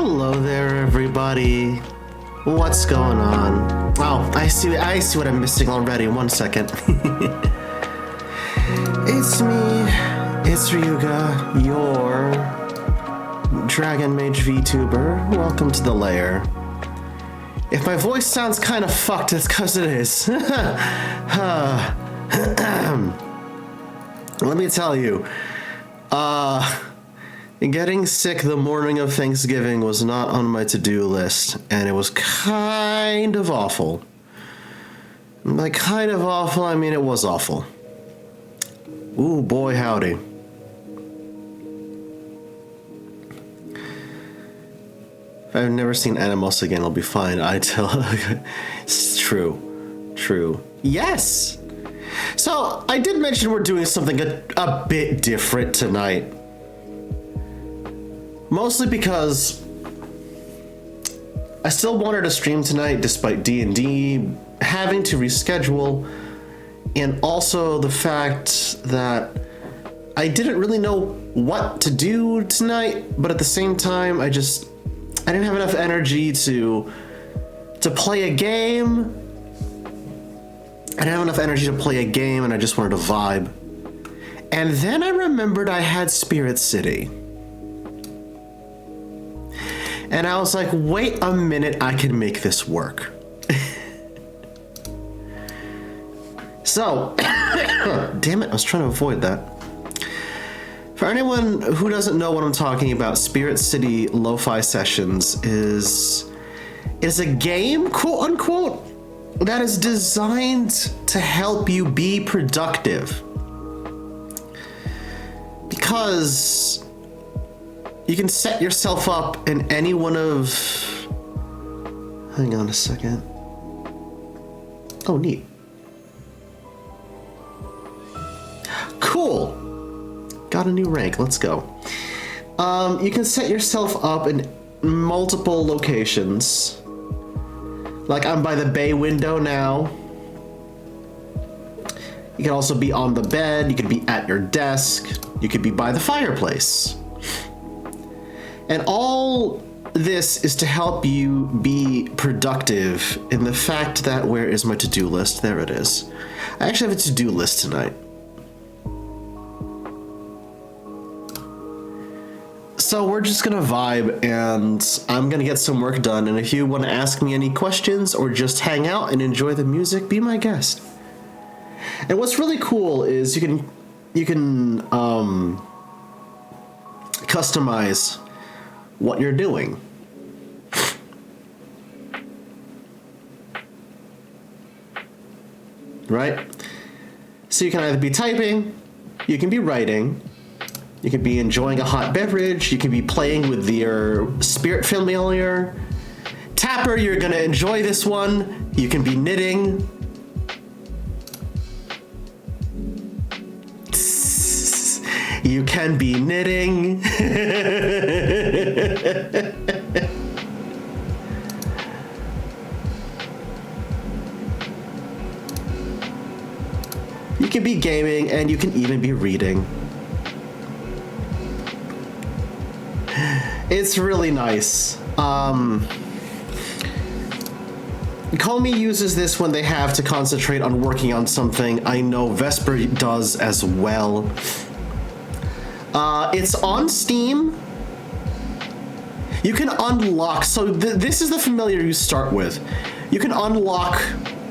Hello there, everybody. What's going on? Oh, I see what I'm missing already. 1 second. It's me. It's Ryuga, your Dragon Mage VTuber. Welcome to the lair. If my voice sounds kind of fucked, it's because it is. Let me tell you, getting sick the morning of Thanksgiving was not on my to-do list, and it was kind of awful. By kind of awful, I mean it was awful. Ooh, boy howdy. If I've never seen Animos again, I'll be fine. It's true. Yes! So, I did mention we're doing something a bit different tonight. Mostly because I still wanted to stream tonight despite D&D having to reschedule, and also the fact that I didn't really know what to do tonight, but at the same time I didn't have enough energy to play a game. I didn't have enough energy to play a game, and I just wanted to vibe. And then I remembered I had Spirit City. And I was like, wait a minute, I can make this work. So, damn it, I was trying to avoid that. For anyone who doesn't know what I'm talking about, Spirit City Lo-Fi Sessions is a game, quote unquote, that is designed to help you be productive. Because you can set yourself up in any one of... Hang on a second. Oh, neat. Cool. Got a new rank. Let's go. You can set yourself up in multiple locations. Like I'm by the bay window now. You can also be on the bed. You could be at your desk. You could be by the fireplace. And all this is to help you be productive in the fact that, where is my to-do list? There it is. I actually have a to-do list tonight. So we're just gonna vibe, and I'm gonna get some work done. And if you want to ask me any questions or just hang out and enjoy the music, be my guest. And what's really cool is you can customize what you're doing. Right? So you can either be typing, you can be writing, you can be enjoying a hot beverage, you can be playing with your spirit familiar. Tapper, you're gonna enjoy this one. You can be knitting. You can be knitting. You can be gaming, and you can even be reading. It's really nice. Comey uses this when they have to concentrate on working on something. I know Vesper does as well. It's on Steam. You can unlock, so this is the familiar you start with. You can unlock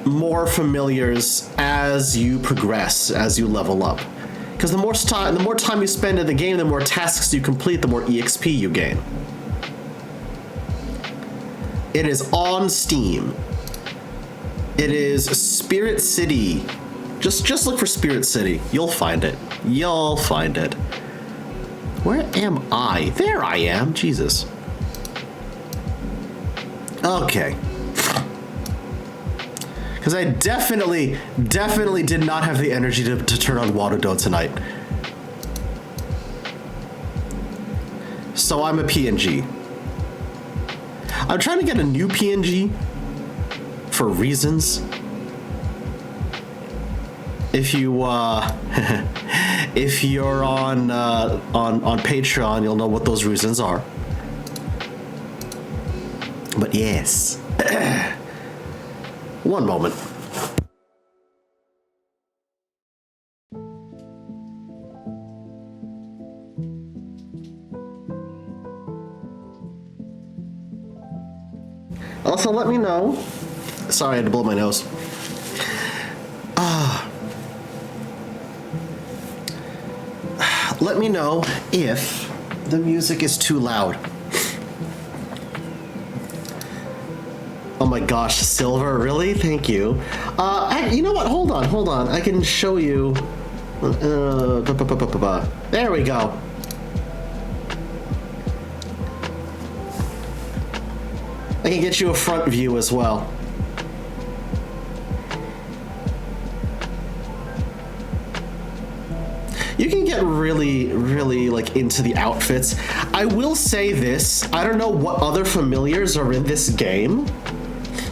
more familiars as you progress, as you level up. Because the more time you spend in the game, the more tasks you complete, the more EXP you gain. It is on Steam. It is Spirit City. Just look for Spirit City. You'll find it. You'll find it. Where am I? There I am. Jesus. Okay. Because I definitely did not have the energy to turn on Waterdo tonight. So I'm a PNG. I'm trying to get a new PNG for reasons. If you if you're on Patreon, you'll know what those reasons are. But yes. One moment. Also, let me know. Sorry, I had to blow my nose. Let me know if the music is too loud. Oh my gosh, silver, really? Thank you. You know what? Hold on. I can show you. There we go. I can get you a front view as well. You can get really, really like into the outfits. I will say this, I don't know what other familiars are in this game.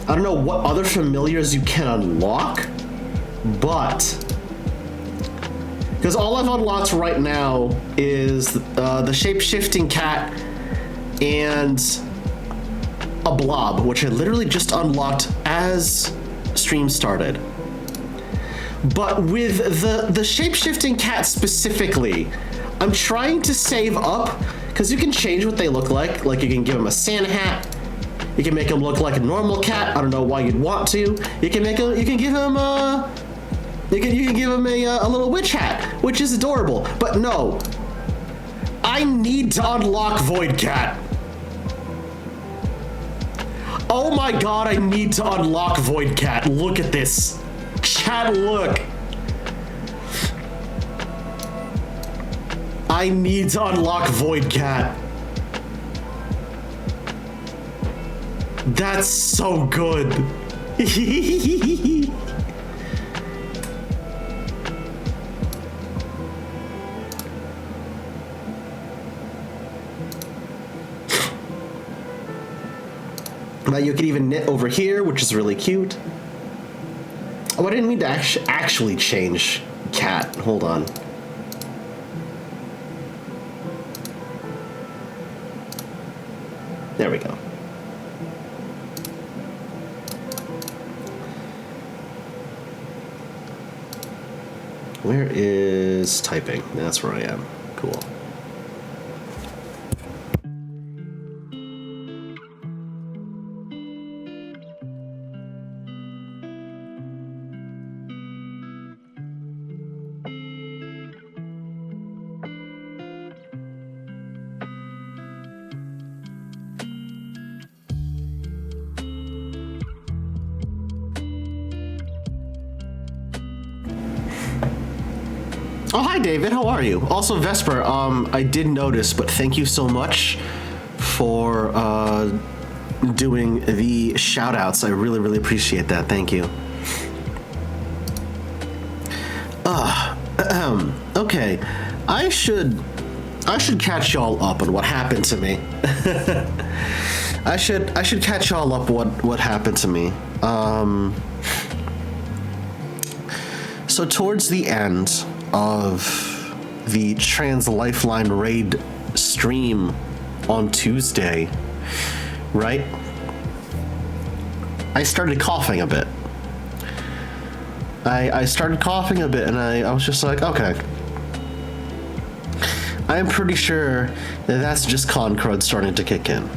I don't know what other familiars you can unlock, but because all I've unlocked right now is the shape-shifting cat and a blob, which I literally just unlocked as stream started. But with the shape-shifting cat specifically, I'm trying to save up, because you can change what they look like. Like, you can give them a Santa hat. You can make them look like a normal cat. I don't know why you'd want to. You can give him a little witch hat, which is adorable. But no, I need to unlock Void Cat. Oh my god, I need to unlock Void Cat. Look at this. Chat, look. I need to unlock Void Cat. That's so good. Now you can even knit over here, which is really cute. Oh, I didn't mean to actually change cat. Hold on. There we go. Where is typing? That's where I am. Cool. Oh, hi, David. How are you? Also, Vesper, I did notice, but thank you so much for doing the shout-outs. I really, really appreciate that. Thank you. Okay. I should catch y'all up on what happened to me. I should catch y'all up what happened to me. So towards the end of the Trans Lifeline raid stream on Tuesday, right? I started coughing a bit. I started coughing a bit, and I was just like, okay. I'm pretty sure that's just con crud starting to kick in.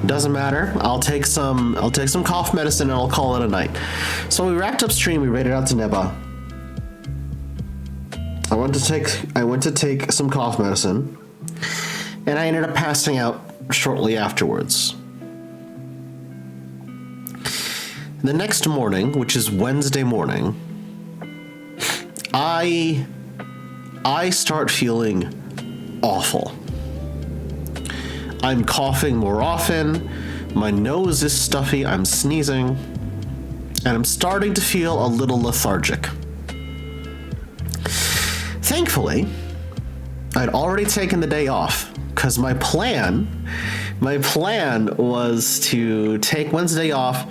Doesn't matter. I'll take some cough medicine and I'll call it a night. So we wrapped up stream. We raided out to Neba. I went to take some cough medicine, and I ended up passing out shortly afterwards. The next morning, which is Wednesday morning, I start feeling awful. I'm coughing more often, my nose is stuffy, I'm sneezing, and I'm starting to feel a little lethargic. Thankfully, I'd already taken the day off, because my plan was to take Wednesday off,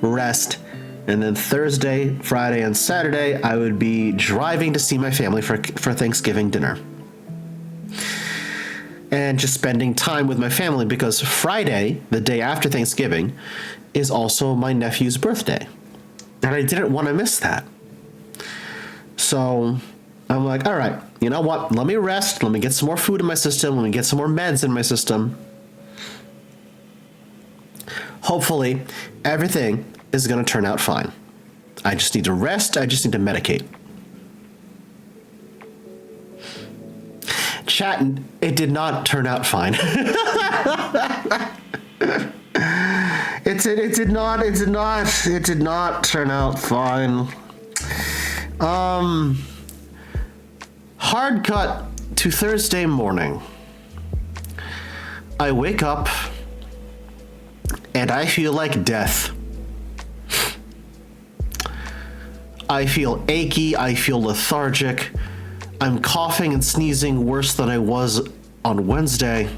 rest, and then Thursday, Friday, and Saturday, I would be driving to see my family for Thanksgiving dinner. and just spending time with my family, because Friday, the day after Thanksgiving, is also my nephew's birthday. And I didn't want to miss that. So I'm like, all right, you know what? Let me rest. Let me get some more food in my system. Let me get some more meds in my system. Hopefully, everything is going to turn out fine. I just need to rest. I just need to medicate. Chat, it did not turn out fine. It did not turn out fine. Hard cut to Thursday morning. I wake up and I feel like death. I feel achy, I feel lethargic. I'm coughing and sneezing worse than I was on Wednesday.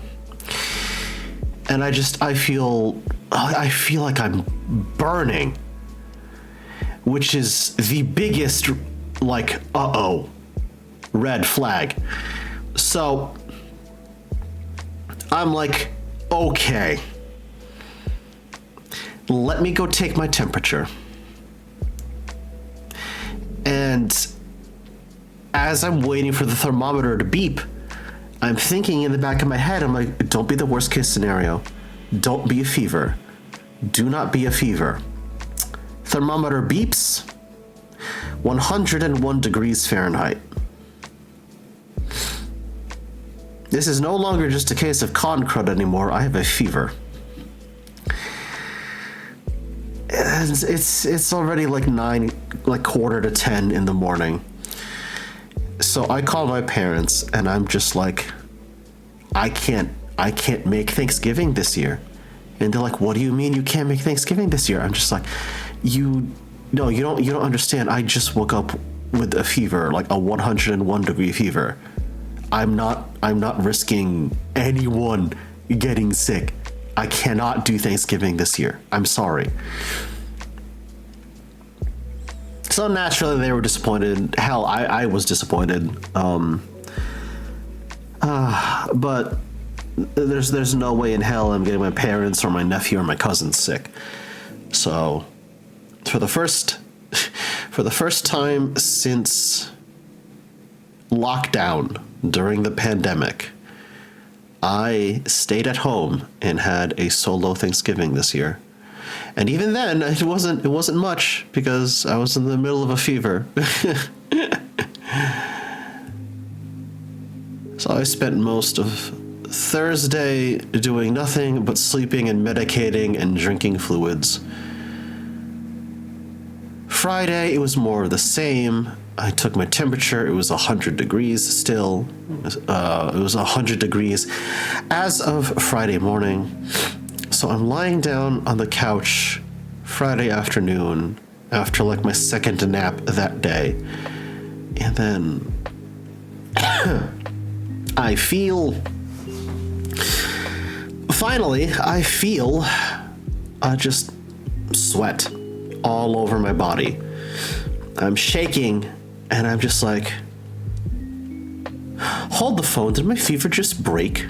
And I feel like I'm burning, which is the biggest, like, red flag. So I'm like, okay, let me go take my temperature. And as I'm waiting for the thermometer to beep, I'm thinking in the back of my head, I'm like, don't be the worst case scenario. Don't be a fever. Do not be a fever. Thermometer beeps. 101 degrees Fahrenheit. This is no longer just a case of con crud anymore. I have a fever. And it's already like 9, like quarter to 10 in the morning. So I call my parents and I'm just like, I can't make Thanksgiving this year. And they're like, what do you mean you can't make Thanksgiving this year? I'm just like, you don't understand. I just woke up with a fever, like a 101 degree fever. I'm not risking anyone getting sick. I cannot do Thanksgiving this year. I'm sorry. So naturally they were disappointed. Hell, I was disappointed. But there's no way in hell I'm getting my parents or my nephew or my cousins sick. So for the first time since lockdown during the pandemic, I stayed at home and had a solo Thanksgiving this year. And even then, it wasn't much because I was in the middle of a fever. So I spent most of Thursday doing nothing but sleeping and medicating and drinking fluids. Friday, it was more of the same. I took my temperature. It was 100 degrees still. It was 100 degrees as of Friday morning. So I'm lying down on the couch Friday afternoon after like my second nap that day. And then I feel just sweat all over my body. I'm shaking and I'm just like, hold the phone, did my fever just break?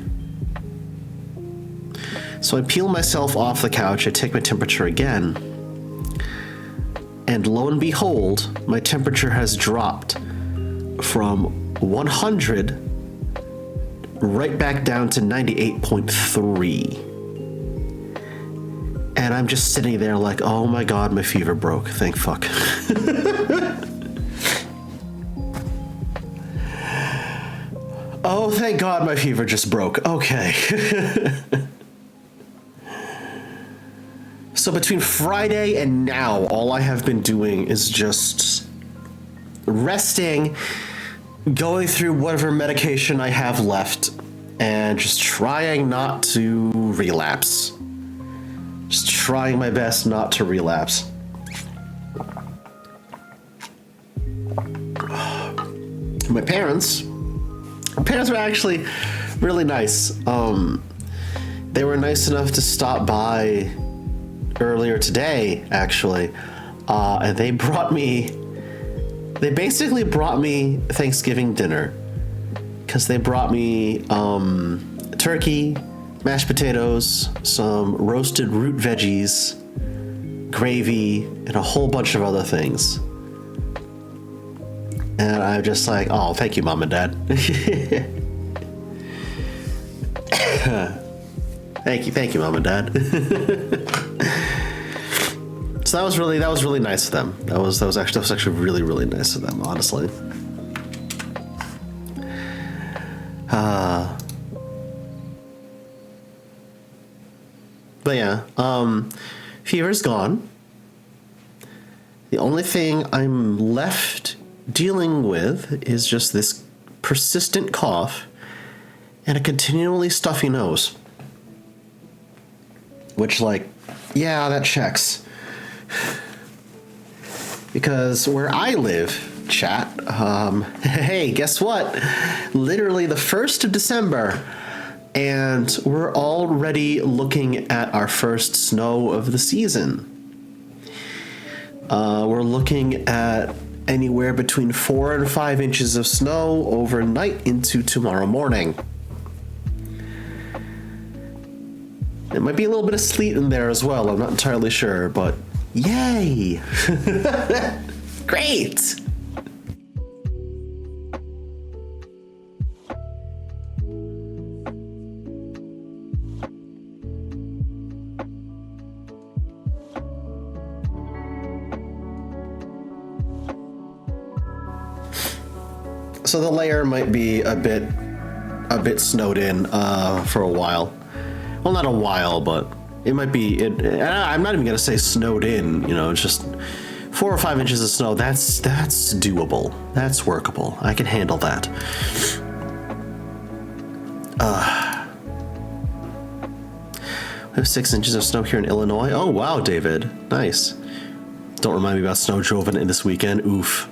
So I peel myself off the couch, I take my temperature again, and lo and behold, my temperature has dropped from 100 right back down to 98.3. And I'm just sitting there like, oh my god, my fever broke, thank fuck. Oh, thank god my fever just broke, okay. So between Friday and now, all I have been doing is just resting, going through whatever medication I have left, and just trying not to relapse. Just trying my best not to relapse. My parents were actually really nice. They were nice enough to stop by earlier today, actually, and they basically brought me Thanksgiving dinner, because they brought me turkey, mashed potatoes, some roasted root veggies, gravy, and a whole bunch of other things. And I'm just like, oh, thank you, Mom and Dad. Thank you, Mom and Dad. So that was really nice of them. That was actually really, really nice of them, honestly. But yeah, fever's gone. The only thing I'm left dealing with is just this persistent cough and a continually stuffy nose. Which, like, yeah, that checks. Because where I live, chat, hey, guess what? Literally the 1st of December, and we're already looking at our first snow of the season. We're looking at anywhere between 4 and 5 inches of snow overnight into tomorrow morning. It might be a little bit of sleet in there as well, I'm not entirely sure, but yay! Great! So the layer might be a bit snowed in for a while. Well, not a while, but it might be. I'm not even gonna say snowed in. You know, it's just 4 or 5 inches of snow. That's doable. That's workable. I can handle that. We have 6 inches of snow here in Illinois. Oh wow, David, nice. Don't remind me about snow driven in this weekend. Oof.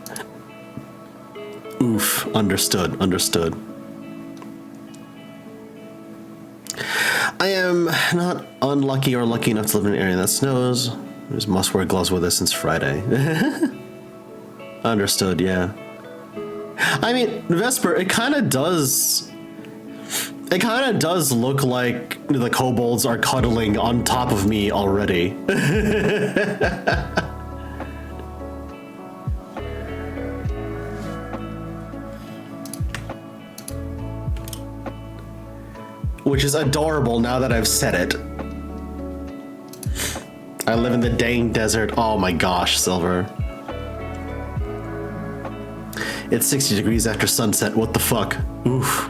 Oof. Understood. I am not unlucky or lucky enough to live in an area that snows. I just must wear gloves with us since Friday. Understood, yeah. I mean, Vesper, it kind of does look like the kobolds are cuddling on top of me already. Which is adorable now that I've said it. I live in the dang desert. Oh my gosh, Silver. It's 60 degrees after sunset. What the fuck? Oof.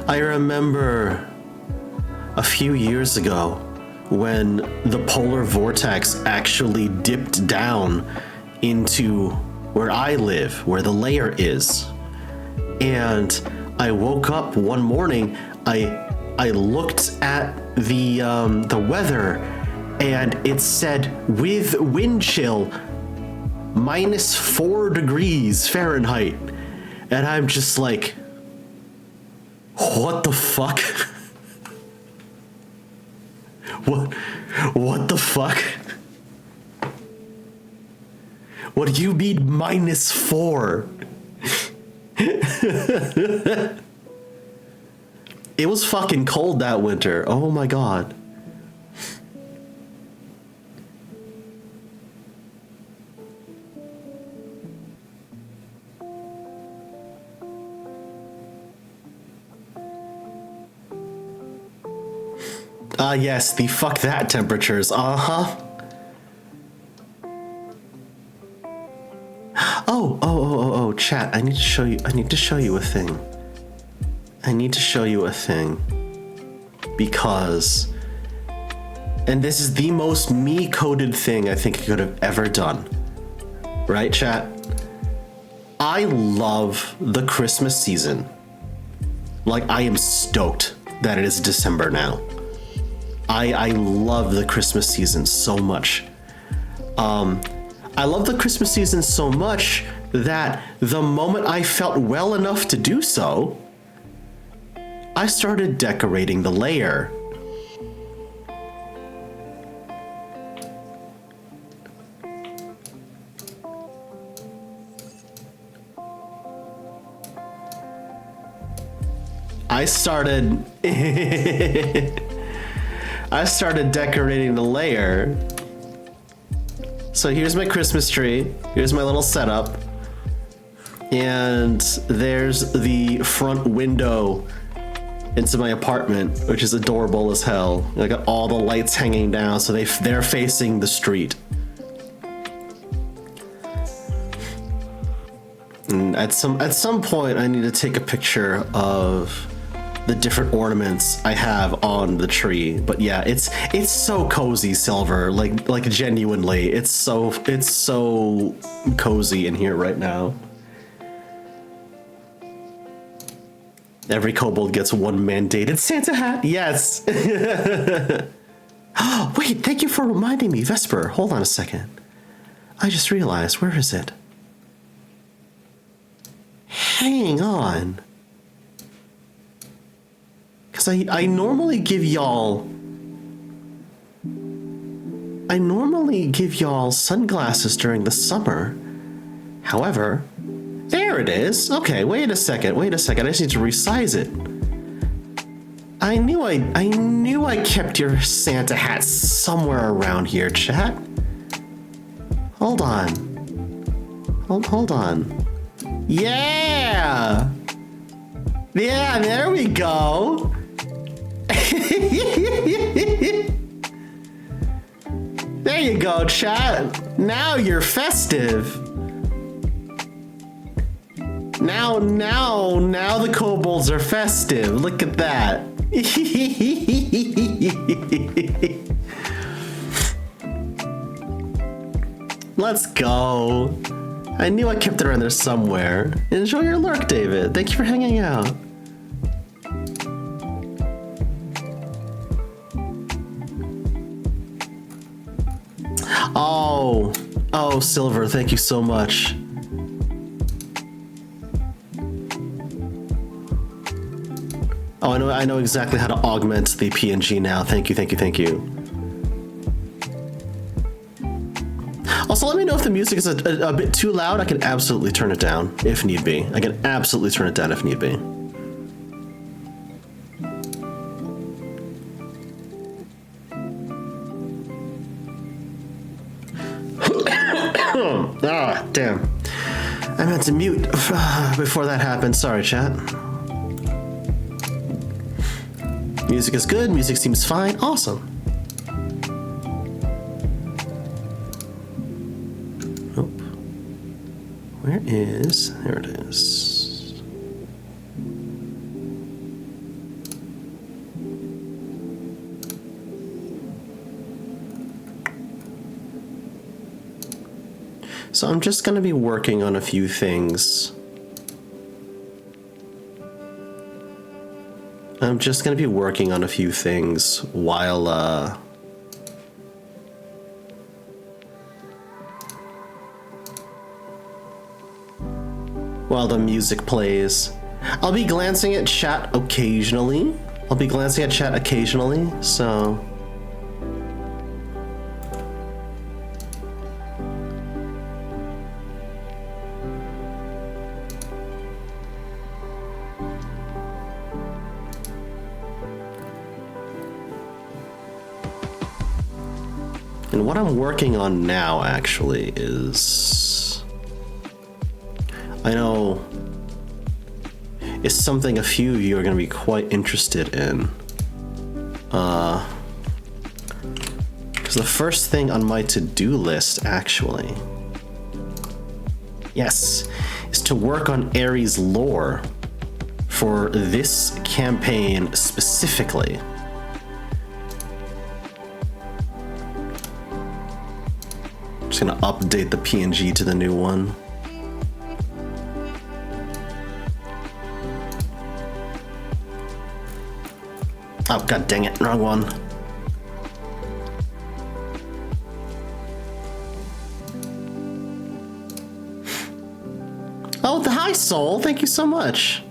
I remember a few years ago when the polar vortex actually dipped down into where I live, where the layer is. And I woke up one morning, I looked at the weather, and it said with wind chill -4 degrees Fahrenheit. And I'm just like, what the fuck? What the fuck? What do you mean -4? It was fucking cold that winter. Oh my god. Yes, the fuck that temperatures. Uh-huh. Oh, chat, I need to show you a thing. Because, and this is the most me-coded thing I think I could have ever done. Right, chat? I love the Christmas season. Like, I am stoked that it is December now. I love the Christmas season so much. I love the Christmas season so much that the moment I felt well enough to do so, I started decorating the lair. I started I started decorating the lair. So here's my Christmas tree. Here's my little setup. And there's the front window into my apartment, which is adorable as hell. I got all the lights hanging down, so they're facing the street. And at some point, I need to take a picture of the different ornaments I have on the tree. But yeah, it's so cozy, Silver. Like genuinely, it's so cozy in here right now. Every kobold gets one mandated Santa hat. Yes. Wait, thank you for reminding me, Vesper. Hold on a second. I just realized, where is it? Hang on. Because I normally give y'all sunglasses during the summer. However, there it is. Okay, wait a second. I just need to resize it. I knew I kept your Santa hat somewhere around here, chat. Hold on. Hold on. Yeah! Yeah, there we go. There you go, chat. Now you're festive. Now the kobolds are festive. Look at that. Let's go. I knew I kept it around there somewhere. Enjoy your lurk, David. Thank you for hanging out. Oh, Silver, thank you so much. Oh, I know exactly how to augment the PNG now. Thank you. Also, let me know if the music is a bit too loud. I can absolutely turn it down if need be. Ah, damn. I meant to mute before that happened. Sorry, chat. Music is good. Music seems fine. Awesome. Oh. There it is. So I'm just going to be working on a few things. While the music plays. I'll be glancing at chat occasionally. So... And what I'm working on now, actually, is... I know it's something a few of you are going to be quite interested in. Because the first thing on my to-do list, actually, yes, is to work on Ares lore for this campaign specifically. Just gonna update the PNG to the new one. Oh, god dang it, wrong one. Oh, hi Soul, thank you so much.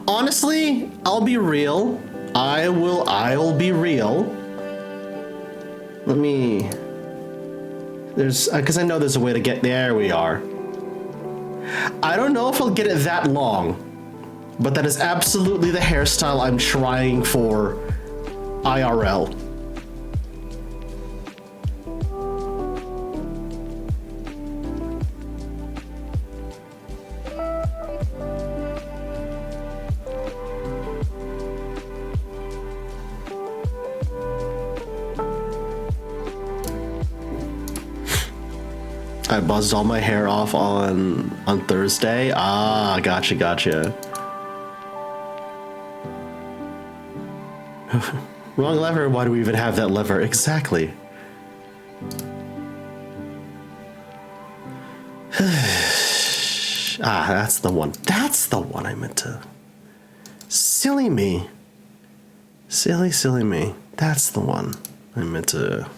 Honestly, I'll be real. I'll be real. Let me... because I know there's a way to get... There we are. I don't know if I'll get it that long. but that is absolutely the hairstyle I'm trying for IRL. I buzzed all my hair off on Thursday. Ah, gotcha. Wrong lever? Why do we even have that lever? Exactly. That's the one. That's the one I meant to. Silly me. Silly me. That's the one I meant to.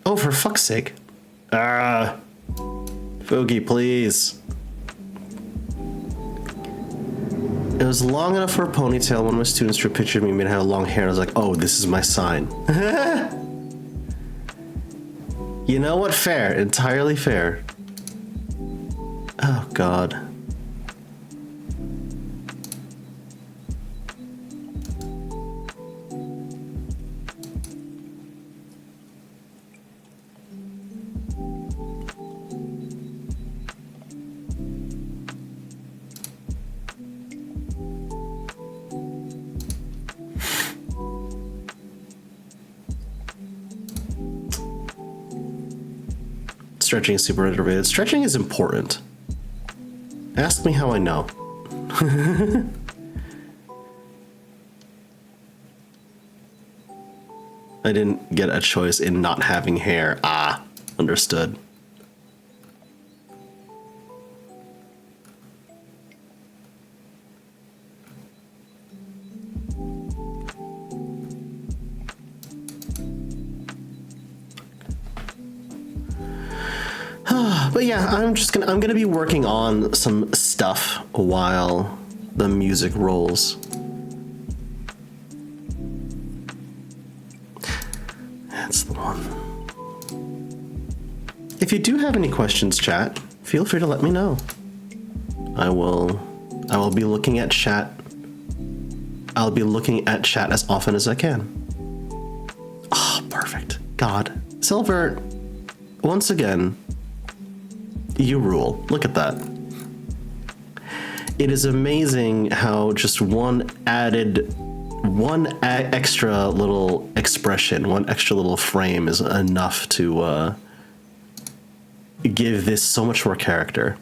Oh, for fuck's sake. Fogy, please. It was long enough for a ponytail. One of my students drew a picture of me and had long hair. And I was like, oh, this is my sign. You know what? Fair. Entirely fair. Oh, God. Stretching is super underrated. Stretching is important. Ask me how I know. I didn't get a choice in not having hair. Ah, understood. But yeah, I'm gonna be working on some stuff while the music rolls. That's the one. If you do have any questions, chat, feel free to let me know. I will be looking at chat. I'll be looking at chat as often as I can. Oh, perfect. God. Silver, once again, you rule. Look at that. It is amazing how just one extra little expression, one extra little frame is enough to give this so much more character.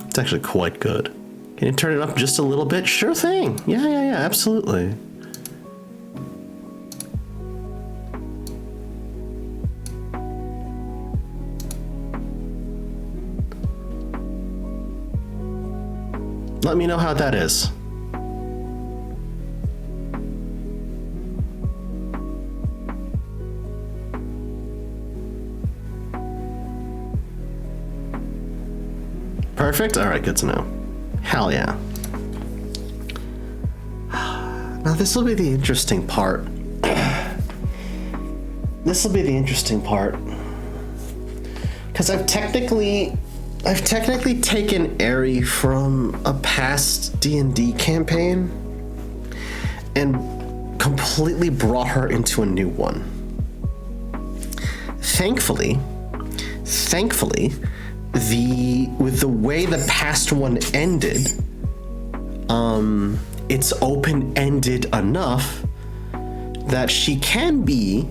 It's actually quite good. Can you turn it up just a little bit? Sure thing. Yeah, absolutely. Let me know how that is. Perfect? Alright, good to know. Hell yeah. Now this will be the interesting part. Because I've technically taken Eri from a past D&D campaign and completely brought her into a new one. Thankfully, with the way the past one ended, it's open-ended enough that she can be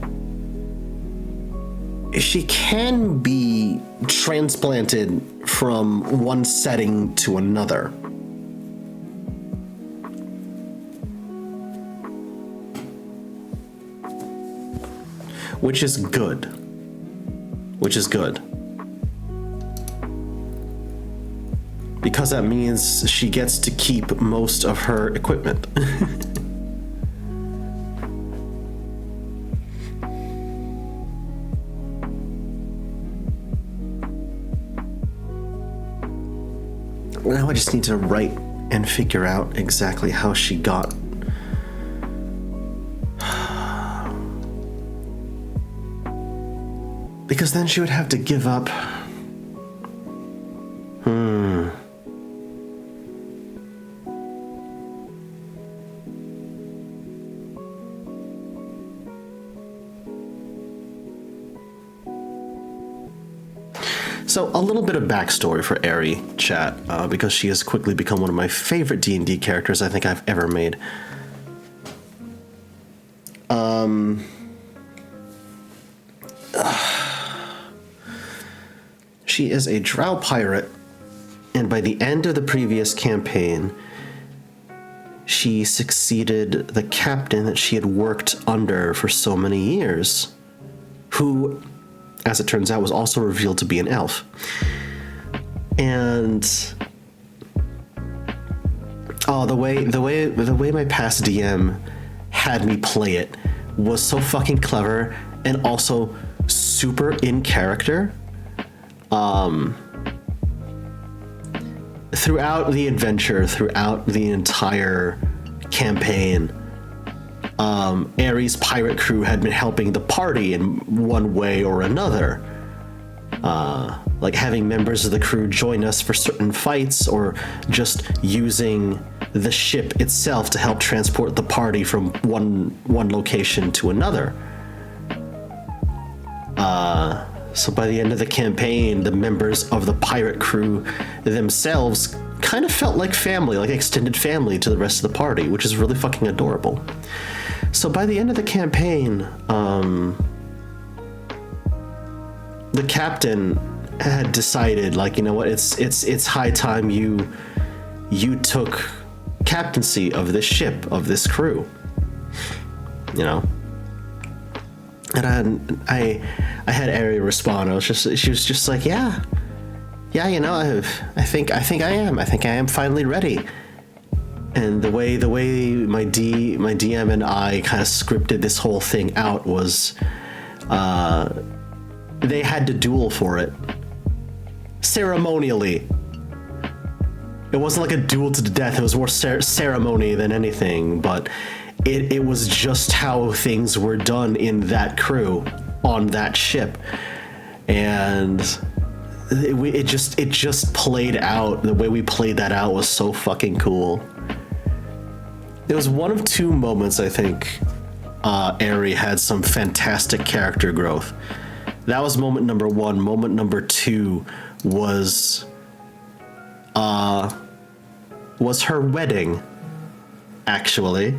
transplanted from one setting to another. Which is good. because that means she gets to keep most of her equipment. Now I just need to write and figure out exactly how she got. Because then she would have to give up. So a little bit of backstory for Eri, chat, because she has quickly become one of my favorite D&D characters I think I've ever made. She is a drow pirate, and by the end of the previous campaign, she succeeded the captain that she had worked under for so many years, who, as it turns out, was also revealed to be an elf. And the way my past DM had me play it was so fucking clever and also super in character. Throughout the adventure, throughout the entire campaign, Eri's pirate crew had been helping the party in one way or another. Like having members of the crew join us for certain fights, or just using the ship itself to help transport the party from one location to another. So by the end of the campaign, the members of the pirate crew themselves kind of felt like family, like extended family to the rest of the party, which is really fucking adorable. So by the end of the campaign, the captain had decided, like, you know what, it's high time you took captaincy of this ship, of this crew, you know. And I had Eri respond. She was just like, yeah, you know, I think I am finally ready. And the way my DM and I kind of scripted this whole thing out was, they had to duel for it ceremonially. It wasn't like a duel to the death. It was more ceremony than anything, but it was just how things were done in that crew on that ship. And it just played out. The way we played that out was so fucking cool. It was one of two moments, I think, Eri had some fantastic character growth. That was moment number one. Moment number two was her wedding, actually.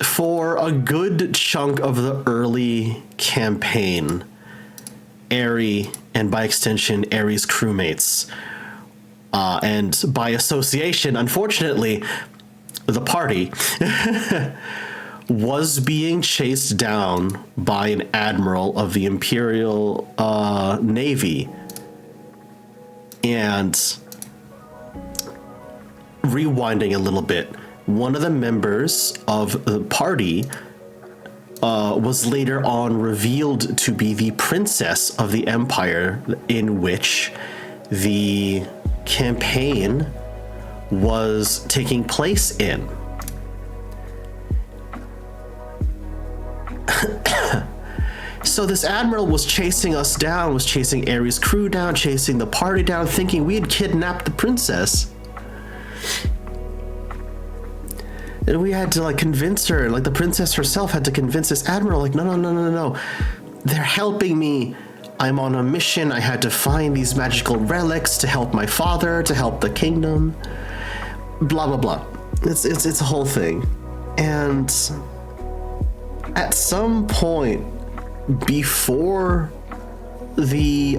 For a good chunk of the early campaign, Eri, and by extension, Eri's crewmates, and by association, unfortunately, the party, was being chased down by an admiral of the Imperial Navy. And rewinding a little bit, one of the members of the party was later on revealed to be the princess of the empire in which the campaign was taking place in. So this admiral was chasing us down, was chasing Eri's crew down, chasing the party down, thinking we had kidnapped the princess. And we had to like convince her, like the princess herself had to convince this admiral, like, no. They're helping me. I'm on a mission. I had to find these magical relics to help my father, to help the kingdom. Blah, blah, blah. It's a whole thing. And at some point before the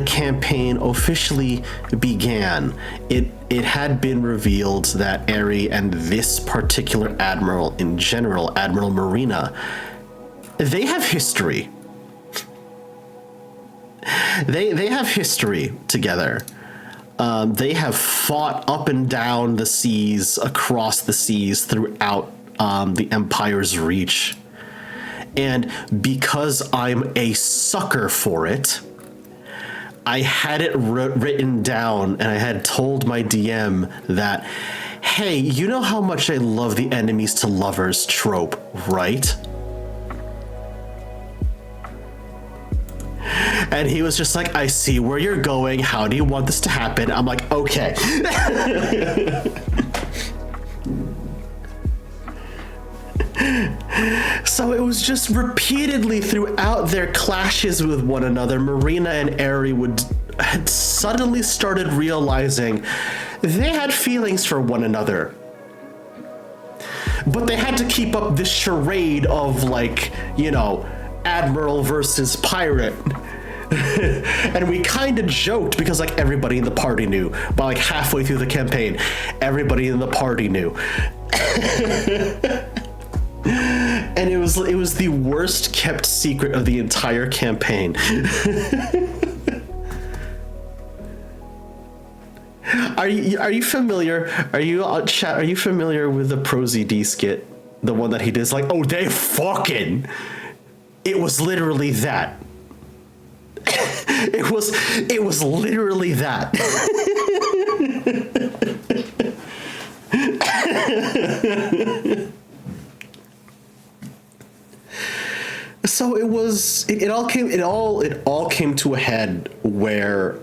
campaign officially began, it had been revealed that Eri and this particular admiral in general, Admiral Marina, they have history. they have history together. They have fought up and down the seas, across the seas, throughout the Empire's reach. And because I'm a sucker for it, I had it written down, and I had told my DM that, hey, you know how much I love the enemies to lovers trope, right? And he was just like, I see where you're going. How do you want this to happen? I'm like, okay. So it was just repeatedly throughout their clashes with one another, Marina and Eri had suddenly started realizing they had feelings for one another. But they had to keep up this charade of, like, you know, admiral versus pirate. And we kind of joked because, like, everybody in the party knew. By, like, halfway through the campaign, everybody in the party knew. And it was the worst kept secret of the entire campaign. Are you familiar? Are you familiar with the ProZD skit? The one that he did is like, oh, they fucking. It was literally that. It was literally that. So it all came to a head where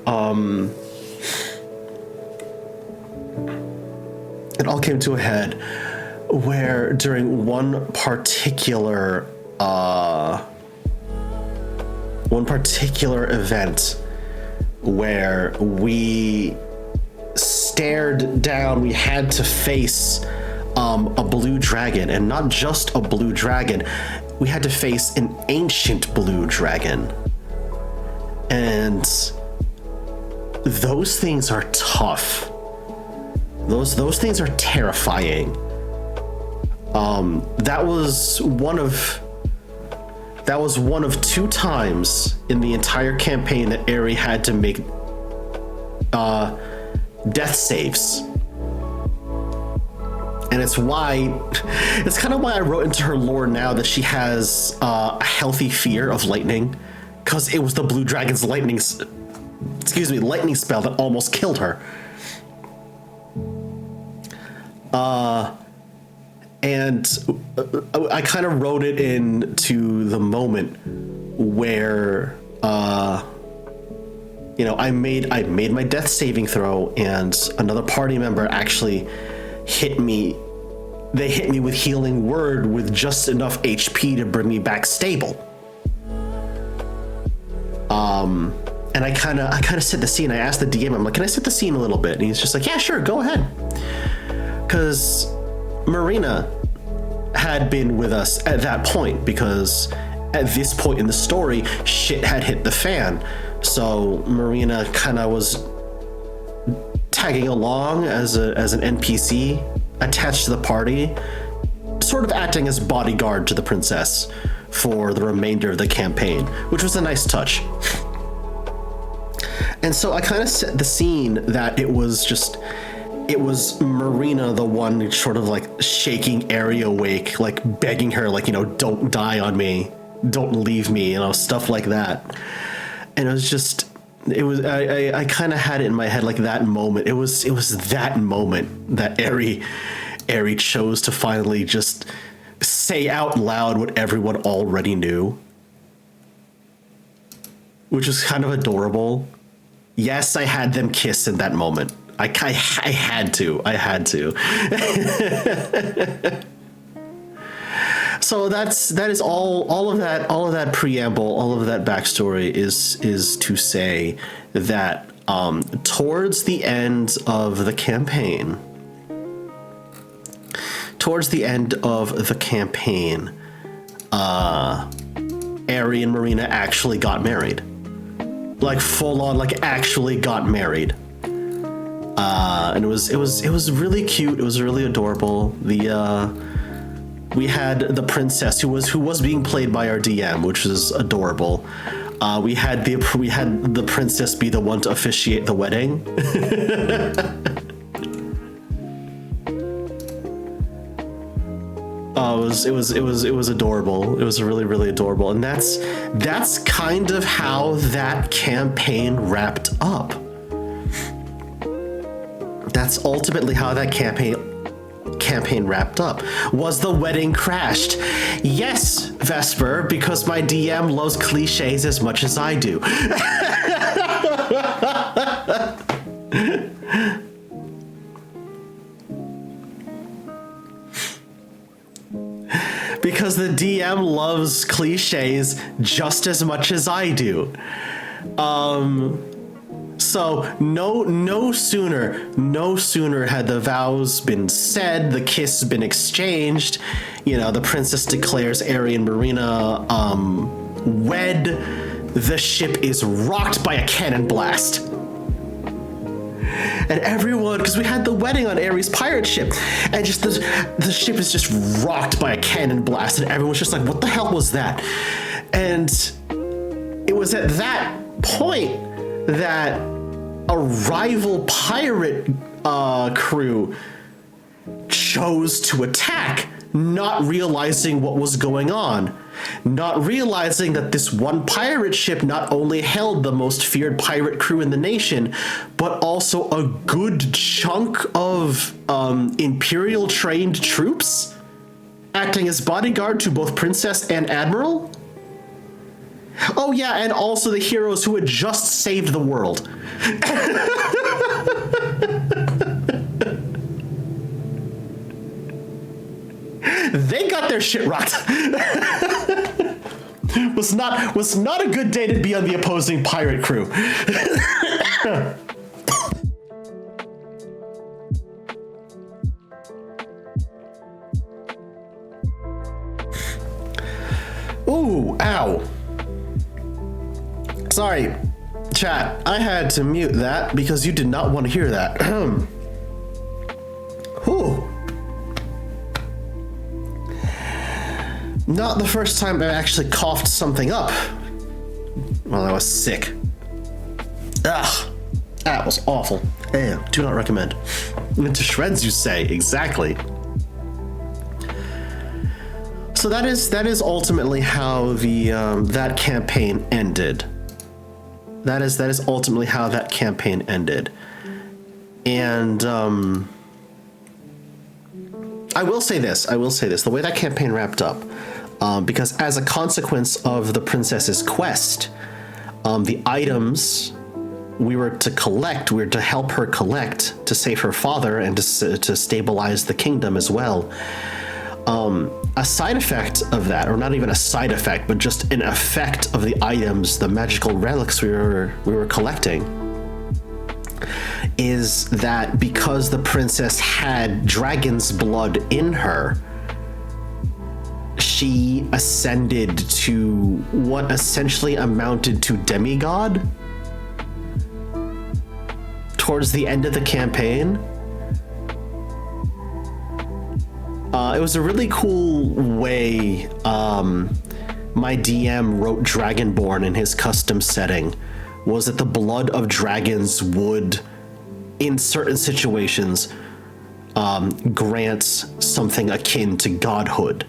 during one particular event where we stared down, we had to face a blue dragon, and not just a blue dragon, we had to face an ancient blue dragon. And those things are tough. Those things are terrifying. That was one of two times in the entire campaign that Eri had to make death saves. And it's kind of why I wrote into her lore now that she has a healthy fear of lightning, because it was the blue dragon's lightning spell that almost killed her. And I kind of wrote it into the moment where, I made my death saving throw, and another party member actually hit me. They hit me with healing word with just enough HP to bring me back stable. And I kind of set the scene. I asked the DM, I'm like, can I set the scene a little bit? And he's just like, yeah, sure, go ahead. Because Marina had been with us at that point, because at this point in the story, shit had hit the fan. So Marina kind of was tagging along as an NPC attached to the party, sort of acting as bodyguard to the princess for the remainder of the campaign, which was a nice touch. And so I kind of set the scene that it was Marina, the one sort of like shaking Eri awake, like begging her, like, don't die on me, don't leave me, stuff like that. And I kind of had it in my head like that moment. It was that moment that Eri chose to finally just say out loud what everyone already knew, which was kind of adorable. Yes, I had them kiss in that moment. I had to. So that is all of that preamble, all of that backstory is to say that towards the end of the campaign, Eri and Marina actually got married. Like full on, like actually got married. And it was really cute. It was really adorable. We had the princess who was being played by our DM, which was adorable. we had the princess be the one to officiate the wedding. It was adorable. It was really, really adorable, and that's kind of how that campaign wrapped up. That's ultimately how that campaign wrapped up. Was the wedding crashed? Yes, Vesper, because my DM loves cliches as much as I do. Because the DM loves cliches just as much as I do. So no sooner had the vows been said, the kiss been exchanged, the princess declares Ari and Marina wed, the ship is rocked by a cannon blast. And everyone, because we had the wedding on Ari's pirate ship, and just the ship is just rocked by a cannon blast, and everyone's just like, what the hell was that? And it was at that point that a rival pirate crew chose to attack, not realizing what was going on, not realizing that this one pirate ship not only held the most feared pirate crew in the nation, but also a good chunk of Imperial trained troops acting as bodyguard to both Princess and Admiral. Oh yeah, and also the heroes who had just saved the world. They got their shit rocked. was not a good day to be on the opposing pirate crew. Ooh, ow. Sorry, chat. I had to mute that because you did not want to hear that. Whew. Not the first time I actually coughed something up while I was sick. Ugh, that was awful. Damn, do not recommend. Into shreds, you say? Exactly. So that is ultimately how the that campaign ended. That is ultimately how that campaign ended. And I will say this, the way that campaign wrapped up, because as a consequence of the princess's quest, the items we were to help her collect to save her father and to stabilize the kingdom as well. A side effect of that, or not even a side effect, but just an effect of the items, the magical relics we were collecting, is that because the princess had dragon's blood in her, she ascended to what essentially amounted to demigod towards the end of the campaign. It was a really cool way my DM wrote Dragonborn in his custom setting, was that the blood of dragons would, in certain situations, grant something akin to godhood.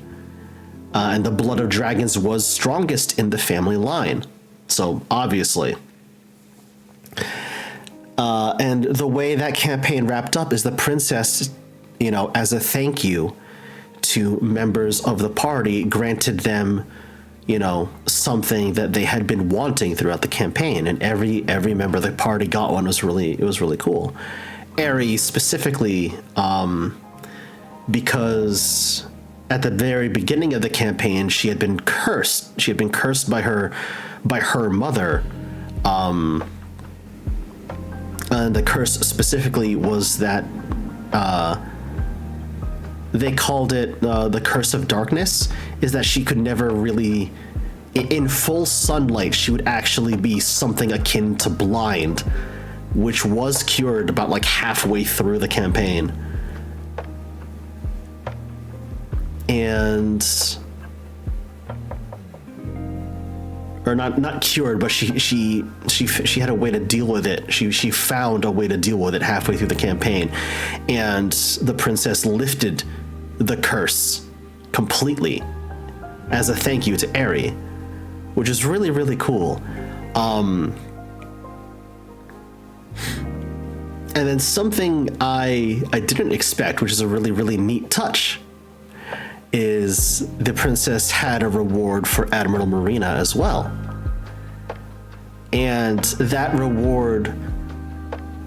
And the blood of dragons was strongest in the family line. So, obviously. And the way that campaign wrapped up is the princess, as a thank you to members of the party, granted them, something that they had been wanting throughout the campaign, and every member of the party got one. It was really cool. Ari specifically, because at the very beginning of the campaign, she had been cursed. She had been cursed by her mother. And the curse specifically was that they called it the curse of darkness, is that she could never really, in full sunlight, she would actually be something akin to blind, which was cured about like halfway through the campaign. And or not cured, but she had a way to deal with it. She found a way to deal with it halfway through the campaign, and the princess lifted the curse completely as a thank you to Aerie, which is really, really cool. And then something I didn't expect, which is a really, really neat touch, is the princess had a reward for Admiral Marina as well. And that reward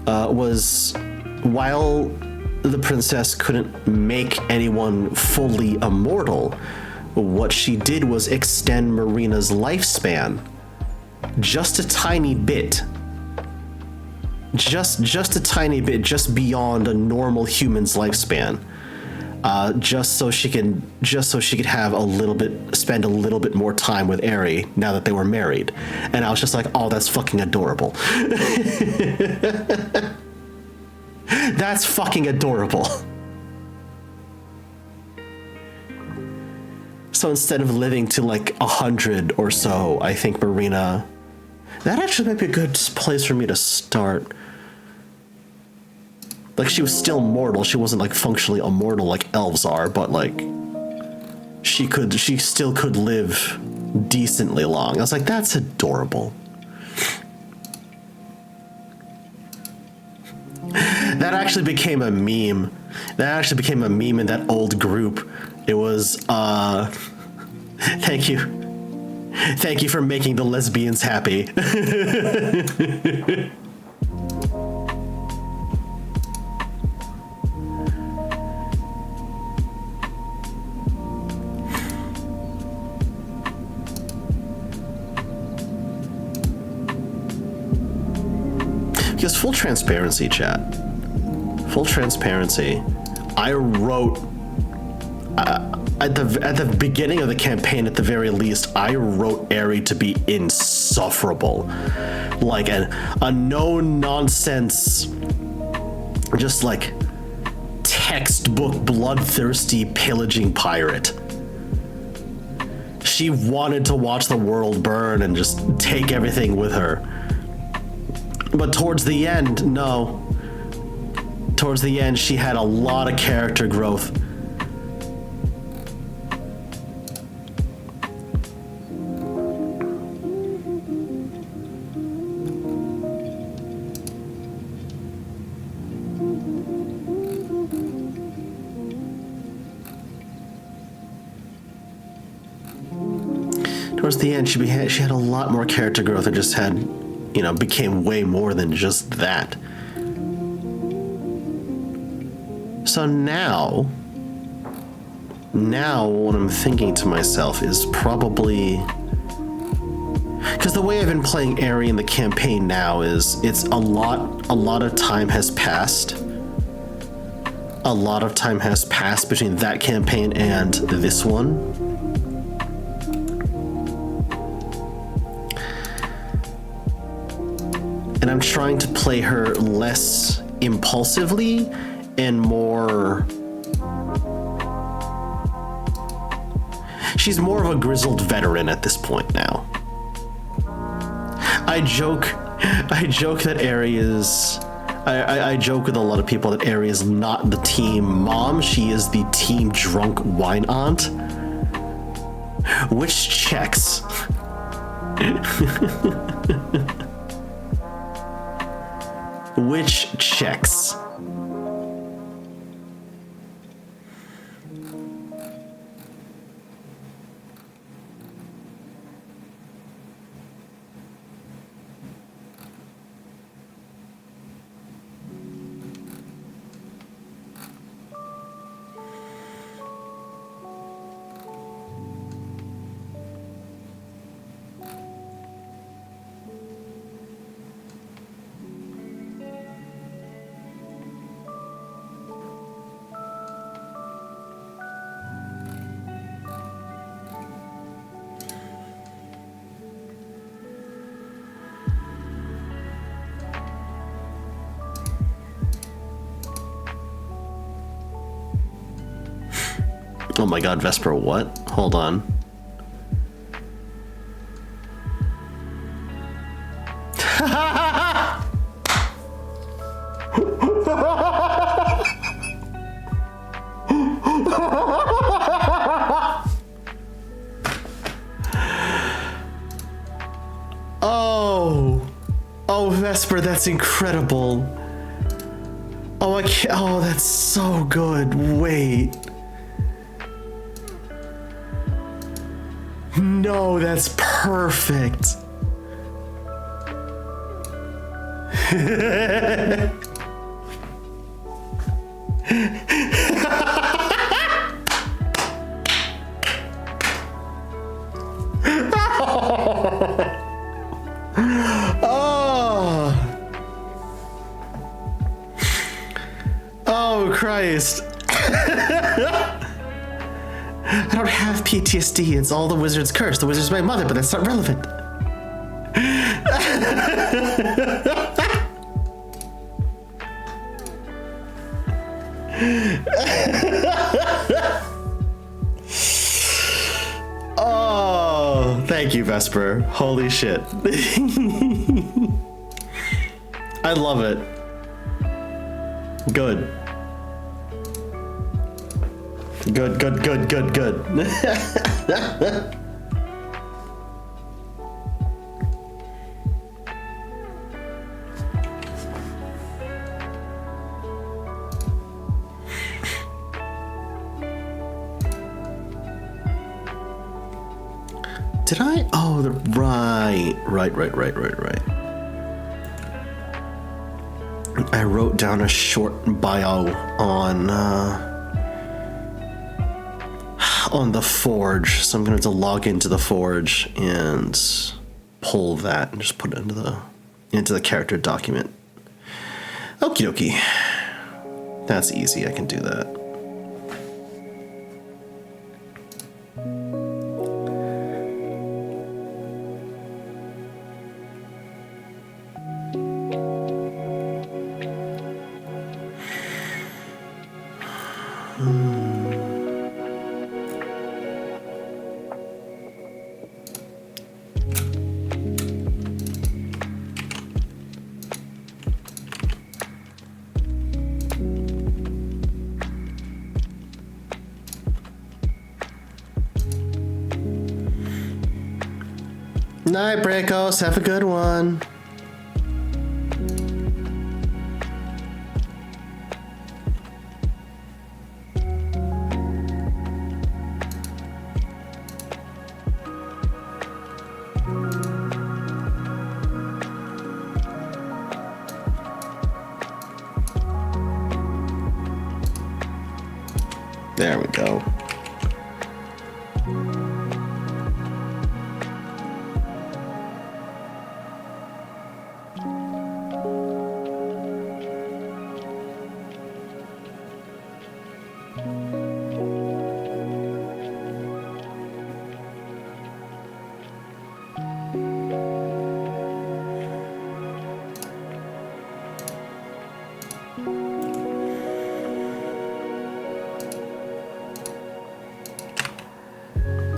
was, while the princess couldn't make anyone fully immortal, what she did was extend Marina's lifespan just a tiny bit. Just a tiny bit, just beyond a normal human's lifespan, just so she could spend a little bit more time with Aerie now that they were married. And I was just like, oh, that's fucking adorable. That's fucking adorable. So instead of living to like 100 or so, I think Marina, that actually might be a good place for me to start. Like, she was still mortal. She wasn't like functionally immortal like elves are, but like she still could live decently long. I was like, that's adorable. That actually became a meme. That actually became a meme in that old group. It was thank you. Thank you for making the lesbians happy. Because full transparency, chat. Full transparency. I wrote at the beginning of the campaign, at the very least, I wrote Aerie to be insufferable, like a no nonsense, just like textbook bloodthirsty pillaging pirate. She wanted to watch the world burn and just take everything with her. But towards the end, no. Towards the end, she had a lot of character growth. Towards the end, she had a lot more character growth and just had, became way more than just that. So now what I'm thinking to myself is probably, because the way I've been playing Aerie in the campaign now is it's a lot of time has passed. A lot of time has passed between that campaign and this one. And I'm trying to play her less impulsively and more... She's more of a grizzled veteran at this point now. I joke that Aerie is... I joke with a lot of people that Aerie is not the team mom, she is the team drunk wine aunt. Which checks. Which checks. Oh my god, Vesper, what? Hold on. Oh, Vesper, that's incredible. Oh, I can't. Oh, that's so good. Wait. No, that's perfect. Oh, Christ. I don't have PTSD. It's all the wizard's curse. The wizard's my mother, but that's not relevant. Oh, thank you, Vesper. Holy shit. I love it. Good. Good. Did I? Oh, right. I wrote down a short bio on the Forge, so I'm going to log into the Forge and pull that and just put it into the character document. Okie dokie. That's easy. I can do that. Night, Bracos. Have a good one. There we go.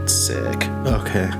Sick. Okay.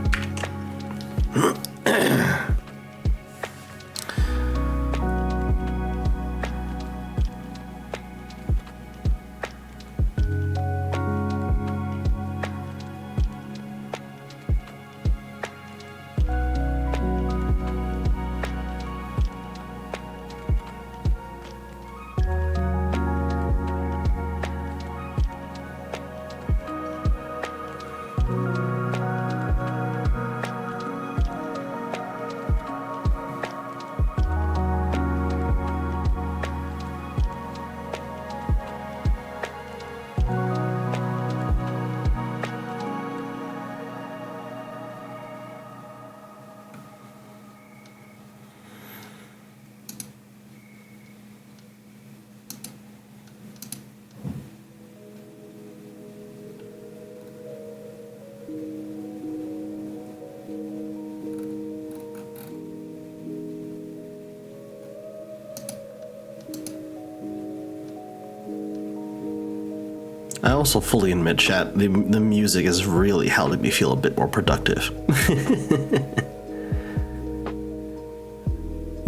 I also fully admit, chat, the music is really helping me feel a bit more productive.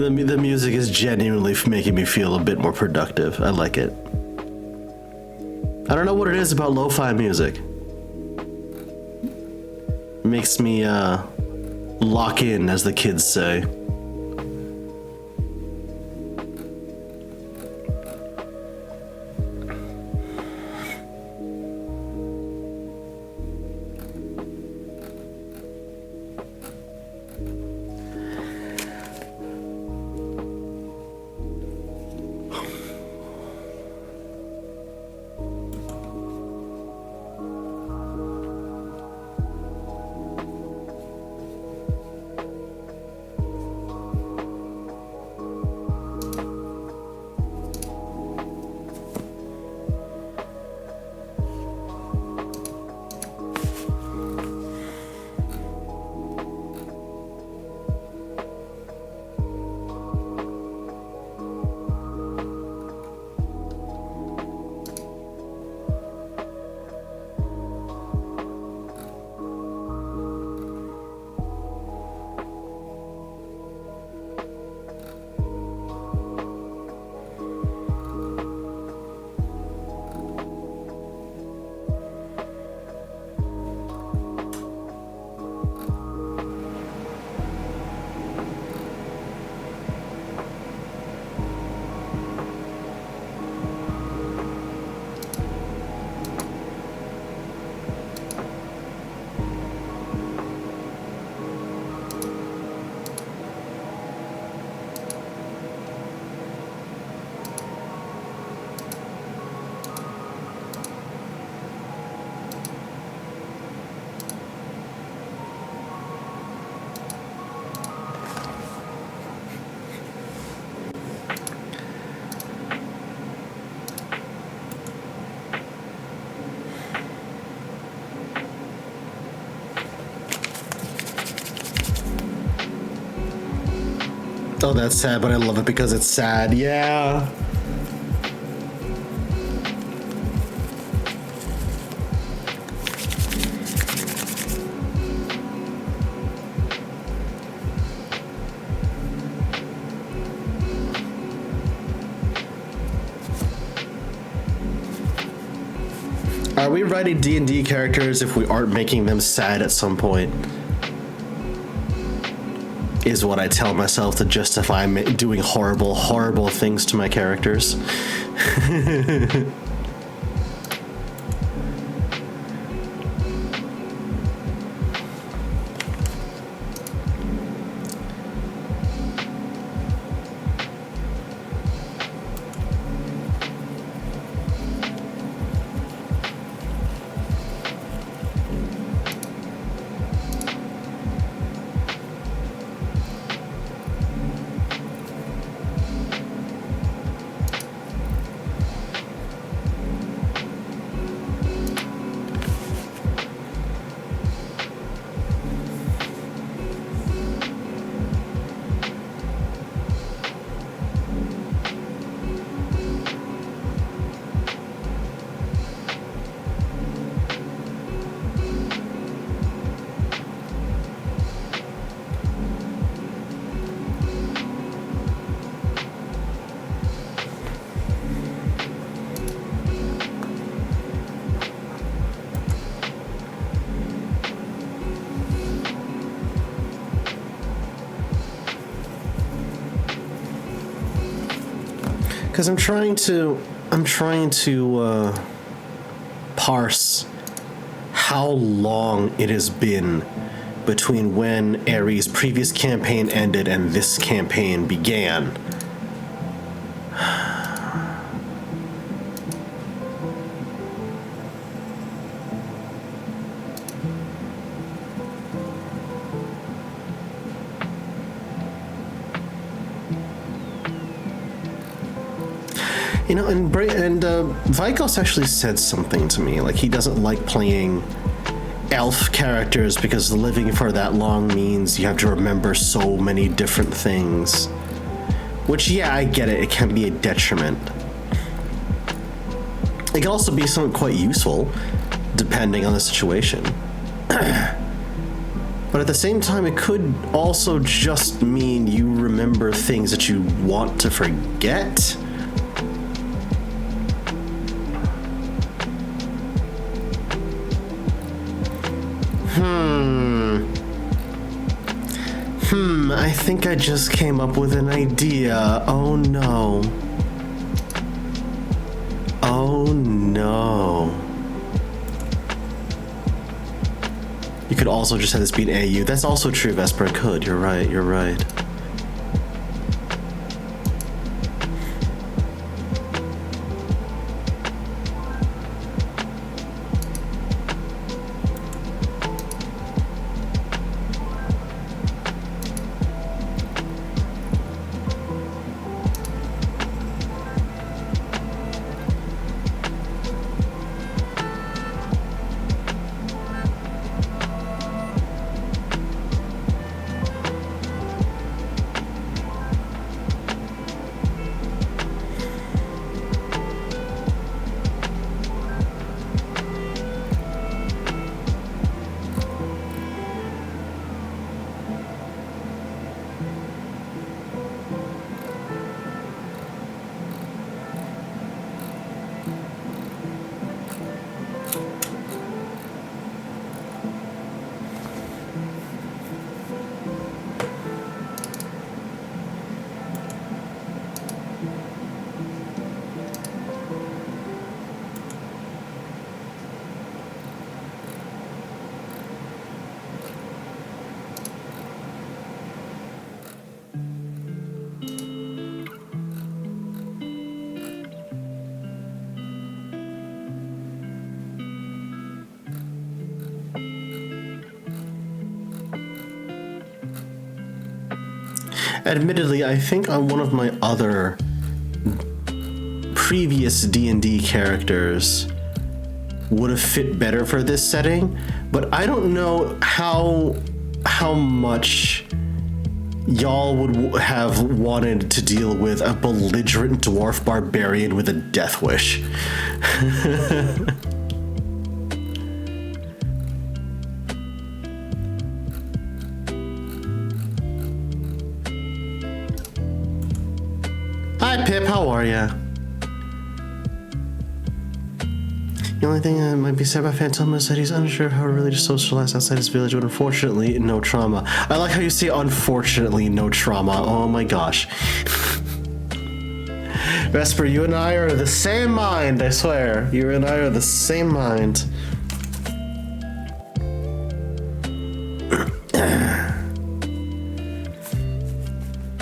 The music is genuinely making me feel a bit more productive. I like it. I don't know what it is about lo-fi music. It makes me lock in, as the kids say. Oh, that's sad, but I love it because it's sad. Yeah. Are we writing D&D characters if we aren't making them sad at some point? Is what I tell myself to justify doing horrible, horrible things to my characters. Because I'm trying to parse how long it has been between when Ares' previous campaign ended and this campaign began. You know, and Vikos actually said something to me, like he doesn't like playing elf characters because living for that long means you have to remember so many different things. Which, yeah, I get it, it can be a detriment. It can also be something quite useful, depending on the situation. But at the same time, it could also just mean you remember remember things that you want to forget. I think I just came up with an idea. Oh no. Oh no. You could also just have this be an AU. That's also true, Vesper. I could. You're right. You're right. Admittedly, I think on one of my other previous D&D characters would have fit better for this setting, but I don't know how much y'all would have wanted to deal with a belligerent dwarf barbarian with a death wish. Hi Pip, how are ya? The only thing that might be said about Phantom is that he's unsure of how really to socialize outside his village, but unfortunately, no trauma. I like how you say unfortunately, no trauma. Oh my gosh. Vesper, you and I are the same mind, I swear. You and I are the same mind.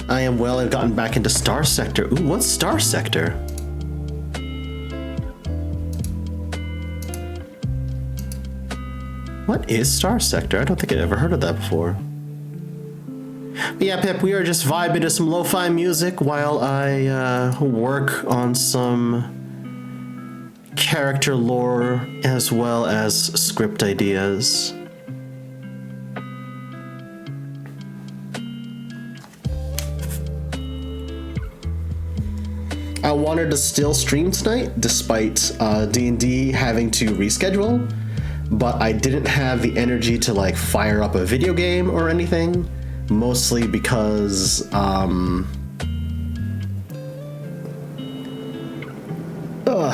I am well, I've gotten back into Star Sector. Ooh, what's Star Sector? What is Star Sector? I don't think I've ever heard of that before. But yeah, Pip, we are just vibing to some lo-fi music while I work on some character lore as well as script ideas. I wanted to still stream tonight despite D&D having to reschedule, but I didn't have the energy to like fire up a video game or anything, mostly because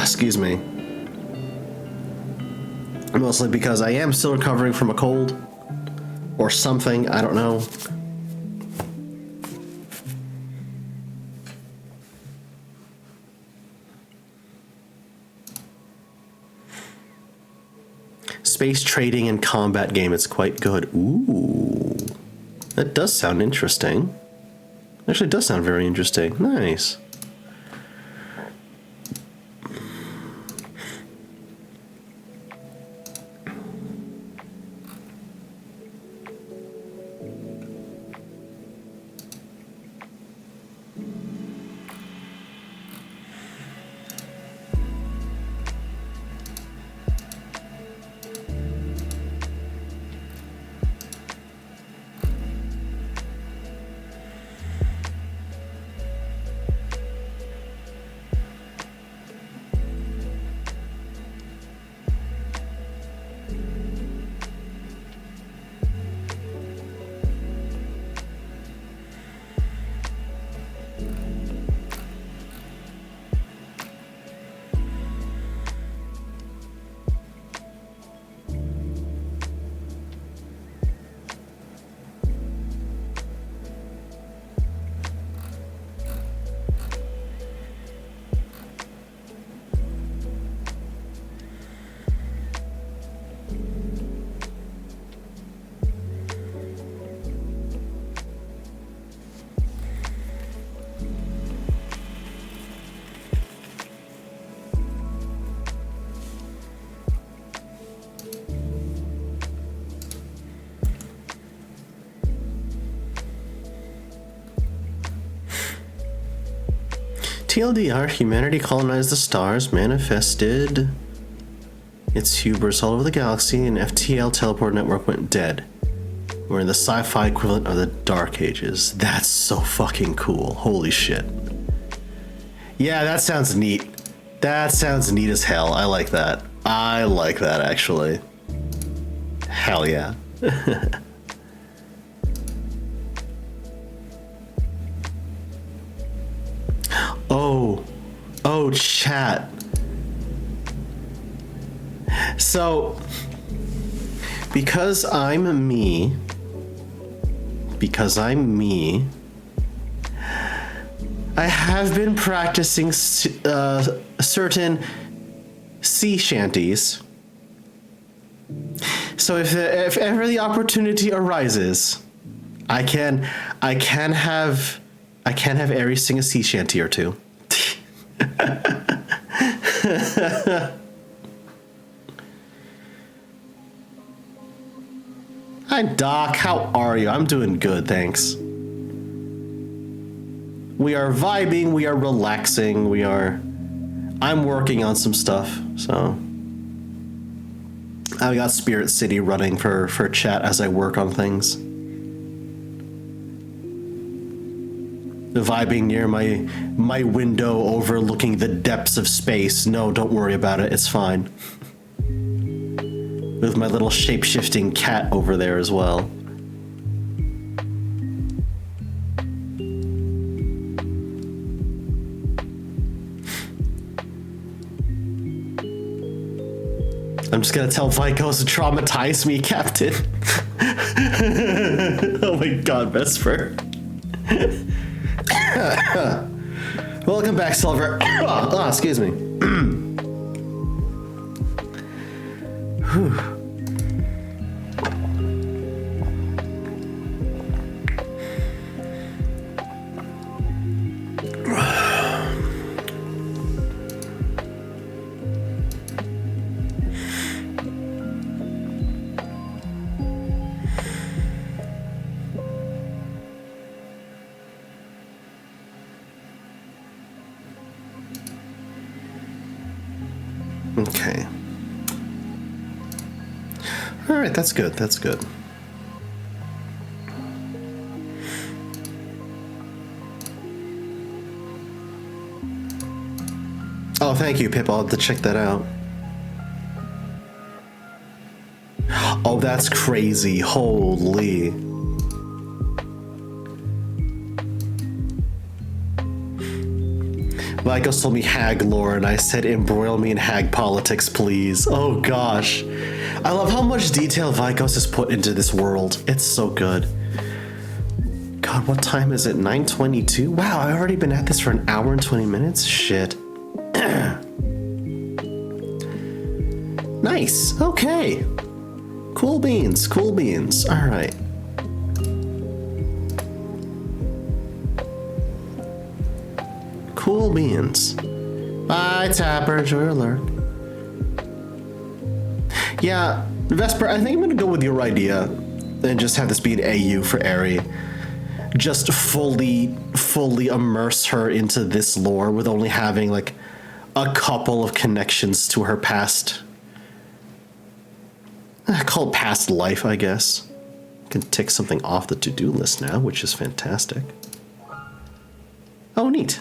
excuse me. Mostly because I am still recovering from a cold or something, I don't know. Space trading and combat game, it's quite good. Ooh, that does sound interesting. Actually, it does sound very interesting. Nice. TLDR, humanity colonized the stars, manifested its hubris all over the galaxy, and FTL teleport network went dead. We're in the sci-fi equivalent of the Dark Ages. That's so fucking cool. Holy shit. Yeah, that sounds neat. That sounds neat as hell. I like that. I like that, actually. Hell yeah. Oh, chat. So, because I'm me, I have been practicing certain sea shanties. So if ever the opportunity arises, I can have Aries sing a sea shanty or two. Hi Doc, how are you? I'm doing good, thanks. We are vibing, we are relaxing, I'm working on some stuff, so I've got Spirit City running for chat as I work on things. Vibing near my window overlooking the depths of space. No, don't worry about it, it's fine. With my little shape-shifting cat over there as well. I'm just gonna tell Vikos to traumatize me, Captain. Oh my god, Vesper. Welcome back, Silver. Excuse me. Okay. All right, that's good. That's good. Oh, thank you, Pip. I'll have to check that out. Oh, that's crazy. Holy. Vikos told me hag lore, and I said embroil me in hag politics, please. Oh gosh. I love how much detail Vikos has put into this world. It's so good. God, what time is it? 9:22? Wow, I've already been at this for an hour and 20 minutes? Shit. Nice. Okay. Cool beans. Cool beans. All right. Cool beans. Bye, Tapper. Enjoy your lurk. Yeah, Vesper, I think I'm gonna go with your idea and just have this be an AU for Eri. Just fully immerse her into this lore with only having like a couple of connections to her past. I call it past life, I guess. I can tick something off the to-do list now, which is fantastic. Oh, neat.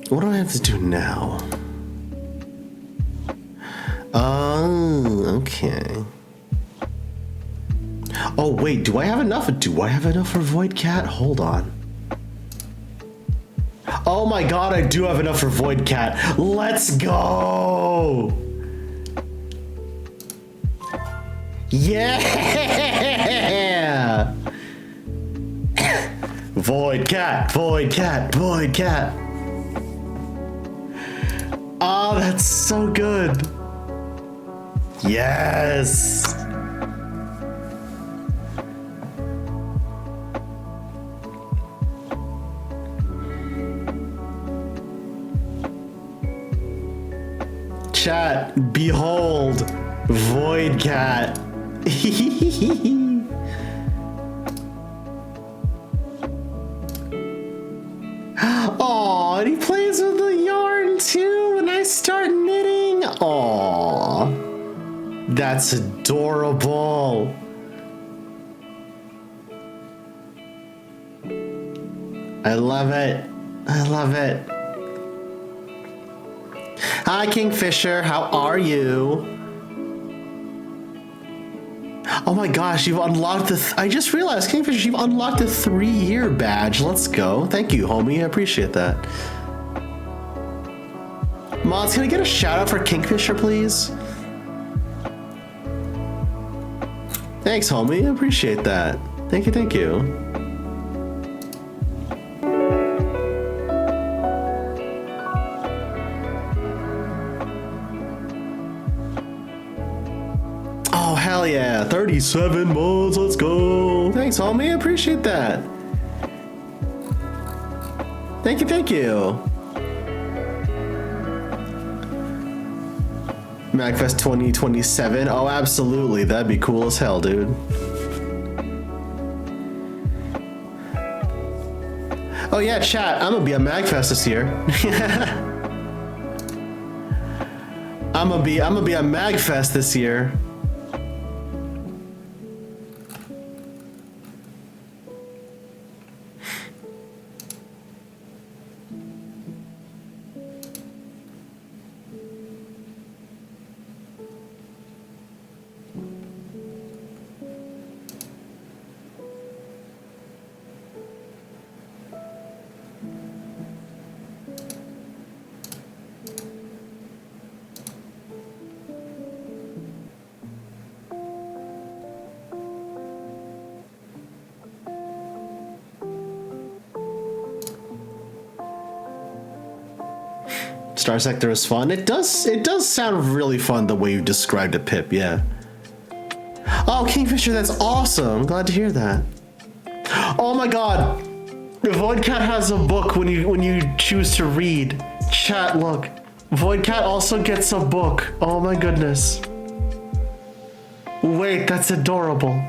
What do I have to do now? Oh, okay. Oh, wait, do I have enough? Do I have enough for Void Cat? Hold on. Oh my god, I do have enough for Void Cat. Let's go! Yeah! Void Cat, Void Cat, Void Cat. Oh, that's so good. Yes. chat, behold, Void Cat. Aw, and he plays with the yarn too when I start knitting. Aw, that's adorable. I love it. I love it. Hi, Kingfisher. How are you? Oh my gosh, you've unlocked the... I just realized, Kingfisher, you've unlocked a 3-year badge. Let's go. Thank you, homie. I appreciate that. Mods, can I get a shout out for Kingfisher, please? Thanks, homie. I appreciate that. Thank you, thank you. Oh, hell yeah. 37 mods, let's go. Thanks, homie. I appreciate that. Thank you, thank you. MagFest 2027. Oh, absolutely. That'd be cool as hell, dude. Oh yeah, chat. I'm gonna be at MagFest this year. I'm gonna be at MagFest this year. Star Sector is fun. It does sound really fun the way you described it, Pip, yeah. Oh, Kingfisher, that's awesome. I'm glad to hear that. Oh my god. Void Cat has a book when you choose to read. Chat, look. Void Cat also gets a book. Oh my goodness. Wait, that's adorable.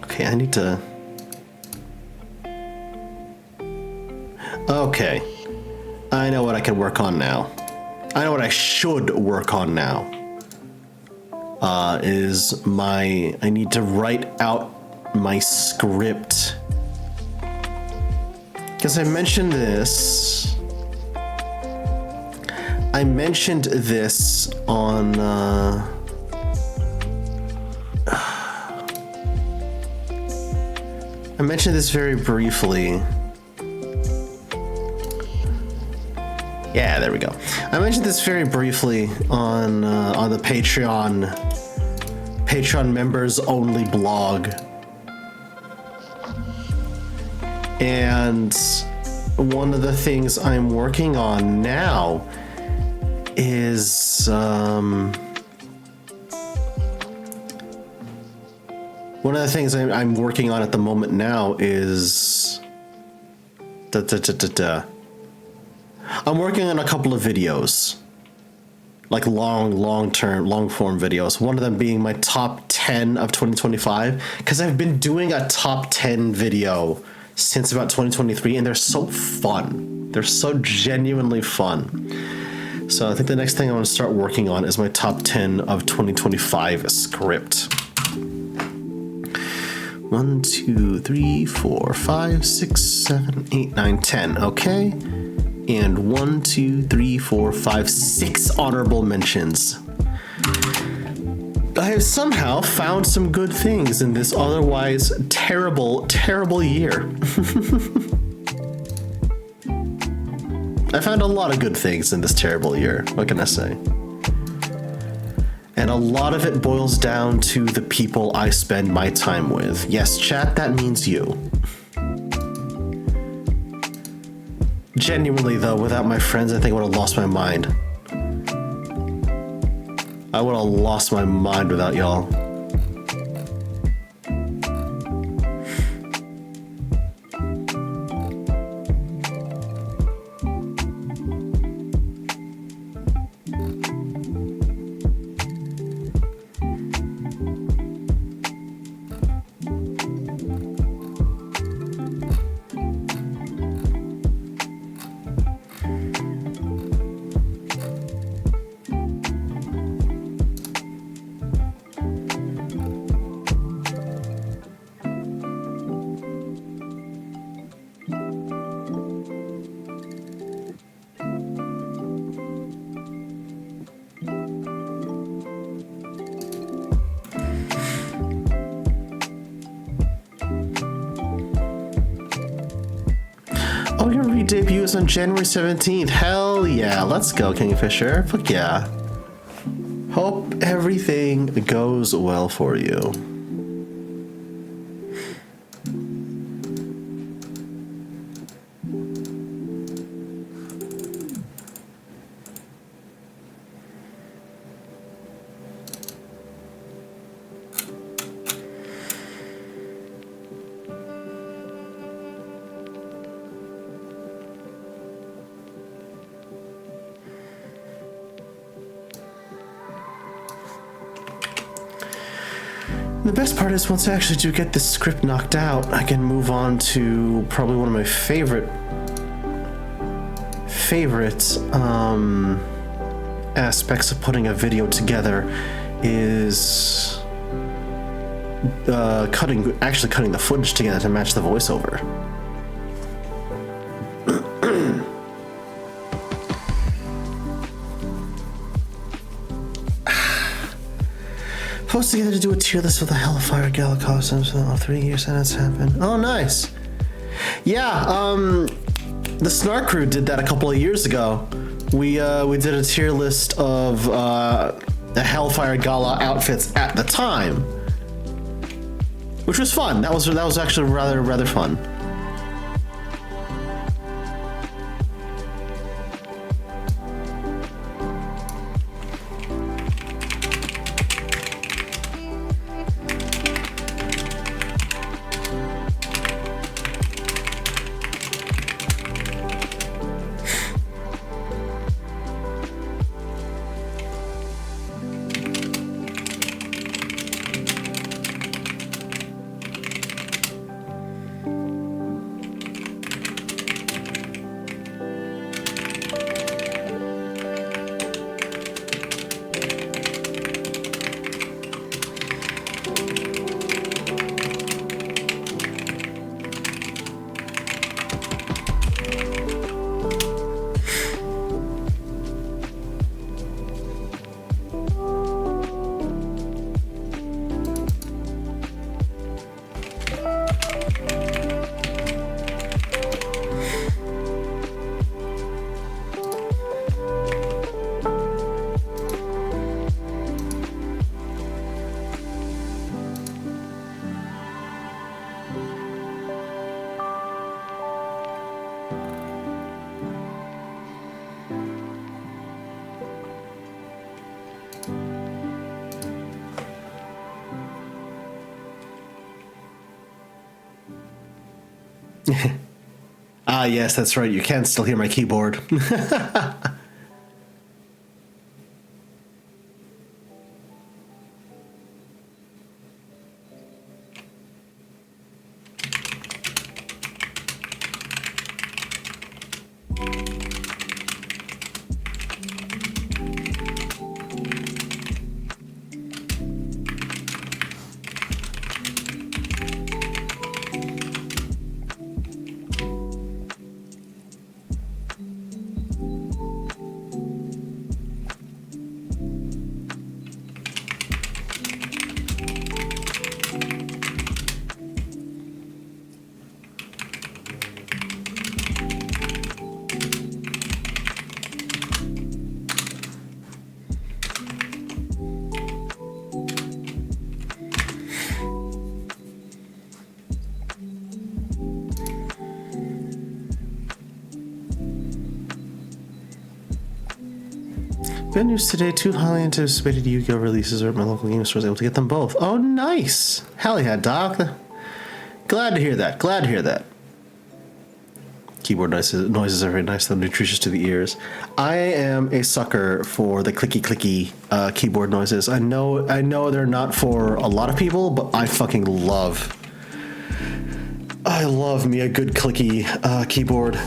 Okay, I need to... Okay. I know what I can work on now. I know what I should work on now. I need to write out my script. Because I mentioned this on... I mentioned this very briefly. Yeah, there we go. I mentioned this very briefly on the Patreon members only blog. And one of the things I'm working on now is one of the things I'm working on at the moment now is I'm working on a couple of videos, like long form videos. One of them being my top 10 of 2025, because I've been doing a top 10 video since about 2023, and they're so fun. They're so genuinely fun. So I think the next thing I want to start working on is my top 10 of 2025 script. 1, 2, 3, 4, 5, 6, 7, 8, 9, 10. Okay. And 1, 2, 3, 4, 5, 6 honorable mentions. I have somehow found some good things in this otherwise terrible, terrible year. I found a lot of good things in this terrible year. What can I say? And a lot of it boils down to the people I spend my time with. Yes, chat, that means you. Genuinely, though, without my friends, I think I would have lost my mind. I would have lost my mind without y'all. Oh, your re-debut is on January 17th. Hell yeah. Let's go, Kingfisher. Fuck yeah. Hope everything goes well for you. The best part is once I actually do get this script knocked out, I can move on to probably one of my favorite aspects of putting a video together is cutting the footage together to match the voiceover. Supposed together to do a tier list of the Hellfire Gala costumes for the 3 years and it's happened. Oh, nice. Yeah, the Snark Crew did that a couple of years ago. We did a tier list of the Hellfire Gala outfits at the time, which was fun. That was actually rather fun. Ah, yes, that's right. You can still hear my keyboard. Good news today, 2 highly anticipated Yu-Gi-Oh! Releases are at my local game store. I was able to get them both. Oh, nice! Hell yeah, Doc. Glad to hear that. Glad to hear that. Keyboard noises are very nice, though nutritious to the ears. I am a sucker for the clicky keyboard noises. I know they're not for a lot of people, but I fucking love. I love me a good clicky keyboard.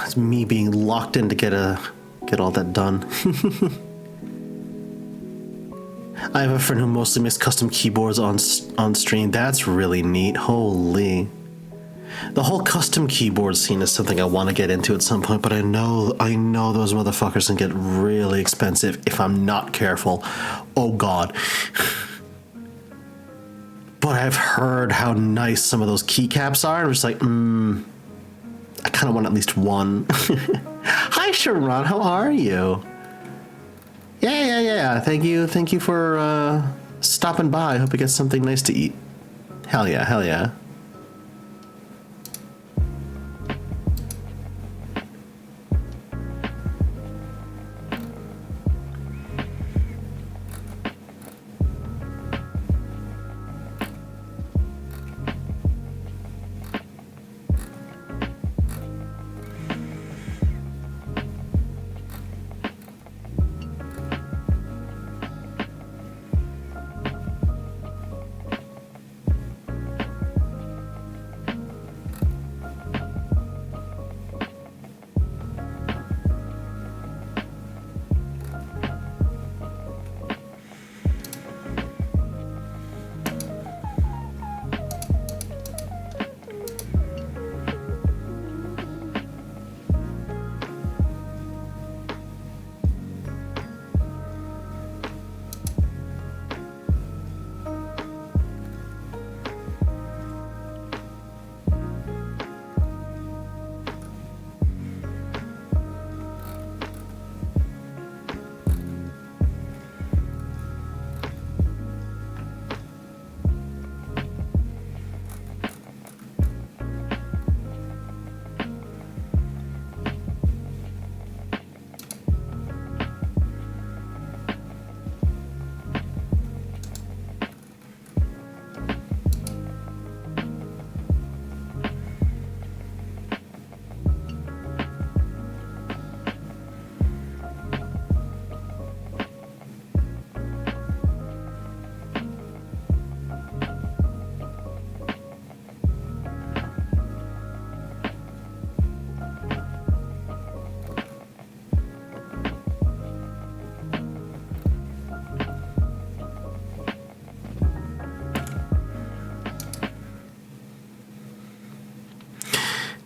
It's me being locked in to get all that done. I have a friend who mostly makes custom keyboards on stream. That's really neat. Holy. The whole custom keyboard scene is something I want to get into at some point, but I know those motherfuckers can get really expensive if I'm not careful. Oh god. But I've heard how nice some of those keycaps are, and I'm just like, I kind of want at least one. Hi, Sharon. How are you? Yeah. Thank you for stopping by. I hope you get something nice to eat. Hell yeah.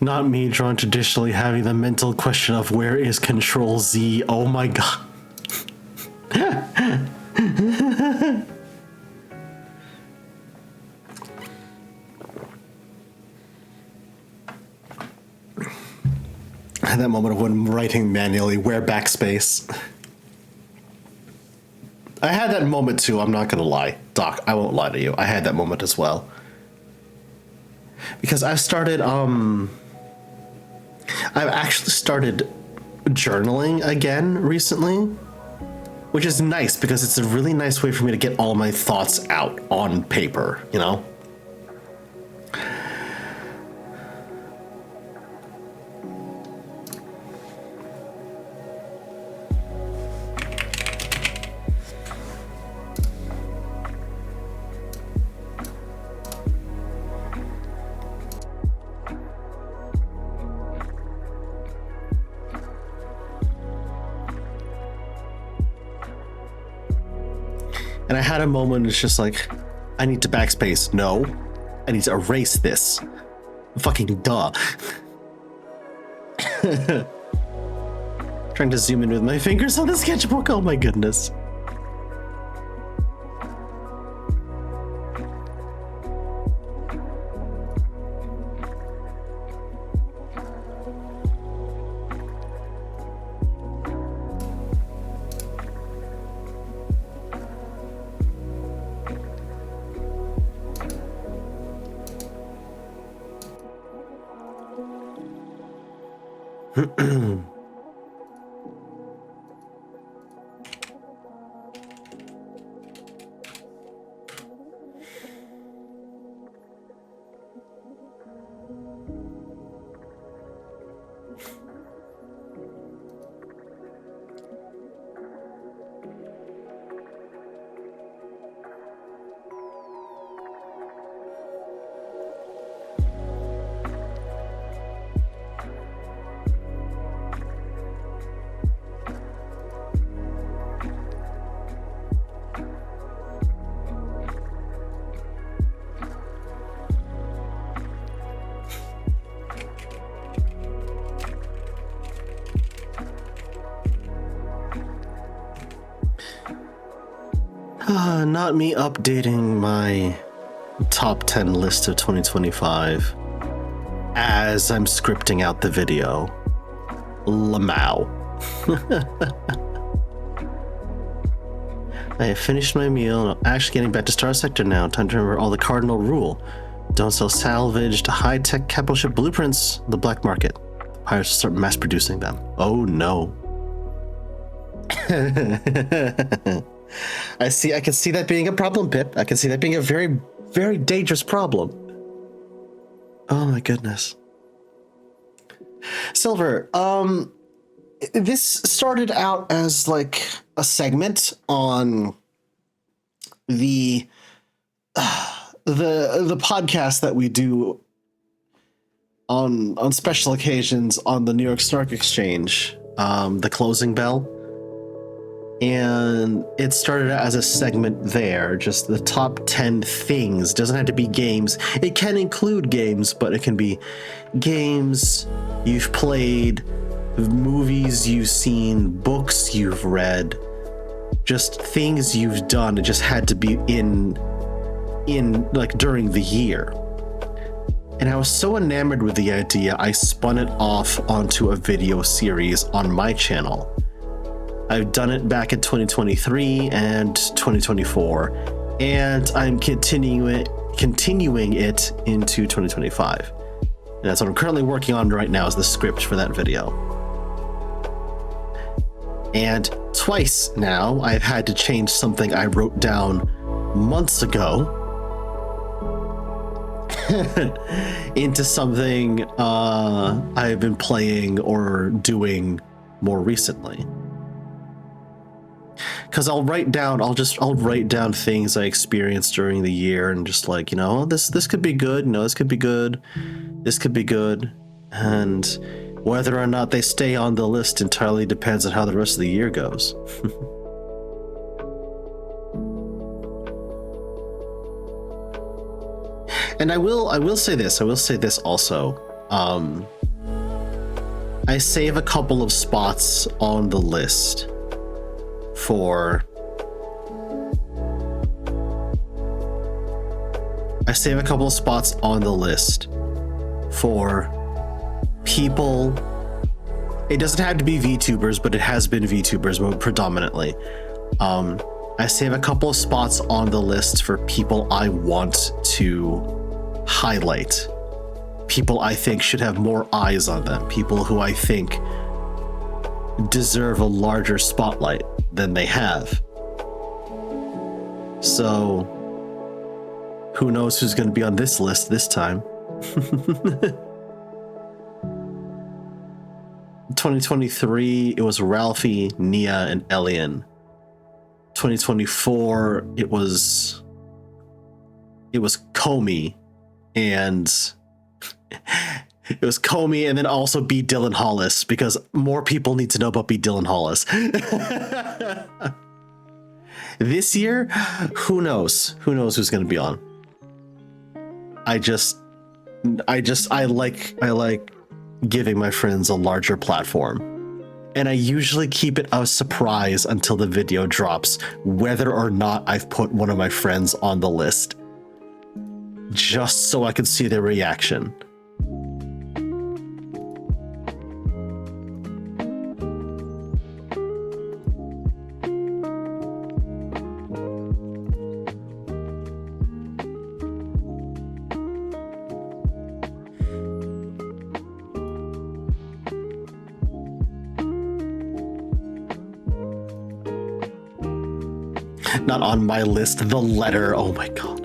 Not me drawn traditionally having the mental question of where is Control Z? Oh my god. I had that moment of when writing manually, where backspace. I had that moment too, I'm not gonna lie. Doc, I won't lie to you. I had that moment as well. Because I've actually started journaling again recently, which is nice because it's a really nice way for me to get all my thoughts out on paper, you know? And I had a moment, it's just like, I need to backspace. No, I need to erase this. Fucking duh. Trying to zoom in with my fingers on the sketchbook, oh my goodness. Not me updating my top 10 list of 2025 as I'm scripting out the video. Lamau. I have finished my meal and I'm actually getting back to Star Sector now. Time to remember all the cardinal rule. Don't sell salvaged high-tech capital ship blueprints, the black market. The pirates will start mass producing them. Oh no. I can see that being a problem, Pip. I can see that being a very, very dangerous problem. Oh my goodness. Silver, this started out as like a segment on the podcast that we do on special occasions on the New York Stock Exchange, the Closing Bell. And it started out as a segment there, just the top 10 things. Doesn't have to be games. It can include games, but it can be games you've played, movies you've seen, books you've read, just things you've done. It just had to be in like during the year. And I was so enamored with the idea, I spun it off onto a video series on my channel. I've done it back in 2023 and 2024, and I'm continuing it into 2025. And that's what I'm currently working on right now, is the script for that video. And twice now, I've had to change something I wrote down months ago into something I've been playing or doing more recently. Because I'll write down things I experienced during the year and just like, you know, this could be good, you know, this could be good, this could be good. And whether or not they stay on the list entirely depends on how the rest of the year goes. And I will say this also. I save a couple of spots on the list for people. It doesn't have to be VTubers, but it has been VTubers predominantly. I save a couple of spots on the list for people I want to highlight. People I think should have more eyes on them. People who I think deserve a larger spotlight than they have. So, who knows who's going to be on this list this time? 2023, it was Ralphie, Nia, and Elian. 2024, it was Comey, and then also B. Dylan Hollis, because more people need to know about B. Dylan Hollis. This year, who knows? Who knows who's going to be on? I like giving my friends a larger platform. And I usually keep it a surprise until the video drops, whether or not I've put one of my friends on the list, just so I can see their reaction. Not on my list, The Letter. Oh my god.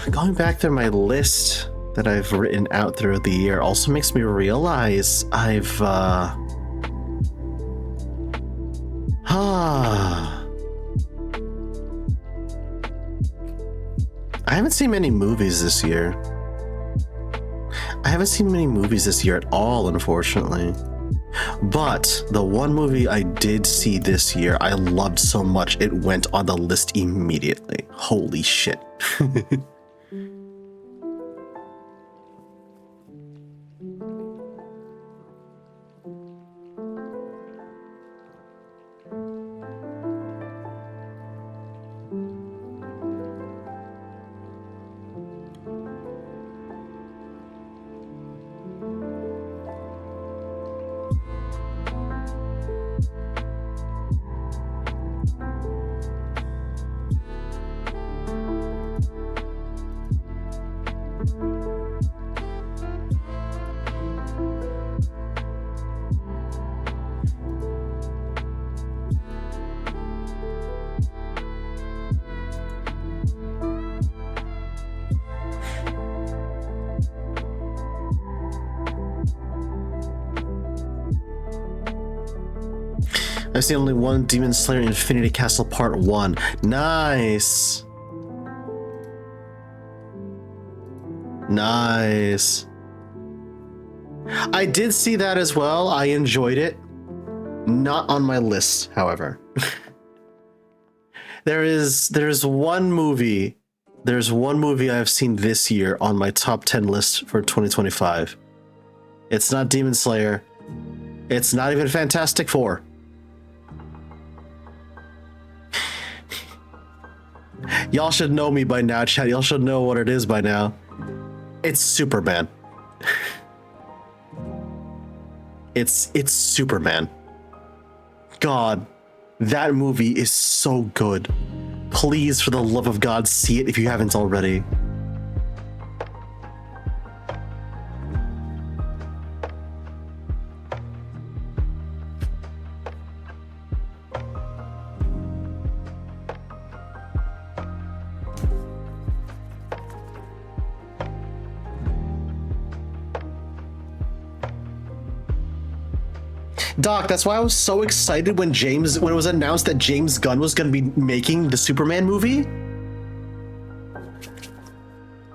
Going back through my list that I've written out through the year also makes me realize I haven't seen many movies this year. I haven't seen many movies this year at all, unfortunately. But the one movie I did see this year, I loved so much, it went on the list immediately. Holy shit. I've seen only one Demon Slayer Infinity Castle Part 1. Nice. Nice. I did see that as well. I enjoyed it. Not on my list, however. There's one movie I've seen this year on my top 10 list for 2025. It's not Demon Slayer. It's not even Fantastic Four. Y'all should know me by now, chat. Y'all should know what it is by now. It's Superman. It's Superman. God, that movie is so good. Please, for the love of God, see it if you haven't already. Doc, that's why I was so excited when it was announced that James Gunn was going to be making the Superman movie.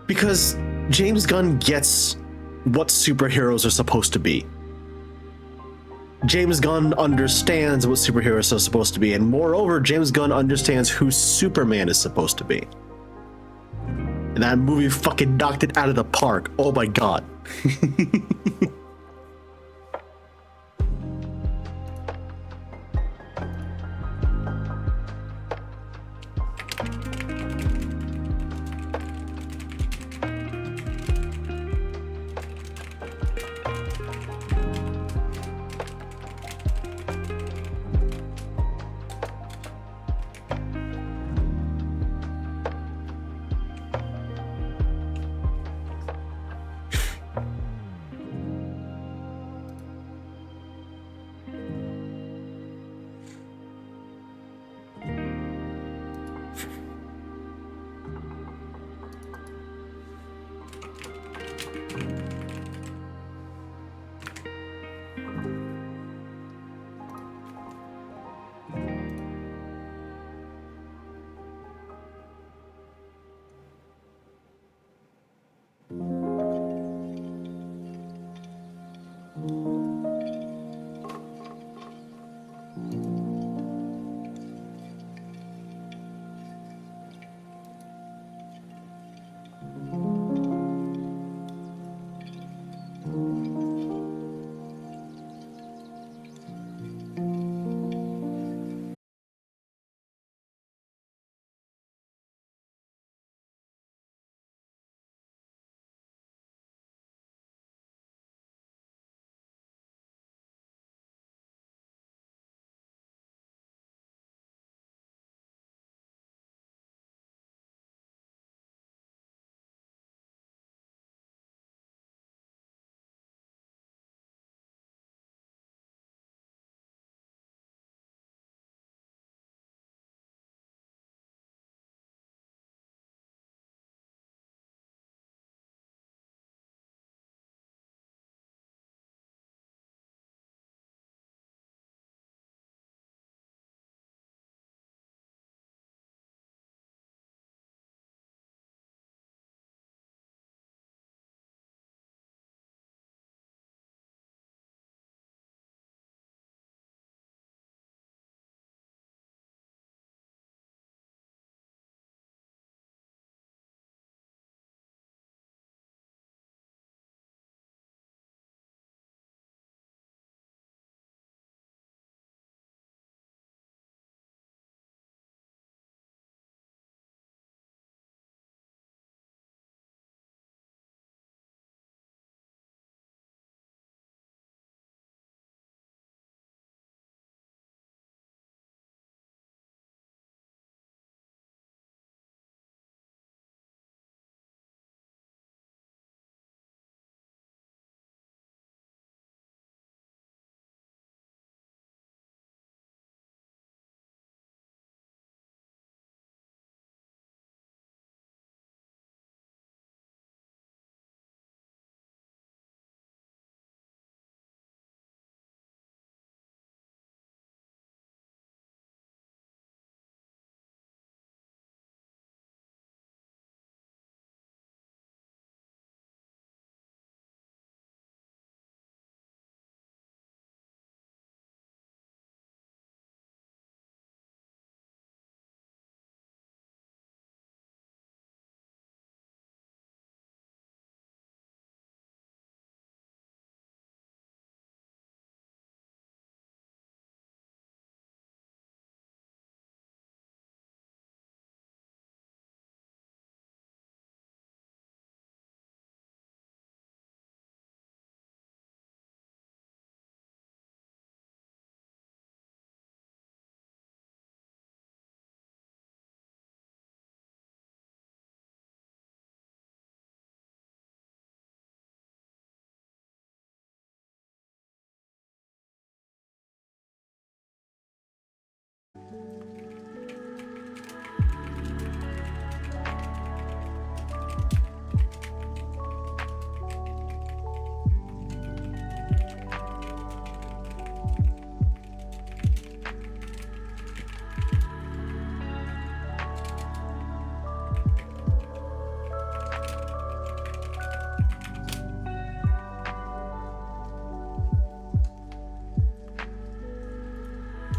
Because James Gunn gets what superheroes are supposed to be. James Gunn understands what superheroes are supposed to be, and moreover, James Gunn understands who Superman is supposed to be. And that movie fucking knocked it out of the park. Oh my god.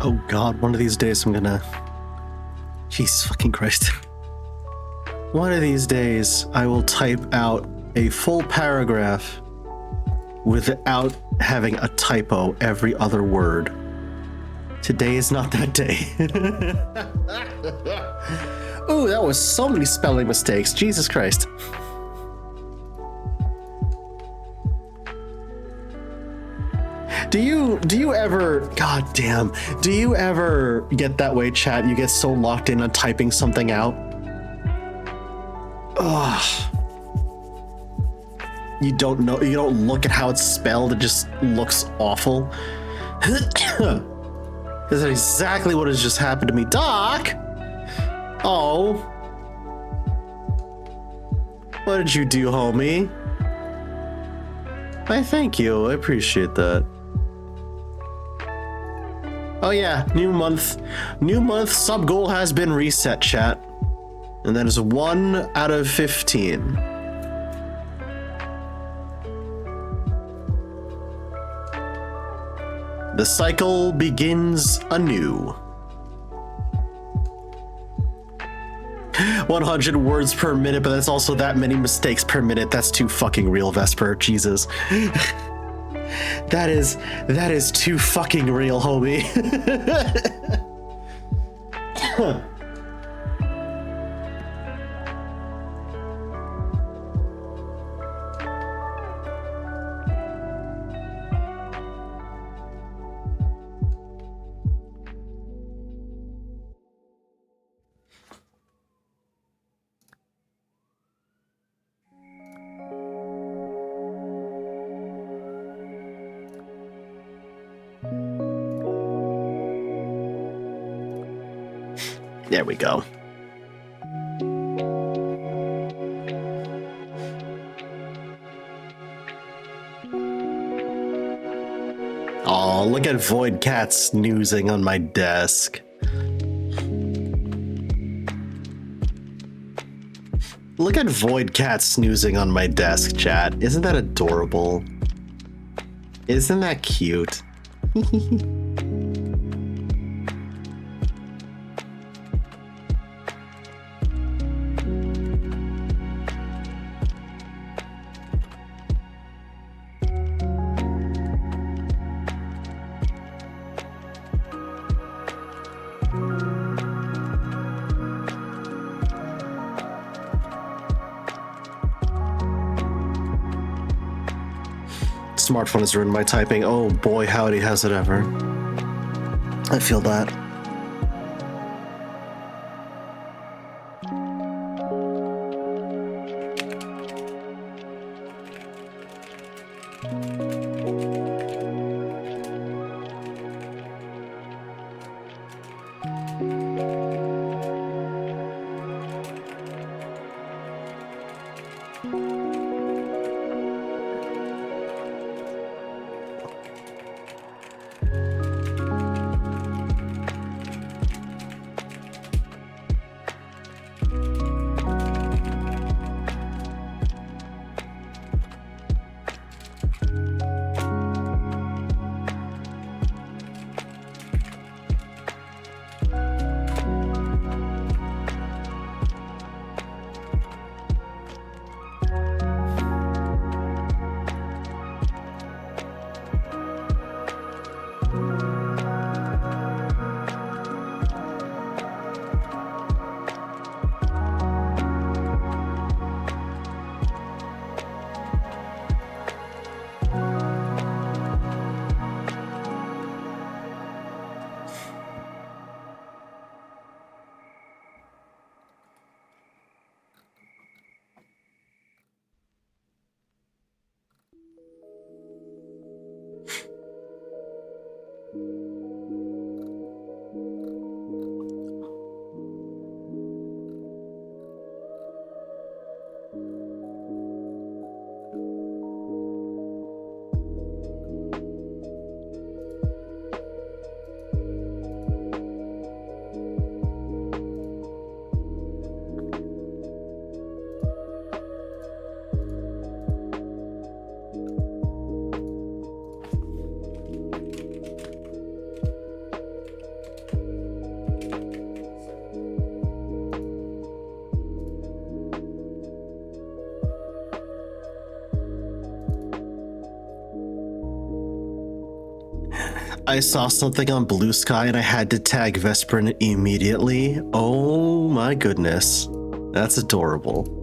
Oh god, one of these days I'm gonna... Jesus fucking Christ. One of these days I will type out a full paragraph without having a typo every other word. Today is not that day. Ooh, that was so many spelling mistakes. Jesus Christ. Do you ever, god damn, do you ever get that way, chat? You get so locked in on typing something out? Ugh. You don't know, you don't look at how it's spelled, it just looks awful. That's exactly what has just happened to me. Doc! Oh. What did you do, homie? I thank you, I appreciate that. Oh yeah, new month sub goal has been reset, chat. And that is 1 out of 15. The cycle begins anew. 100 words per minute, but that's also that many mistakes per minute. That's too fucking real, Vesper. Jesus. That is too fucking real, homie. There we go. Oh, look at Void Cat snoozing on my desk. Look at Void Cat snoozing on my desk, chat. Isn't that adorable? Isn't that cute? Smartphone has ruined my typing. Oh boy, howdy, has it ever. I feel that. I saw something on Blue Sky and I had to tag Vesper in it immediately. Oh my goodness. That's adorable.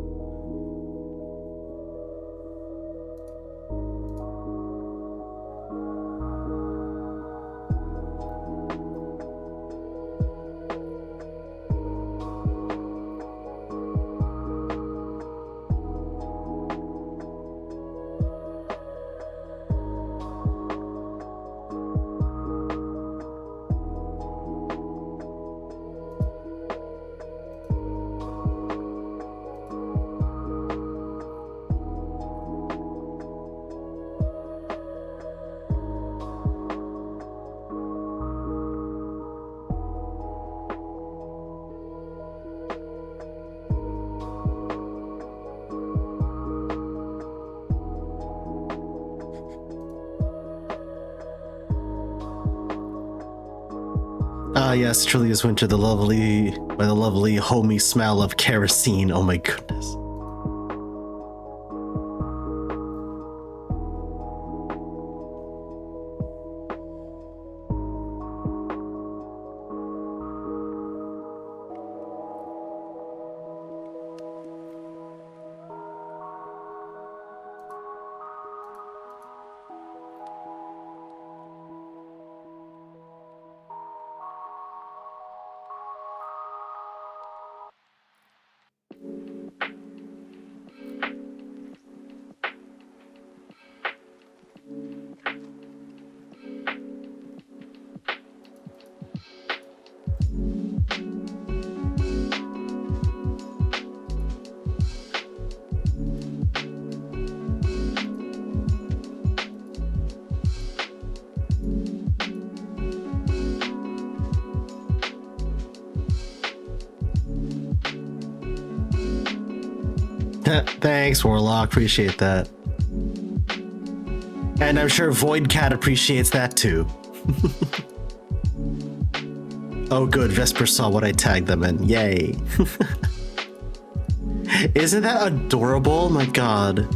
Ah, yes, truly is winter, by the lovely homey smell of kerosene. Oh my goodness. Thanks, Warlock. Appreciate that. And I'm sure Voidcat appreciates that too. Oh good, Vesper saw what I tagged them in. Yay. Isn't that adorable? My god.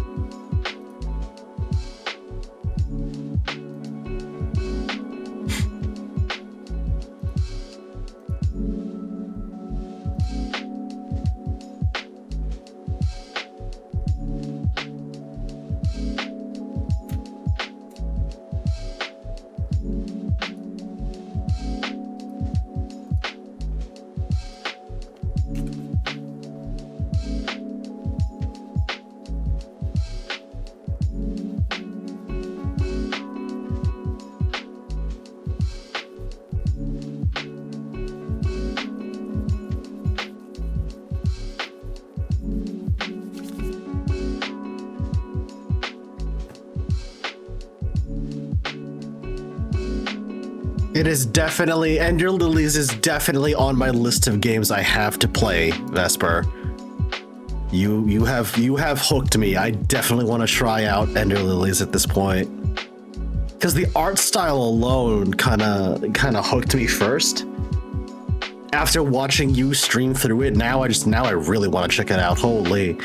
It is definitely, Ender Lilies is definitely on my list of games I have to play, Vesper. You have hooked me. I definitely want to try out Ender Lilies at this point. Because the art style alone kinda hooked me first. After watching you stream through it, now I really want to check it out. Holy.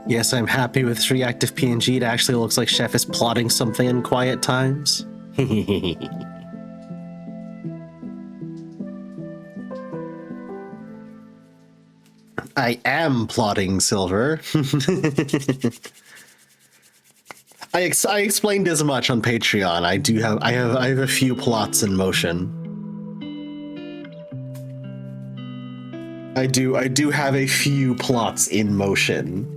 Yes, I'm happy with 3 active PNG. It actually looks like Chef is plotting something in quiet times. I am plotting, Silver. I explained as much on Patreon. I have a few plots in motion. I do have a few plots in motion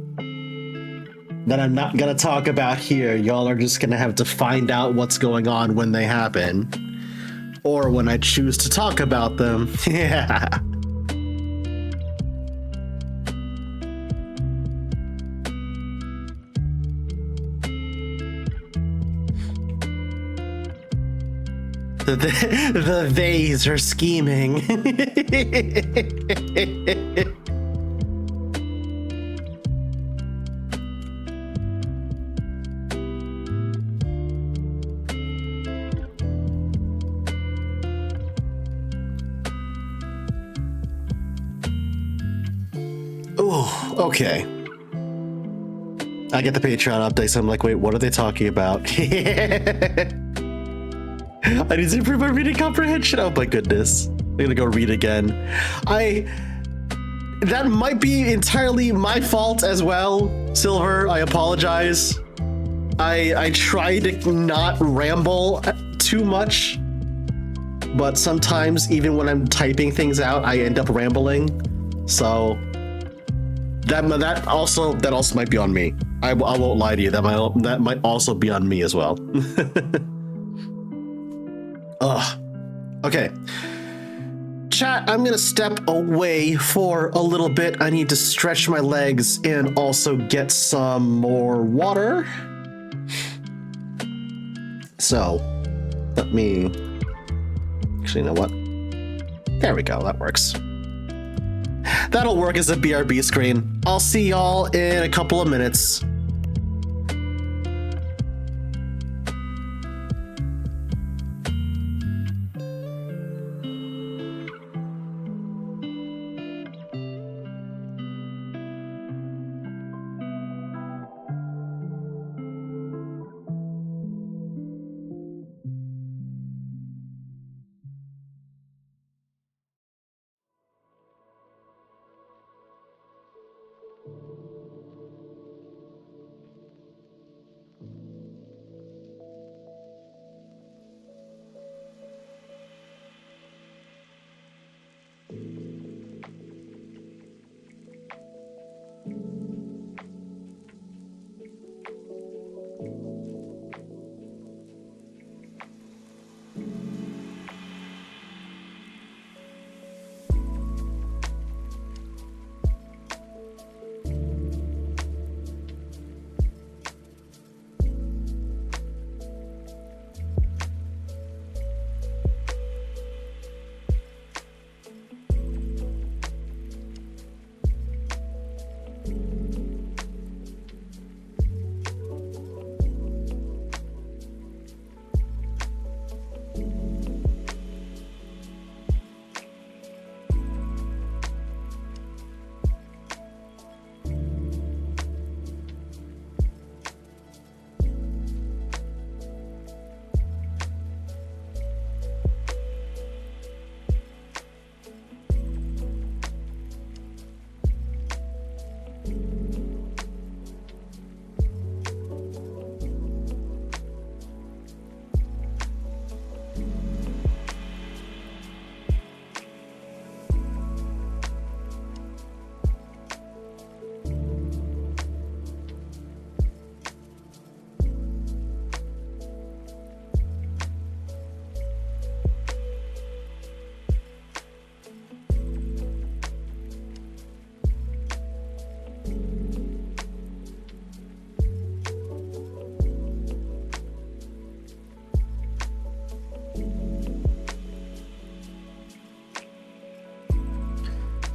that I'm not gonna talk about here. Y'all are just gonna have to find out what's going on when they happen, or when I choose to talk about them. Yeah. The theys are scheming. Oh, okay. I get the Patreon updates. I'm like, wait, what are they talking about? I need to improve my reading comprehension. Oh my goodness. I'm gonna go read again. That might be entirely my fault as well, Silver. I apologize. I try to not ramble too much, but sometimes even when I'm typing things out, I end up rambling. So that also might be on me. I won't lie to you. That might also be on me as well. Ugh. Okay. Chat, I'm gonna step away for a little bit. I need to stretch my legs and also get some more water. So, let me... Actually, you know what? There we go, that works. That'll work as a BRB screen. I'll see y'all in a couple of minutes.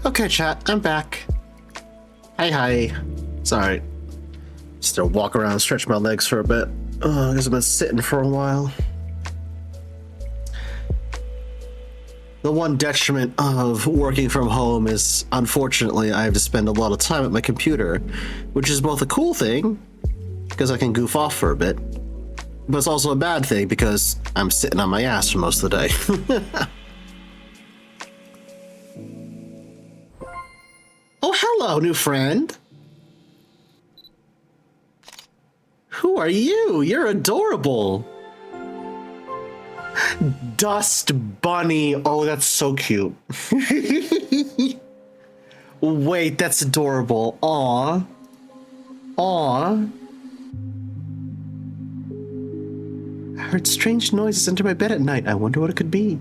Okay, chat, I'm back. Hi. Sorry. Just to walk around and stretch my legs for a bit. Because I've been sitting for a while. The one detriment of working from home is, unfortunately, I have to spend a lot of time at my computer, which is both a cool thing, because I can goof off for a bit, but it's also a bad thing because I'm sitting on my ass for most of the day. Oh, hello, new friend. Who are you? You're adorable. Dust Bunny. Oh, that's so cute. Wait, that's adorable. Aw. Aw. I heard strange noises under my bed at night. I wonder what it could be.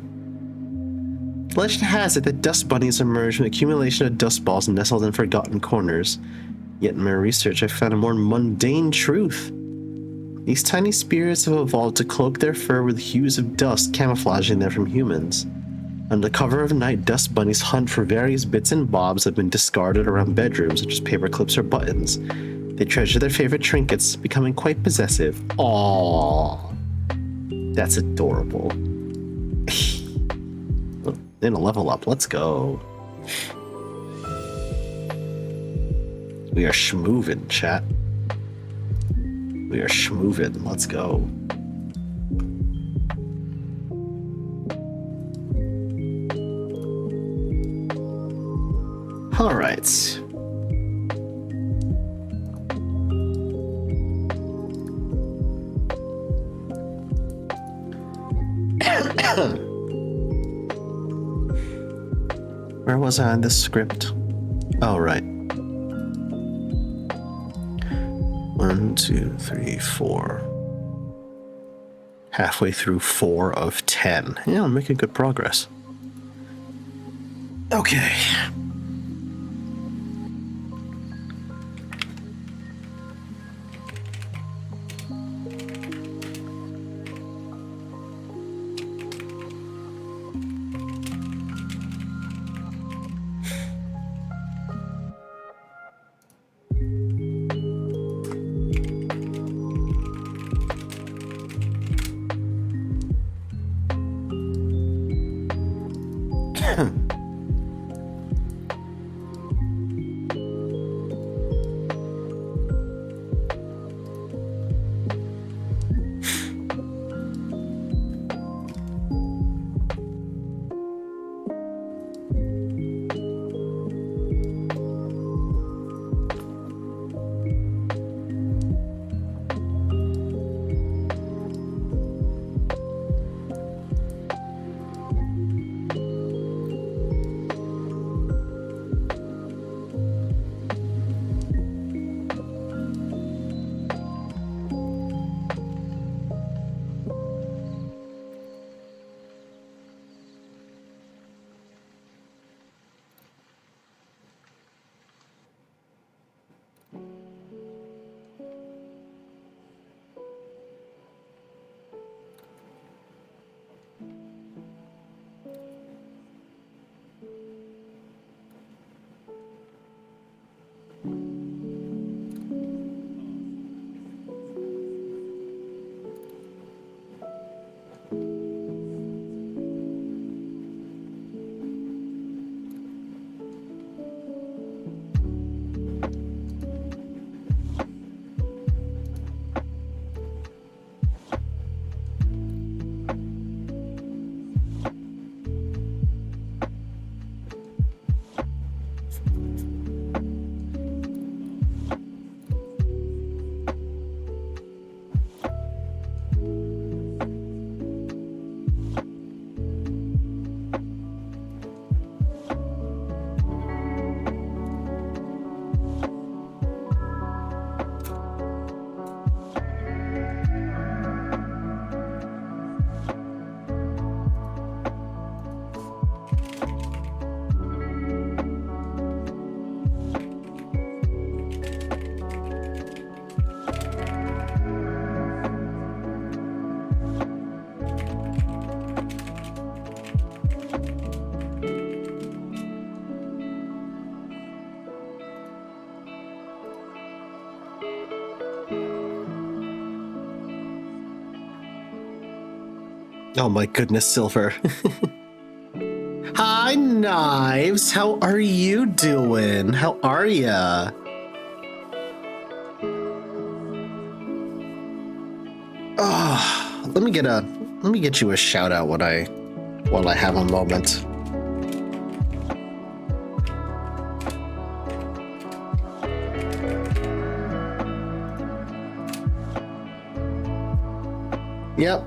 Legend has it that dust bunnies emerge from an accumulation of dust balls nestled in forgotten corners. Yet in my research, I found a more mundane truth. These tiny spirits have evolved to cloak their fur with hues of dust, camouflaging them from humans. Under cover of night, dust bunnies hunt for various bits and bobs that have been discarded around bedrooms, such as paper clips or buttons. They treasure their favorite trinkets, becoming quite possessive. Aww. That's adorable. Then a level up. Let's go. We are schmoovin', chat. We are schmoovin'. Let's go. All right. Where was I on this script? Oh, right. 1, 2, 3, 4. Halfway through 4 of 10. Yeah, I'm making good progress. Okay. Oh my goodness, Silver. Hi, Knives. How are you doing? How are ya? Oh, let me get you a shout out while I have a moment. Yep,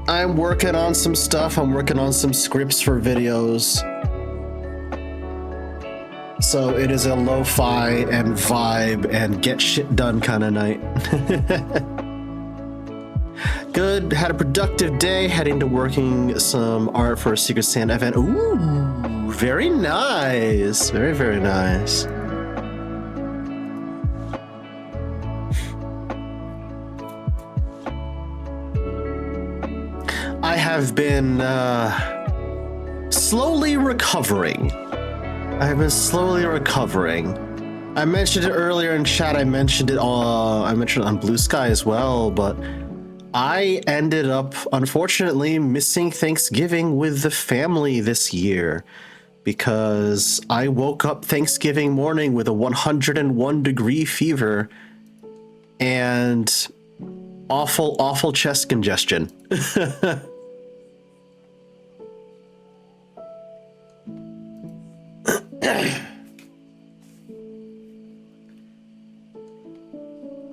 I'm working on some stuff. I'm working on some scripts for videos. So it is a lo-fi and vibe and get shit done kind of night. Good, had a productive day, heading to working some art for a Secret Santa event. Ooh, very nice. Very, very nice. I have been slowly recovering. I mentioned it earlier in chat. I mentioned it on Blue Sky as well, but I ended up unfortunately missing Thanksgiving with the family this year because I woke up Thanksgiving morning with a 101-degree fever and awful chest congestion.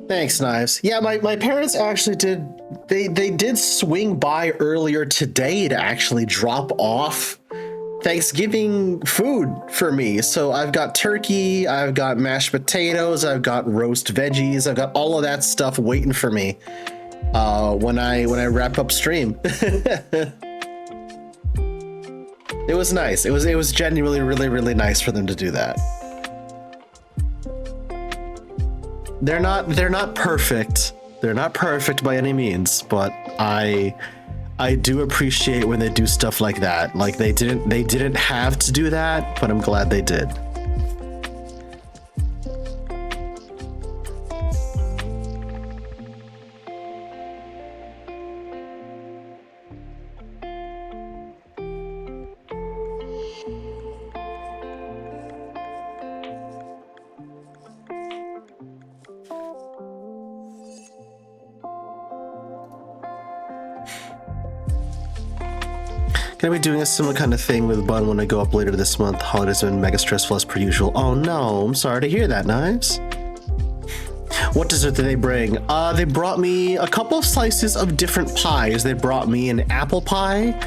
Thanks, Knives. Yeah, my parents actually did swing by earlier today to actually drop off Thanksgiving food for me. So I've got turkey, I've got mashed potatoes, I've got roast veggies, I've got all of that stuff waiting for me when I wrap up stream. It was nice. It was genuinely really nice for them to do that. They're not perfect. They're not perfect by any means, but I do appreciate when they do stuff like that. Like they didn't have to do that, but I'm glad they did. Gonna be doing a similar kind of thing with Bun when I go up later this month. Holidays have been mega stressful as per usual. Oh no, I'm sorry to hear that, Knives. What dessert did they bring? They brought me a couple of slices of different pies. They brought me an apple pie,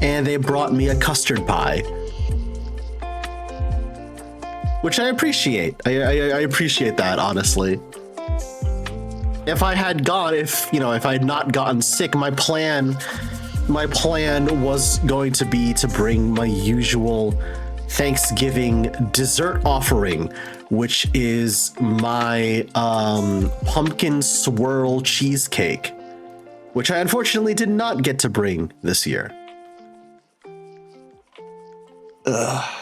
and they brought me a custard pie. Which I appreciate. I appreciate that, honestly. If I had not gotten sick, my plan was going to be to bring my usual Thanksgiving dessert offering, which is my pumpkin swirl cheesecake, which I unfortunately did not get to bring this year. Ugh.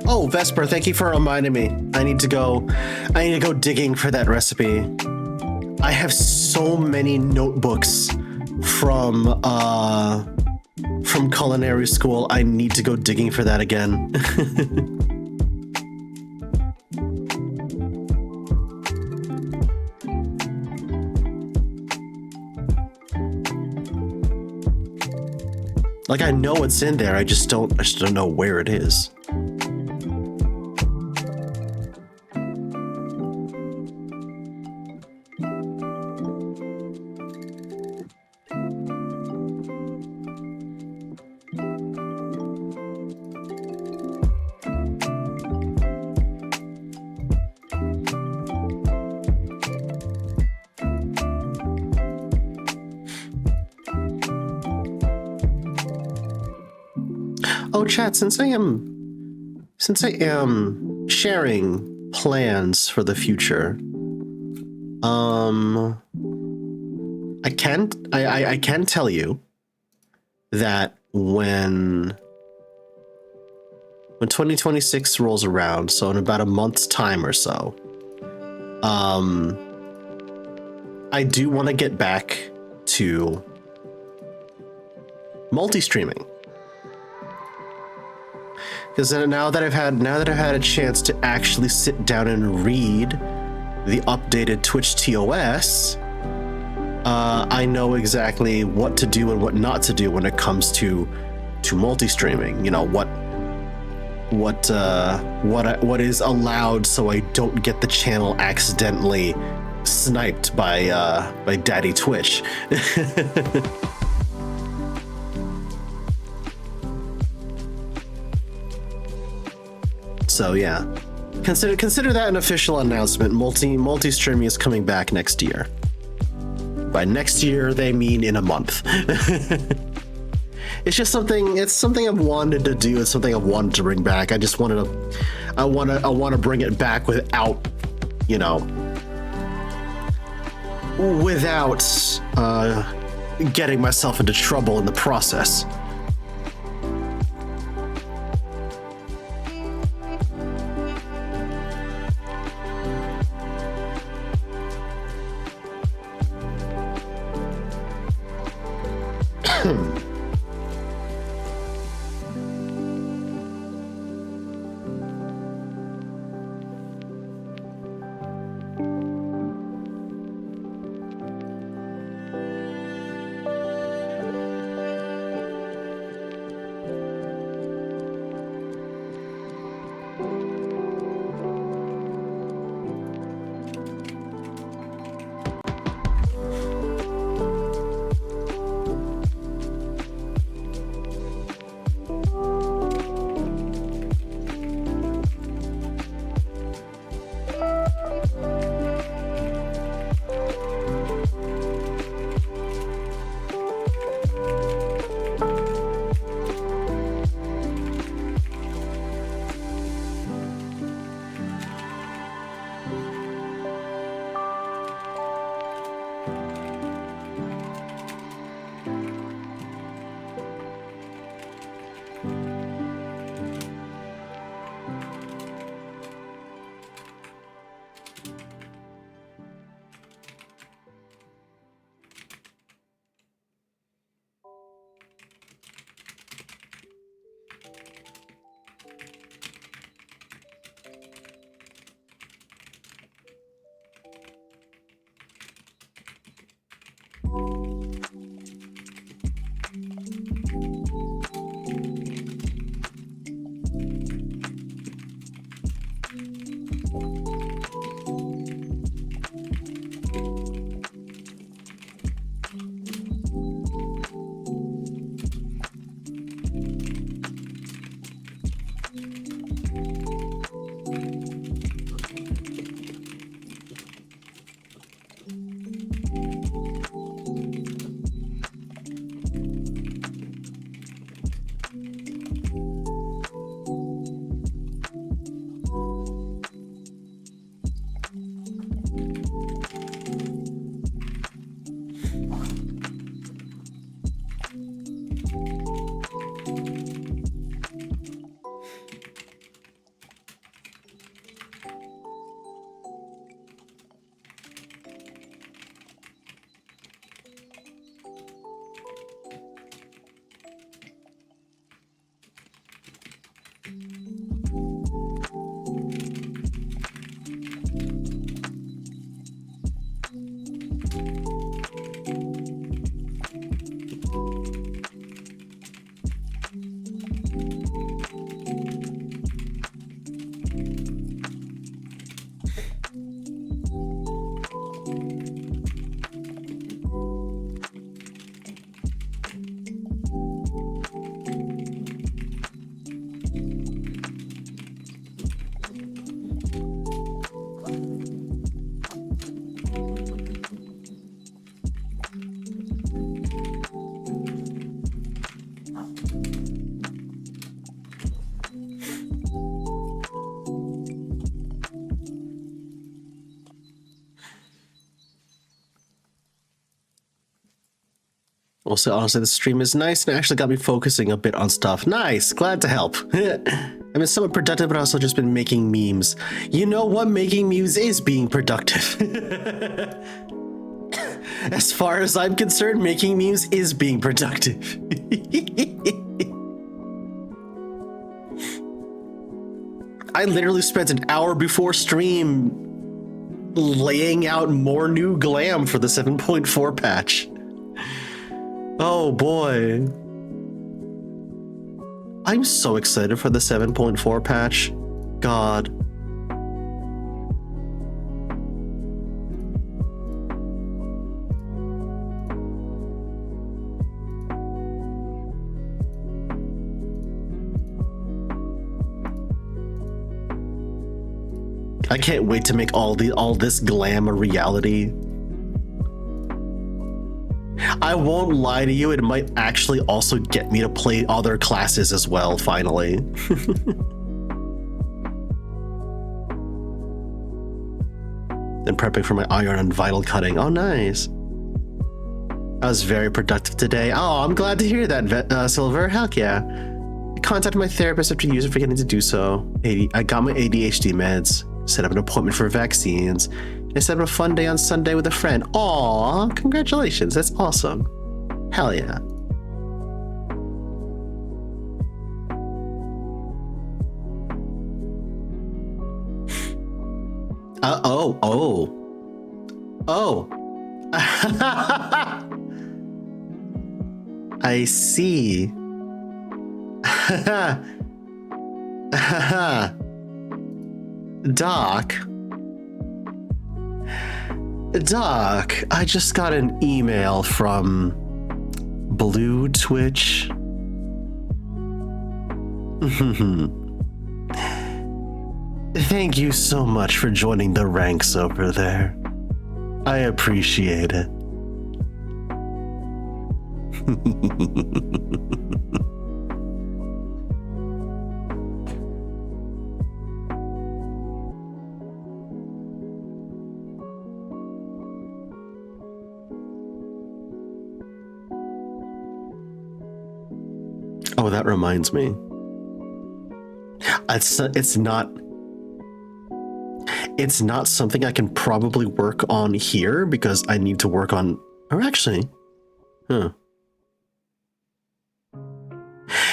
Oh, Vesper, thank you for reminding me. I need to go digging for that recipe. I have so many notebooks from culinary school. I need to go digging for that again. Like, I know it's in there, I just don't know where it is. Oh, chat, since I am sharing plans for the future, I can tell you that when 2026 rolls around, so in about a month's time or so, I do want to get back to multi-streaming. Because now that I've had a chance to actually sit down and read the updated Twitch TOS, I know exactly what to do and what not to do when it comes to multi-streaming. You know, what is allowed, so I don't get the channel accidentally sniped by Daddy Twitch. So yeah, consider that an official announcement. Multi-streaming is coming back next year. By next year, they mean in a month. It's just something. It's something I've wanted to do. It's something I've wanted to bring back. I just wanted to. I want to bring it back without, you know, without getting myself into trouble in the process. Also, honestly, the stream is nice and actually got me focusing a bit on stuff. Nice, glad to help. I've been somewhat productive, but also just been making memes. You know what? Making memes is being productive. As far as I'm concerned, making memes is being productive. I literally spent an hour before stream laying out more new glam for the 7.4 patch. Oh boy. I'm so excited for the 7.4 patch. God. I can't wait to make all this glam a reality. I won't lie to you, it might actually also get me to play other classes as well, finally. Then prepping for my iron and vital cutting. Oh, nice. I was very productive today. Oh, I'm glad to hear that, Silver. Heck yeah. I contacted my therapist after years of forgetting to do so. I got my ADHD meds, set up an appointment for vaccines, and set up a fun day on Sunday with a friend. Aw, congratulations. That's awesome. Hell yeah. Oh. I see. Doc, I just got an email from Blue Twitch. Thank you so much for joining the ranks over there. I appreciate it. Oh, that reminds me. It's not something I can probably work on here because I need to work on, or actually,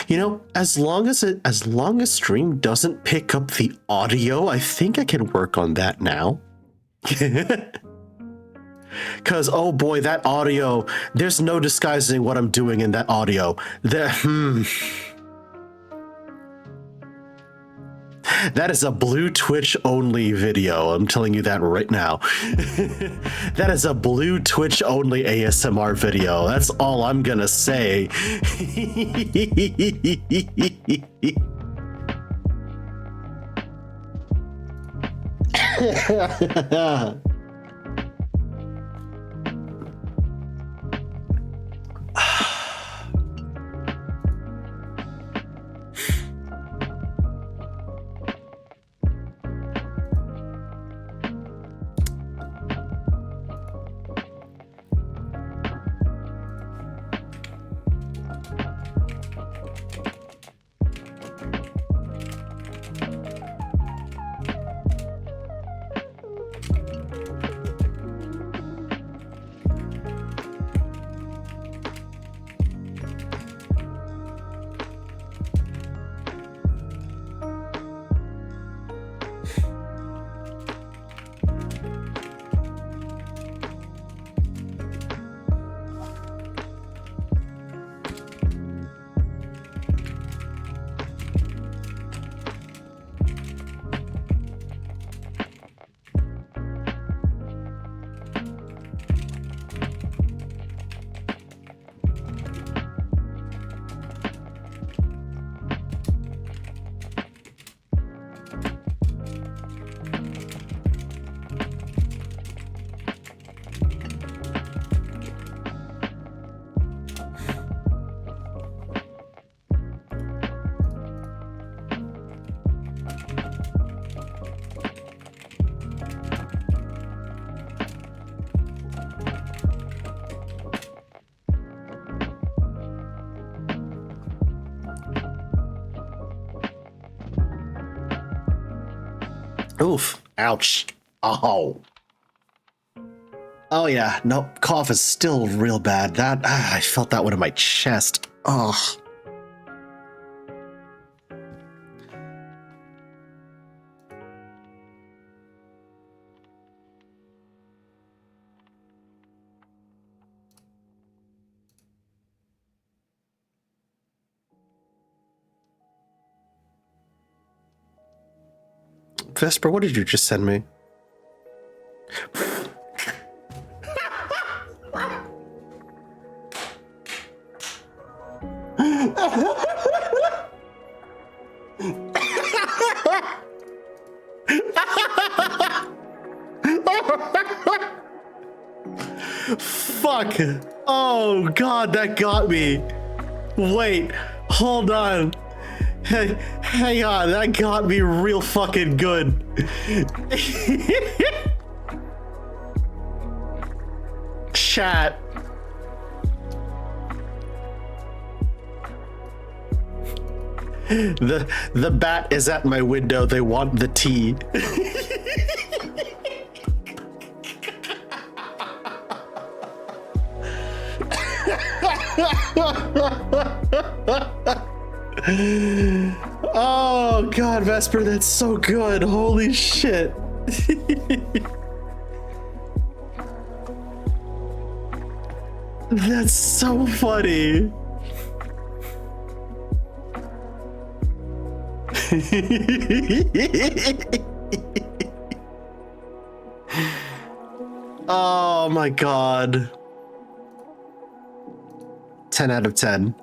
You know, as long as stream doesn't pick up the audio, I think I can work on that now. Cause oh boy, that audio, there's no disguising what I'm doing in that audio. That is a Blue Twitch only video. I'm telling you that right now. That is a Blue Twitch only ASMR video. That's all I'm gonna say. Oof. Ouch. Oh. Oh yeah, nope. Cough is still real bad. I felt that one in my chest. Oh. Vesper, what did you just send me? Fuck! Oh god, that got me. Wait, hold on. Hey, hang on, that got me real fucking good. Chat. The bat is at my window. They want the tea. Oh god, Vesper, that's so good. Holy shit. That's so funny. Oh my god. 10 out of 10.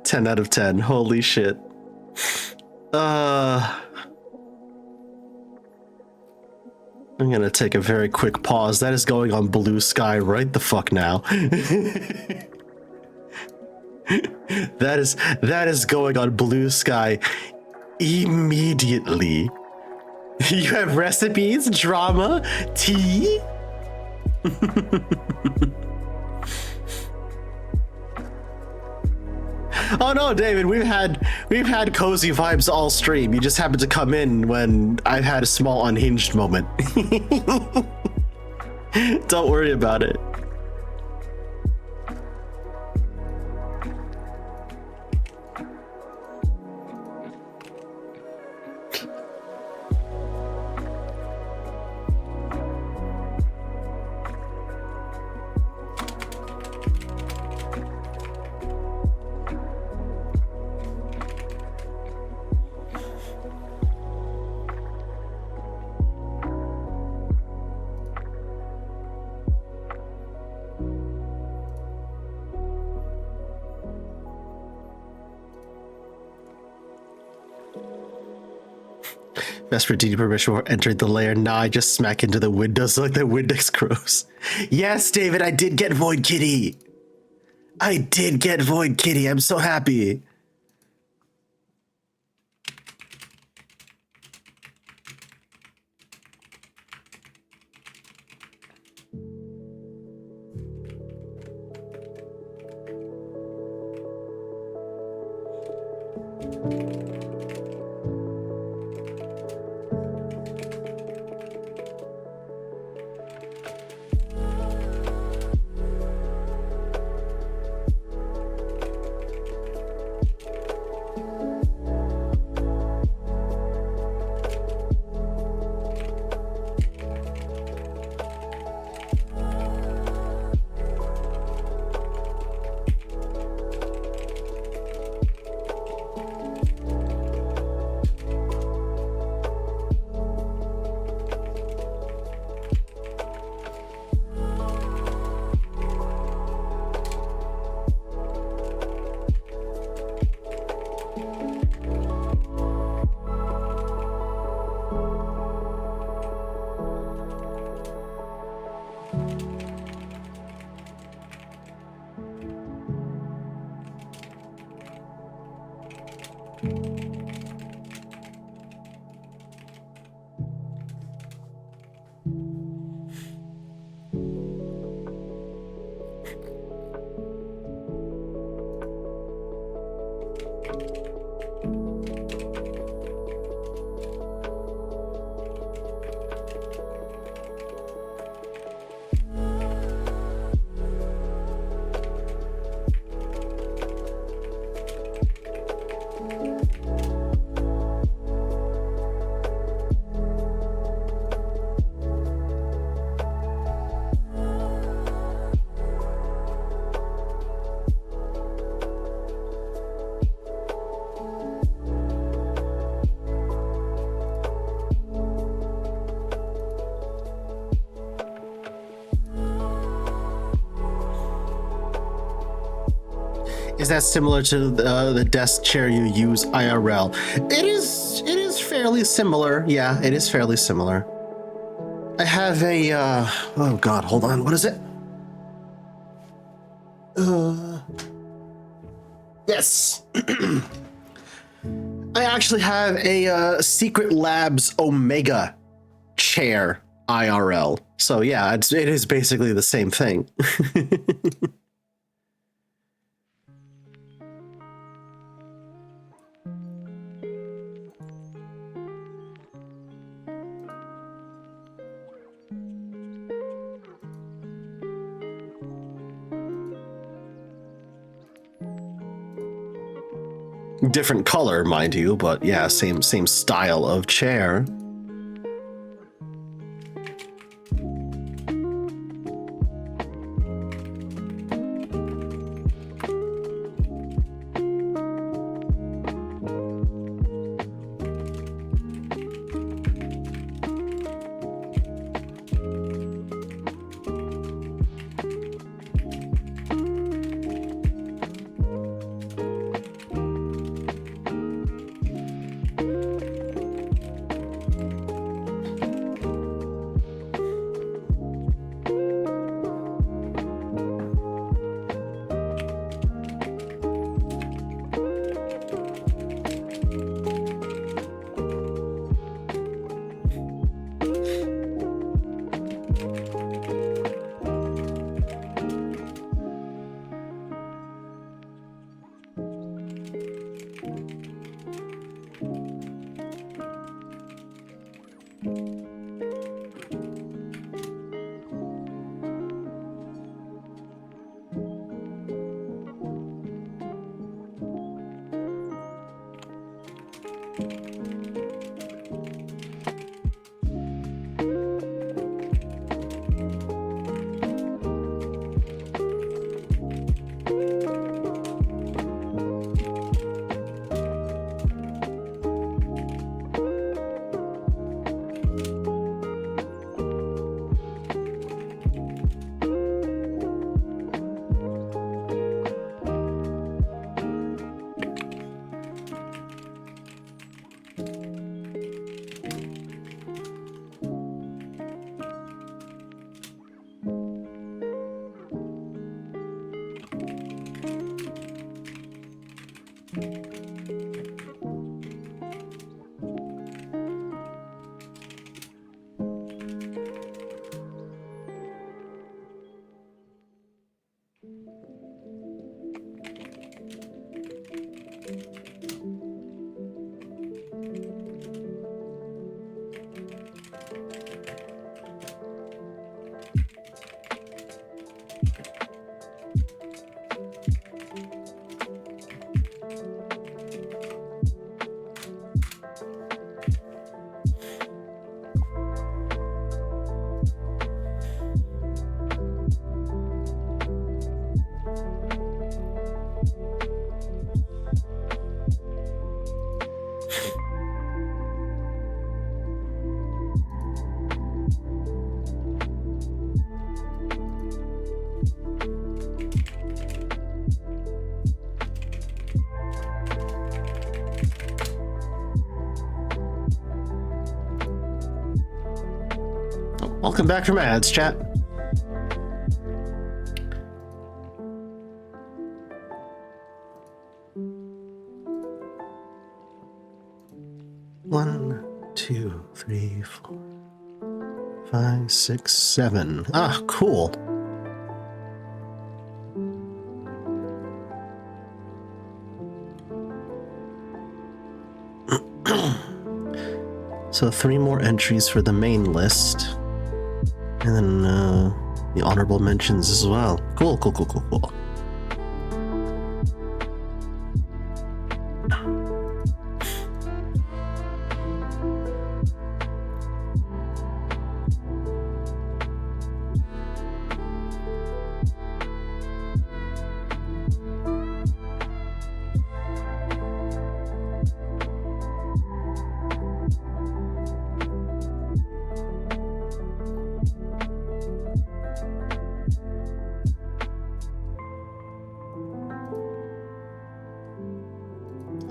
10 out of 10. Holy shit. I'm gonna take a very quick pause. That is going on Blue Sky right the fuck now. That is going on Blue Sky immediately. You have recipes, drama, tea? Oh no, David, we've had cozy vibes all stream. You just happened to come in when I've had a small unhinged moment. Don't worry about it. Vesper, did you permission for entering the lair? Nah, I just smack into the windows like the Windex crows. Yes, David, I did get Void Kitty. I did get Void Kitty. I'm so happy. is that similar to the desk chair you use IRL? It is fairly similar. Yeah, it is fairly similar. I have a, oh God, hold on. What is it? Yes. I actually have a Secret Labs Omega chair IRL. So yeah, it is basically the same thing. Different color, mind you, but yeah, same style of chair. Welcome back from ads, chat. One, two, three, 4, 5, 6, 7. Ah, cool. So 3 more entries for the main list. And then the honorable mentions as well. Cool, cool, cool, cool, cool.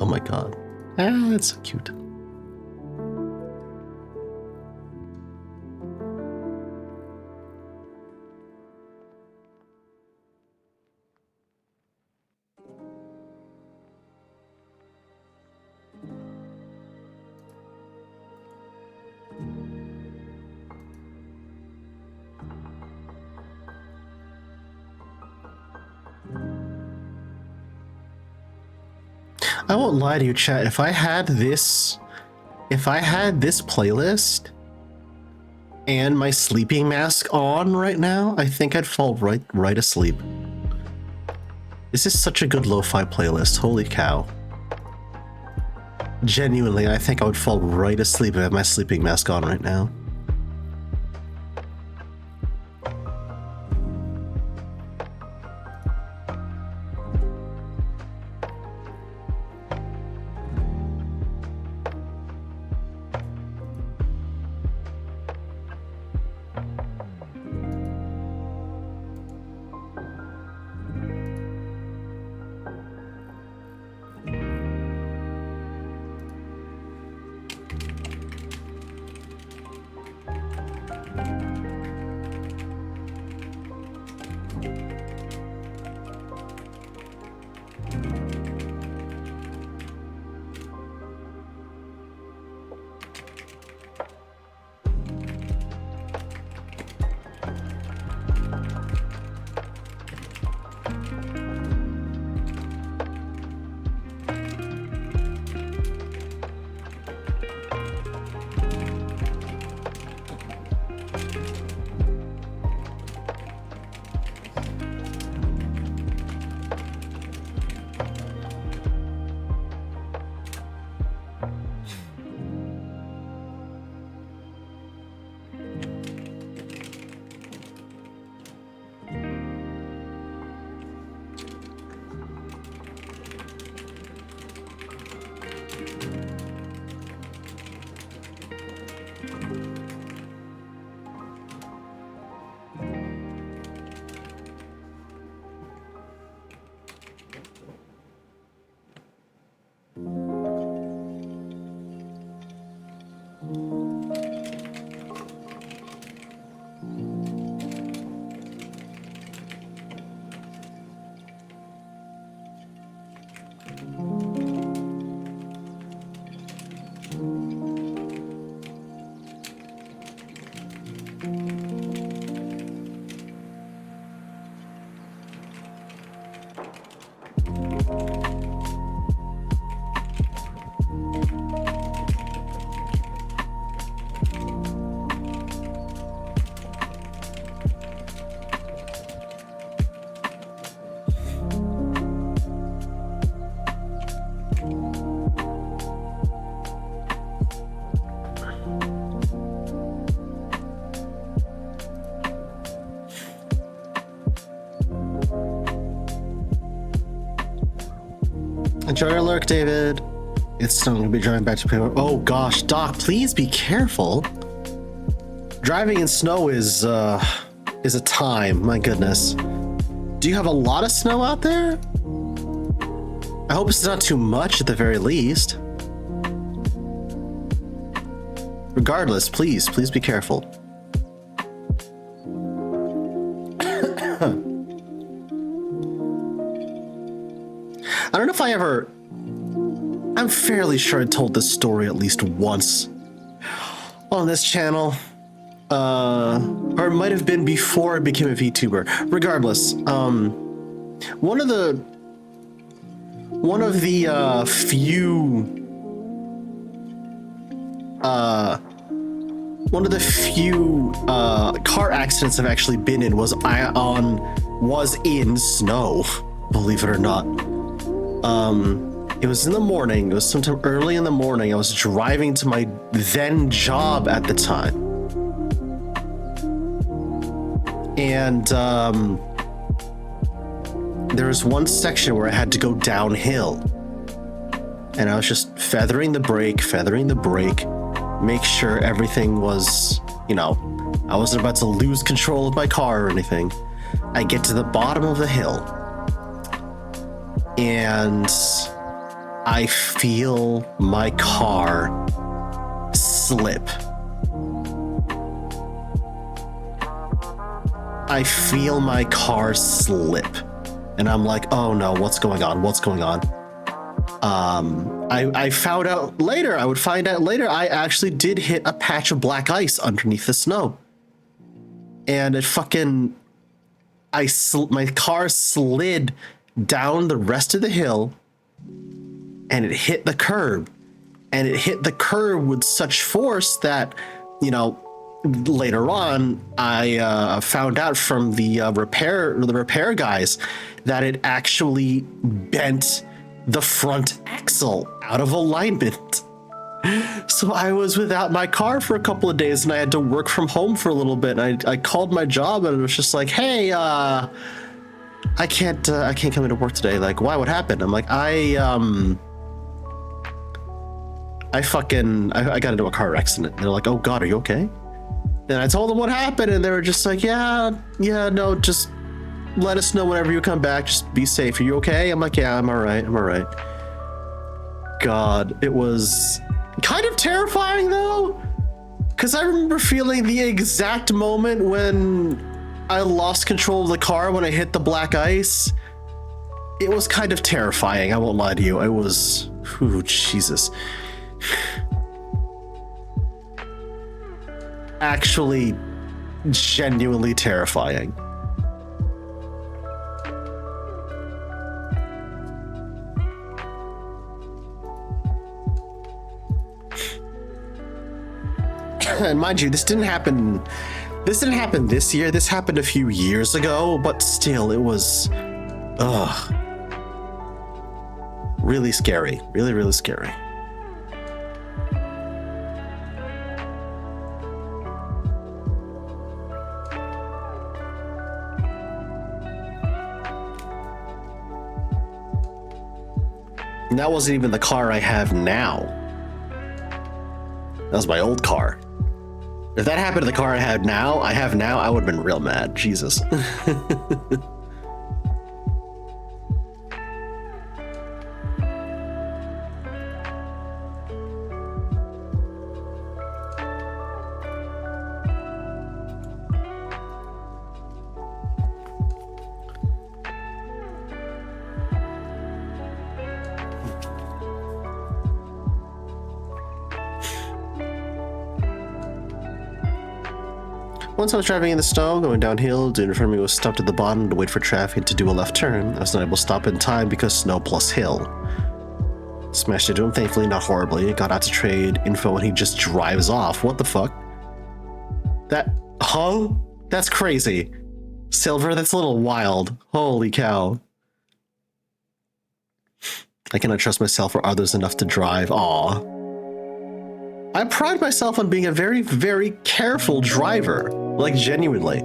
my god. Ah, that's so cute. I won't lie to you, chat. If I had this playlist and my sleeping mask on right now, I think I'd fall right asleep. This is such a good lo-fi playlist. Holy cow. Genuinely, I think I would fall right asleep if I had my sleeping mask on right now. Enjoy your lurk, David. It's still gonna be driving back to Payment. Oh gosh, Doc, please be careful. Driving in snow is a time, my goodness. Do you have a lot of snow out there? I hope it's not too much at the very least. Regardless, please be careful. I don't know if I'm fairly sure I told this story at least once on this channel. Or it might have been before I became a VTuber. Regardless, one of the few car accidents I've actually been in was in snow, believe it or not. It was in the morning. It was sometime early in the morning. I was driving to my then job at the time. And there was one section where I had to go downhill. And I was just feathering the brake, make sure everything was, I wasn't about to lose control of my car or anything. I get to the bottom of the hill. And I feel my car slip. I feel my car slip. And I'm like, oh no, what's going on? What's going on? I found out later, I would find out later, I actually did hit a patch of black ice underneath the snow. And it fucking, my car slid down the rest of the hill and it hit the curb. And it hit the curb with such force that, you know, later on, I found out from the repair guys that it actually bent the front axle out of alignment. So I was without my car for a couple of days, and I had to work from home for a little bit. And I called my job, and it was just like, "Hey, I can't come into work today." Like, why? What happened? I'm like, I got into a car accident. And they're like, "Oh God, are you okay?" And I told them what happened, and they were just like, yeah, no, just let us know whenever you come back. Just be safe. Are you okay? I'm like, yeah, I'm all right. God, it was kind of terrifying though, because I remember feeling the exact moment when I lost control of the car when I hit the black ice. It was kind of terrifying. I won't lie to you. It was, ooh, Jesus. Actually genuinely terrifying. And mind you, this didn't happen this year. This happened a few years ago, but still, it was really scary. Really, really scary. And that wasn't even the car I have now. That was my old car. If that happened to the car I have now, I would have been real mad. Jesus. Once I was driving in the snow, going downhill, dude in front of me was stopped at the bottom to wait for traffic to do a left turn. I was not able to stop in time because snow plus hill. Smashed into him, thankfully not horribly. Got out to trade info and he just drives off. What the fuck? That's crazy. Silver, that's a little wild. Holy cow. I cannot trust myself or others enough to drive. Aw. I pride myself on being a very, very careful driver. Like, genuinely.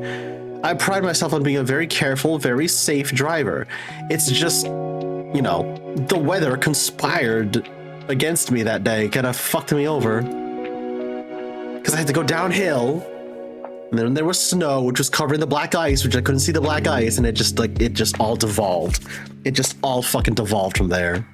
I pride myself on being a very careful, very safe driver. It's just, you know, the weather conspired against me that day. Kind of fucked me over. Because I had to go downhill. And then there was snow, which was covering the black ice, which I couldn't see the black ice. And it just all devolved. It just all fucking devolved from there.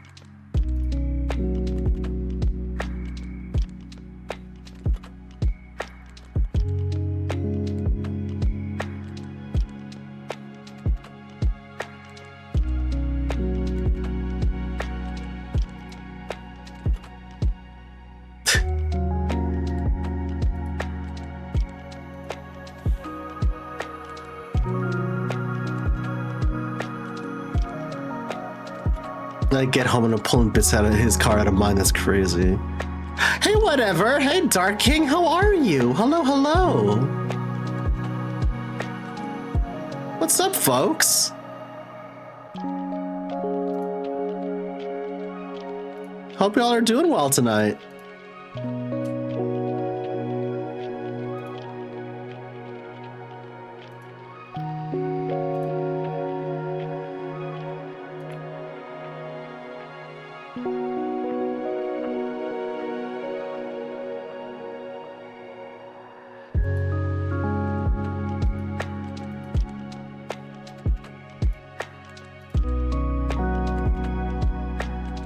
I get home and I'm pulling bits out of his car out of mine. That's crazy. Hey, whatever. Hey, Dark King, how are you? Hello. What's up, folks? Hope y'all are doing well tonight.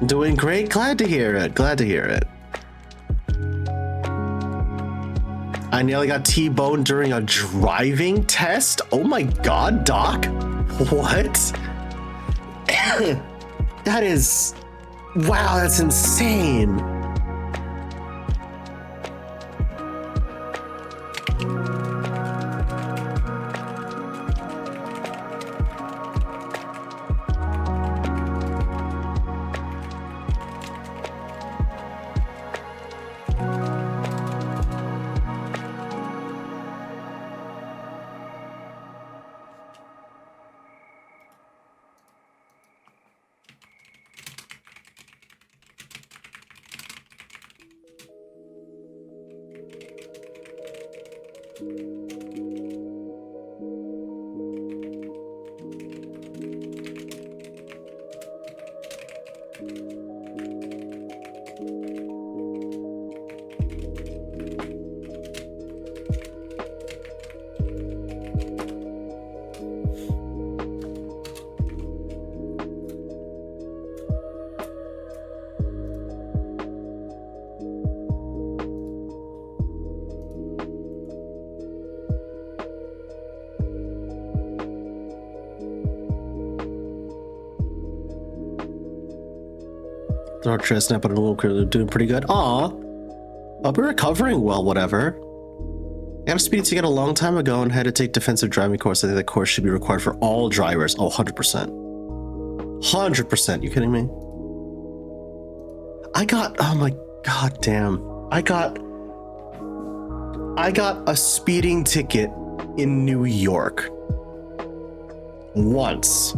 Doing great. Glad to hear it. Glad to hear it. I nearly got T-boned during a driving test. Oh my God, Doc. What? That is... Wow, that's insane. Our chestnut, but a little clearly doing pretty good. Aw, I'll be recovering well, whatever. I got a speeding ticket a long time ago and had to take defensive driving course. I think that course should be required for all drivers. Oh, 100%. 100%. You kidding me? Oh my God damn. I got a speeding ticket in New York. Once.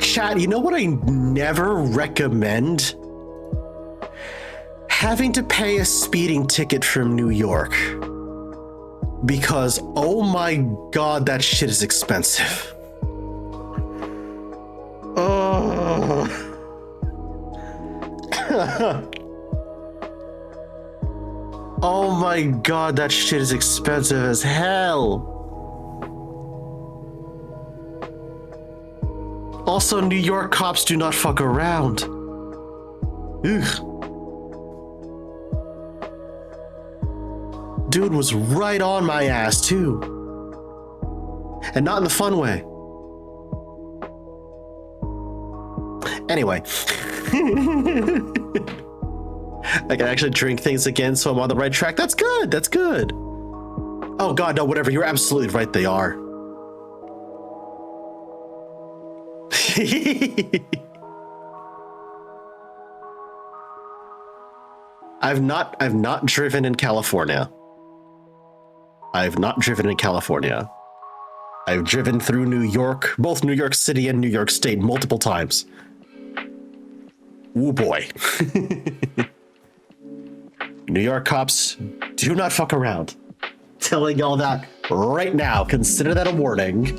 Chat, you know what I never recommend? Having to pay a speeding ticket from New York. Because, oh my God, that shit is expensive. Oh. Oh my God, that shit is expensive as hell. Also, New York cops do not fuck around. Ugh. Dude was right on my ass, too. And not in the fun way. Anyway. I can actually drink things again, so I'm on the right track. That's good. That's good. Oh, God, no, whatever. You're absolutely right. They are. I've not driven in California. I've not driven in California. I've driven through New York, both New York City and New York State, multiple times. Ooh boy. New York cops do not fuck around. Telling y'all that right now. Consider that a warning.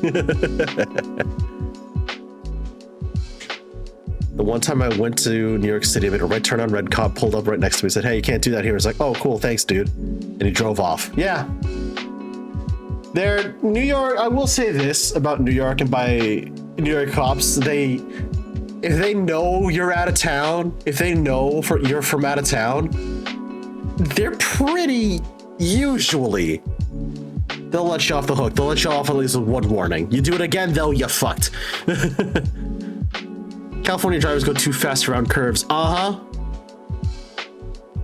The one time I went to New York City, I made a right turn on, red cop pulled up right next to me, said, "Hey, you can't do that here." It's like, "Oh, cool, thanks, dude." And he drove off. Yeah. New York, I will say this about New York and by New York cops, if they know you're out of town, if they know you're from out of town, they're pretty, usually, they'll let you off the hook. They'll let you off at least with one warning. You do it again, though, you fucked. California drivers go too fast around curves. Uh-huh.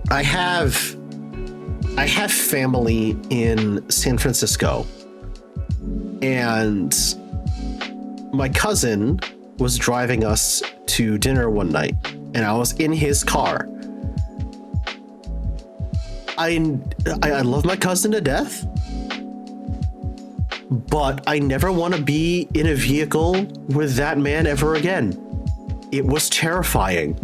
I have family in San Francisco, and my cousin was driving us to dinner one night, and I was in his car. I love my cousin to death, but I never want to be in a vehicle with that man ever again. It was terrifying.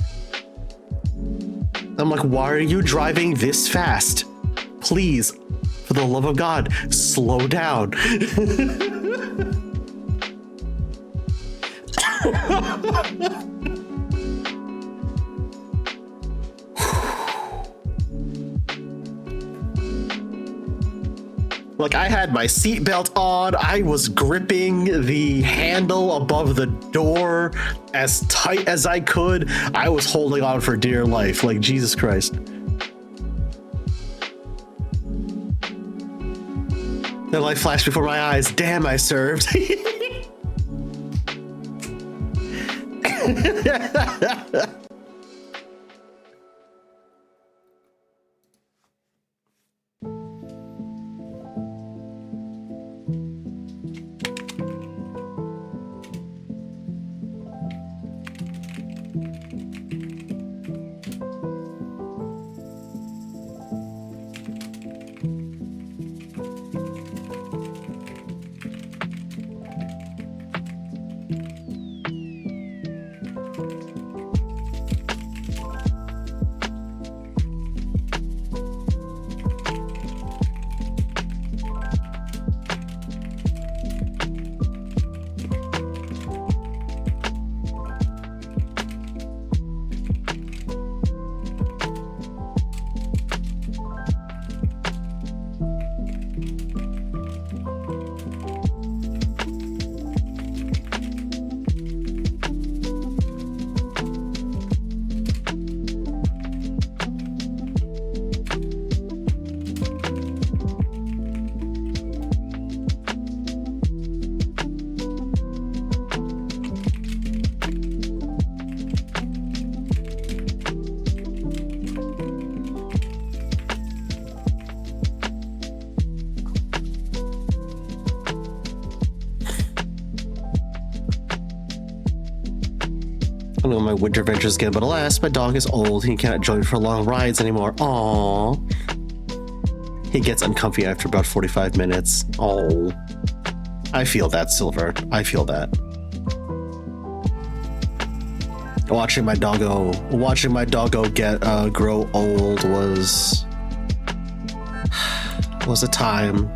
I'm like, why are you driving this fast? Please, for the love of God, slow down. Like, I had my seatbelt on. I was gripping the handle above the door as tight as I could. I was holding on for dear life. Like, Jesus Christ. Then light flashed before my eyes. Damn, I served. I know my winter adventures again, but alas, my dog is old. He cannot join for long rides anymore. Aww. He gets uncomfy after about 45 minutes. Oh. I feel that, Silver. I feel that. Watching my doggo grow old was a time.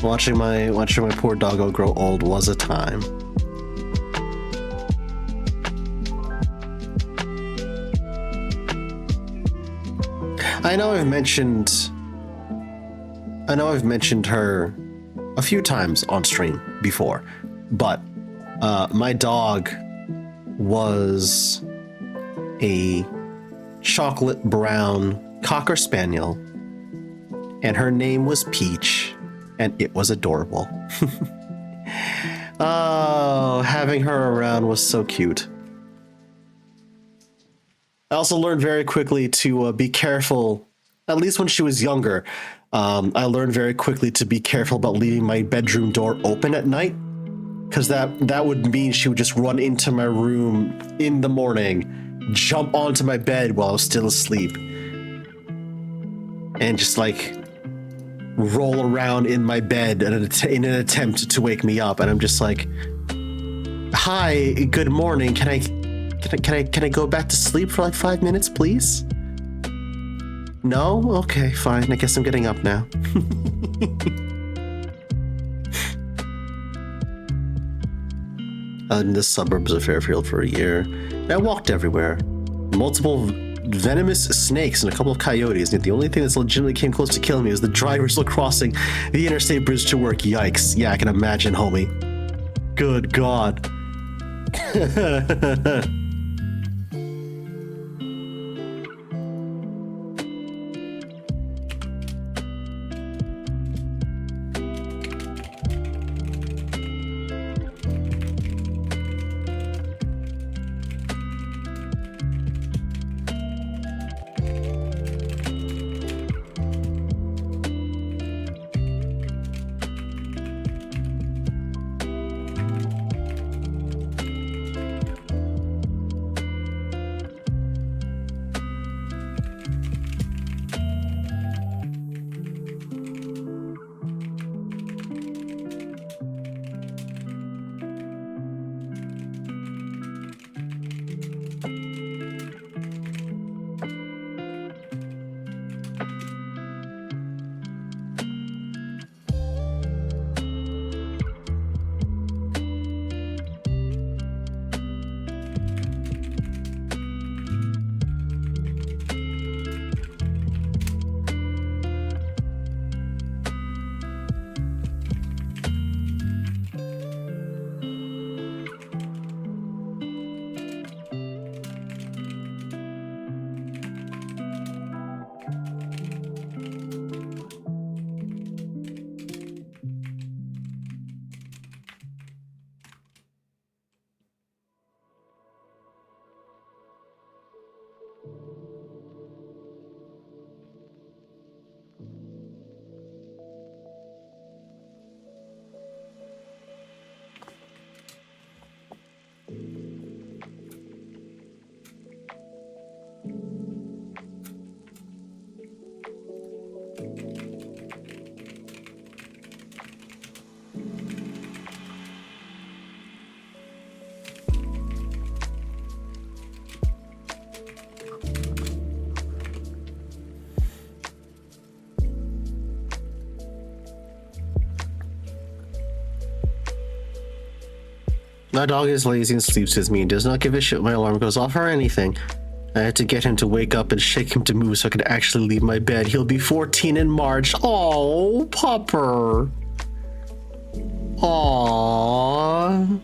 Watching my poor doggo grow old was a time. I know I've mentioned her a few times on stream before, but my dog was a chocolate brown Cocker Spaniel, and her name was Peach. And it was adorable. Oh, having her around was so cute. I also learned very quickly to be careful, at least when she was younger. I learned very quickly to be careful about leaving my bedroom door open at night, because that would mean she would just run into my room in the morning, jump onto my bed while I was still asleep, and just like roll around in my bed in an attempt to wake me up. And I'm just like, hi, good morning. Can I go back to sleep for like 5 minutes, please? No? Okay, fine. I guess I'm getting up now. I lived in the suburbs of Fairfield for a year. And I walked everywhere. Multiple venomous snakes and a couple of coyotes. And the only thing that's legitimately came close to killing me was the drivers still crossing the interstate bridge to work. Yikes. Yeah, I can imagine, homie. Good God. My dog is lazy and sleeps with me and does not give a shit when my alarm goes off or anything. I had to get him to wake up and shake him to move so I could actually leave my bed. He'll be 14 in March. Oh, pupper. Aww.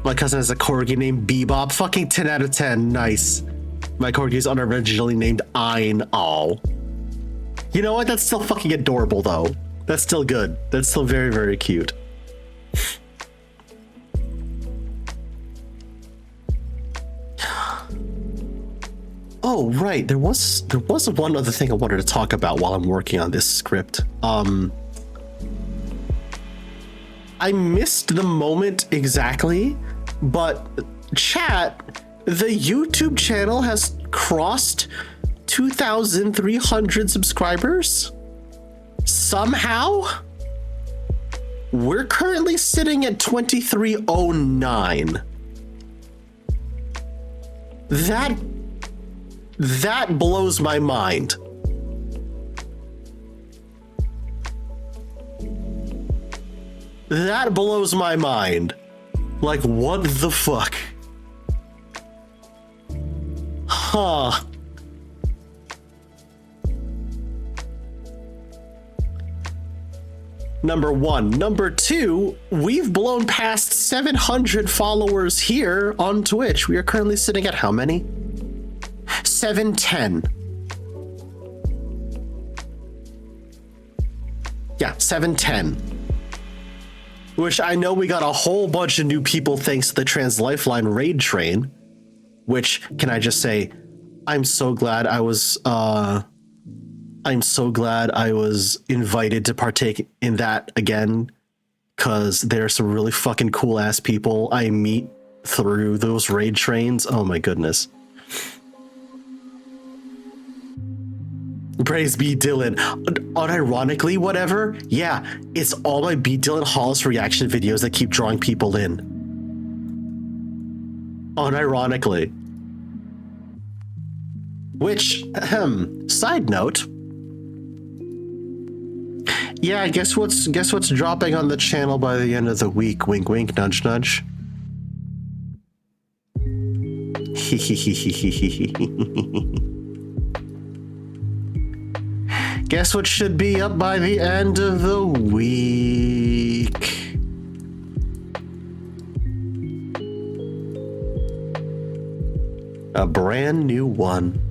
My cousin has a corgi named Bebop. Fucking 10 out of 10. Nice. My corgi is unoriginally named Ein. Oh. You know what? That's still fucking adorable, though. That's still good. That's still very, very cute. Oh, right. There was one other thing I wanted to talk about while I'm working on this script. I missed the moment exactly, but chat, the YouTube channel has crossed 2,300 subscribers. Somehow, we're currently sitting at 2309. That blows my mind. That blows my mind. Like, what the fuck? Huh. Number one. Number two, we've blown past 700 followers here on Twitch. We are currently sitting at how many? 710. Yeah, 710. Which I know we got a whole bunch of new people thanks to the Trans Lifeline raid train. Which, can I just say, I'm so glad I was invited to partake in that again, because there's some really fucking cool ass people I meet through those raid trains. Oh my goodness. Praise be Dylan. Unironically, whatever. Yeah, it's all my B Dylan Hollis reaction videos that keep drawing people in. Unironically. Which, side note. Yeah, guess what's dropping on the channel by the end of the week? Wink, wink, nudge, nudge. Guess what should be up by the end of the week? A brand new one.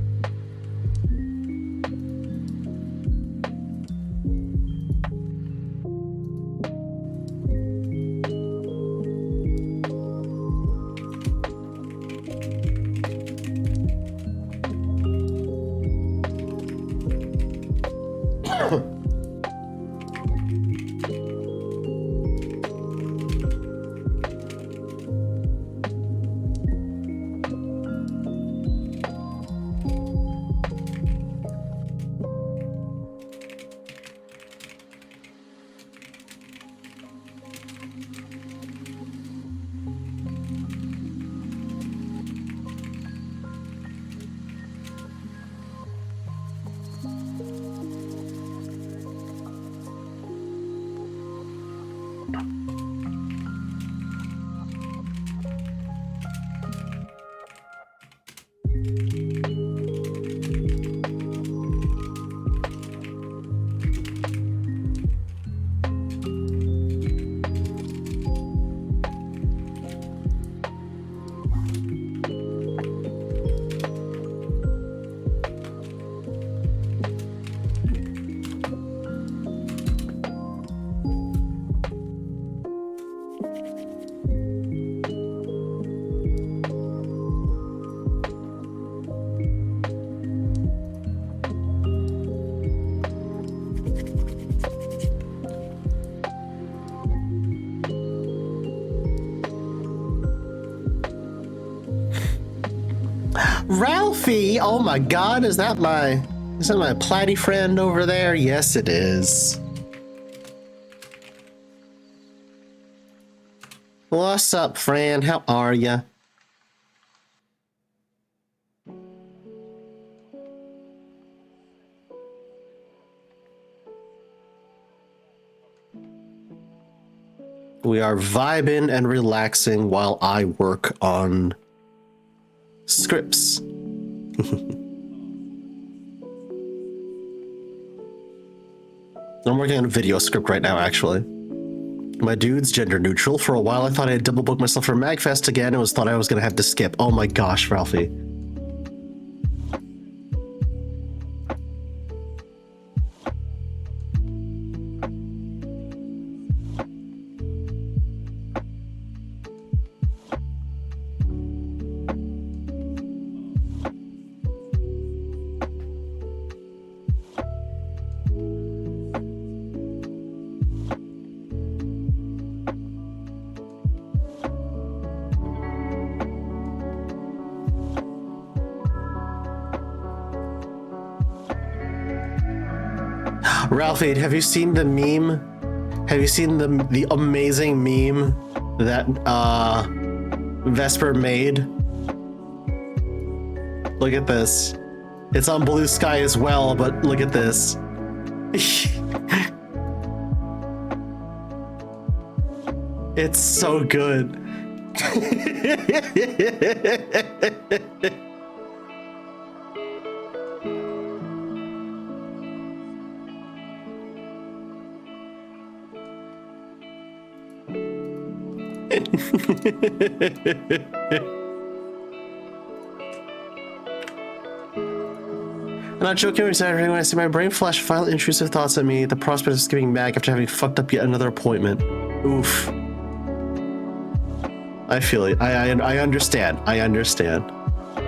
Ralphie, oh my god, is that my platy friend over there? Yes, it is. What's up, Fran? How are ya? We are vibing and relaxing while I work on scripts. I'm working on a video script right now, actually. My dude's gender neutral. For a while, I thought I had double booked myself for MagFest again and thought I was going to have to skip. Oh my gosh, Ralphie. Ralphie, have you seen the meme? Have you seen the amazing meme that Vesper made? Look at this. It's on Blue Sky as well, but look at this. It's so good. I'm not joking or exaggerating when I say my brain flashed violent intrusive thoughts at me. The prospect of skipping Mag after having fucked up yet another appointment. Oof. I feel it. I understand. I understand.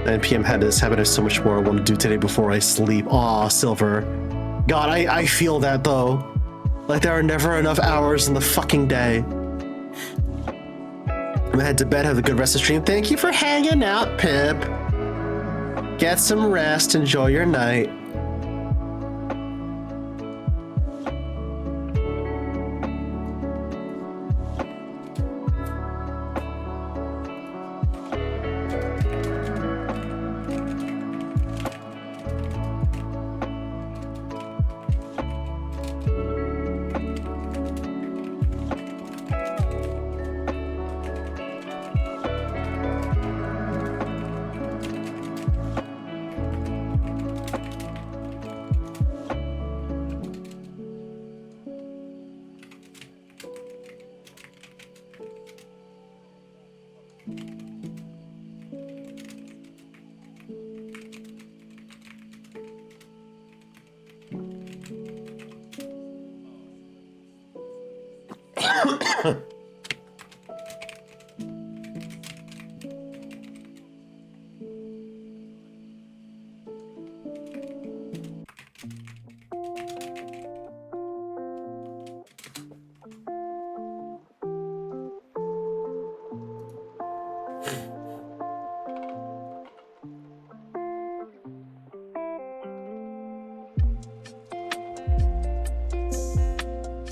9 p.m. had this habit of so much more I want to do today before I sleep. Aw, Silver. God, I feel that though. Like there are never enough hours in the fucking day. I'm gonna head to bed, have a good rest of the stream. Thank you for hanging out, Pip. Get some rest, enjoy your night.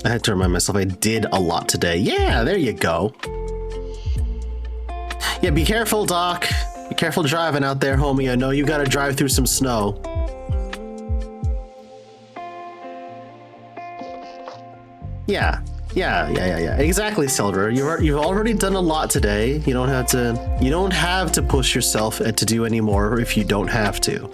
I had to remind myself I did a lot today. Yeah, there you go. Yeah, be careful, Doc. Be careful driving out there, homie. I know you gotta drive through some snow. Yeah. Exactly, Silver. You've already done a lot today. You don't have to push yourself to do any more if you don't have to.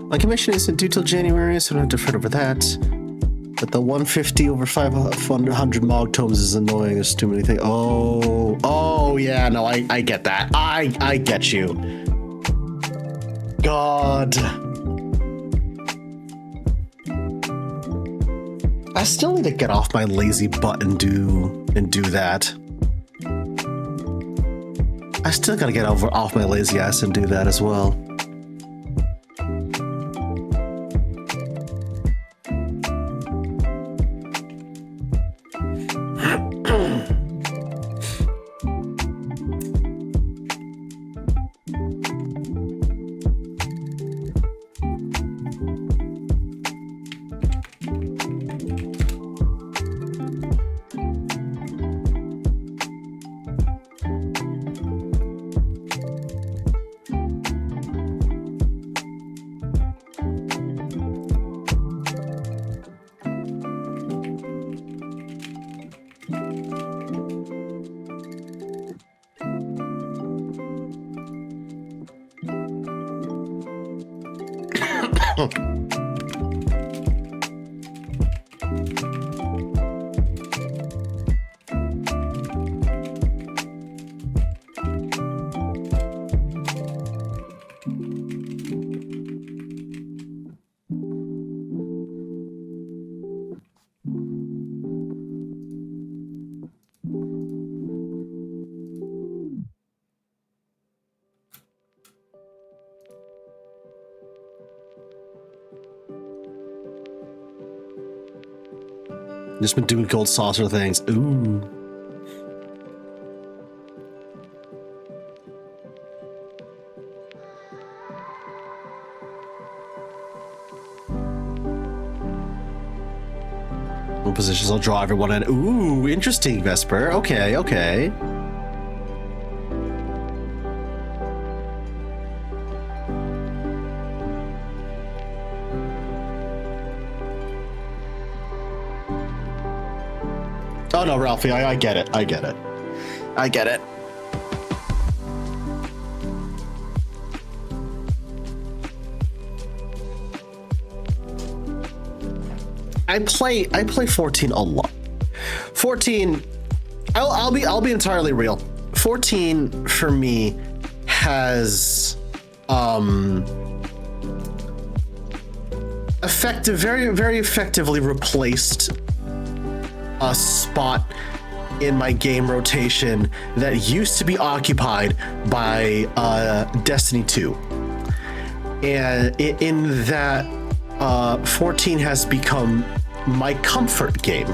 My commission isn't due till January, so I don't have to fret over that. But the 150 over 500 Mog tomes is annoying. There's too many things. Oh, yeah, no, I get that. I get you. God. I still need to get off my lazy butt and do that. I still gotta get off my lazy ass and do that as well. Just been doing gold saucer things. Ooh. What positions I'll draw everyone in. Ooh, interesting, Vesper. Okay, okay. Oh no, Ralphie, I get it. I get it. I get it. I play 14 a lot. 14, I'll be entirely real. 14 for me has very effectively replaced a spot in my game rotation that used to be occupied by Destiny 2. And in that 14 has become my comfort game.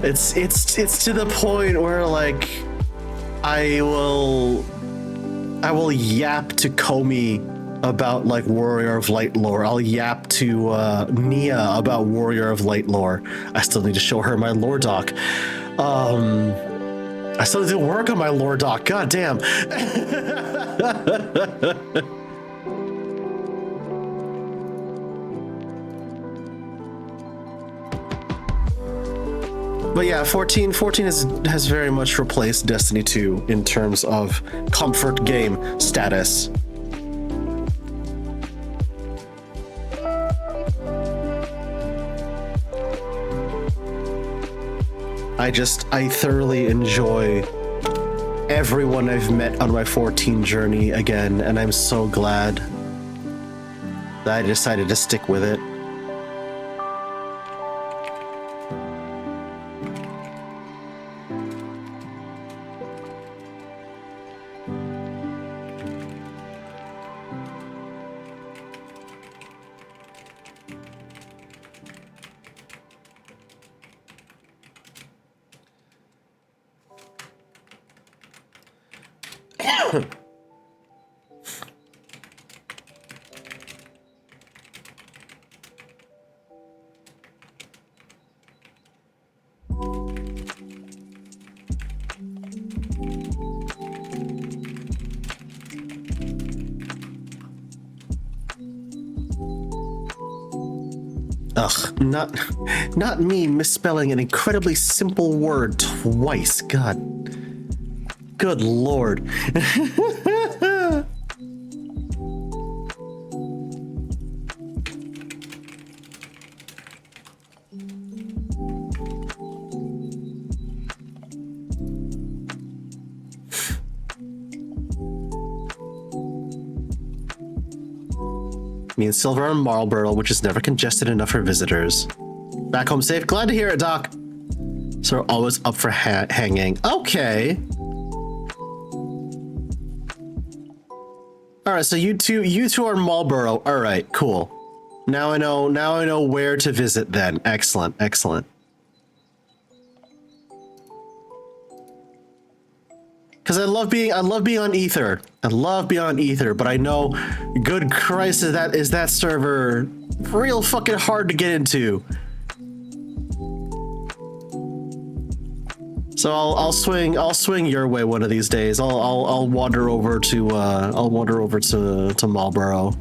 It's to the point where like I will yap to Comey about like Warrior of Light lore. I'll yap to Nia about Warrior of Light lore. I still need to show her my lore doc. I still need to work on my lore doc. God damn. But yeah, 14 has very much replaced Destiny 2 in terms of comfort game status. I thoroughly enjoy everyone I've met on my 14 journey again, and I'm so glad that I decided to stick with it. Ugh, not me misspelling an incredibly simple word twice. God. Good Lord. Me and Silver on Marlborough, which is never congested enough for visitors. Back home safe. Glad to hear it, Doc. So we're always up for hanging. Okay. All right, so you two are Marlborough. All right, cool. Now I know where to visit then. Excellent, excellent. Because I love being on Ether. I love being on Ether, but I know, good Christ, is that server real fucking hard to get into. So I'll swing your way one of these days. I'll wander over to Marlborough.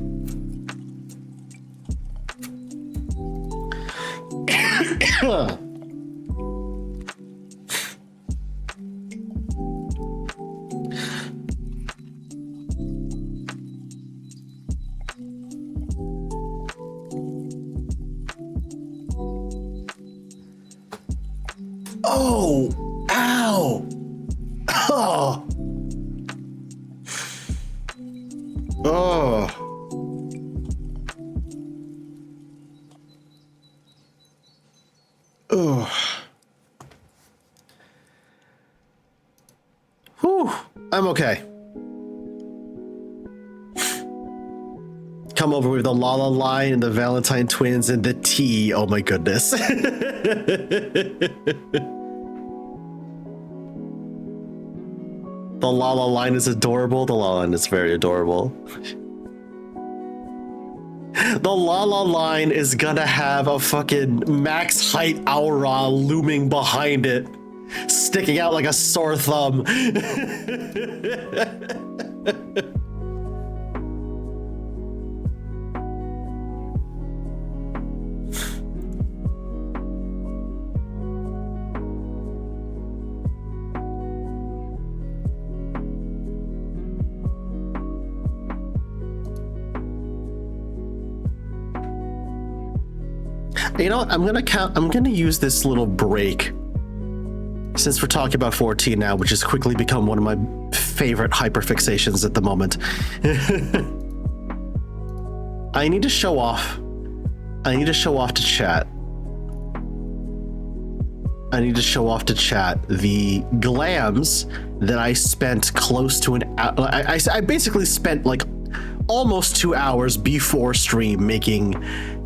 Oh, ow. Oh. Oh. Oh. Whew. I'm okay. Come over with the Lala line and the Valentine twins and the tea. Oh my goodness. The Lala line is adorable. The Lala line is very adorable. The Lala line is gonna have a fucking max height aura looming behind it, sticking out like a sore thumb. You know what? I'm gonna use this little break, since we're talking about 14 now, which has quickly become one of my favorite hyperfixations at the moment. I need to show off. I need to show off to chat. I need to show off to chat the glams that I spent close to an hour. I basically spent like almost 2 hours before stream making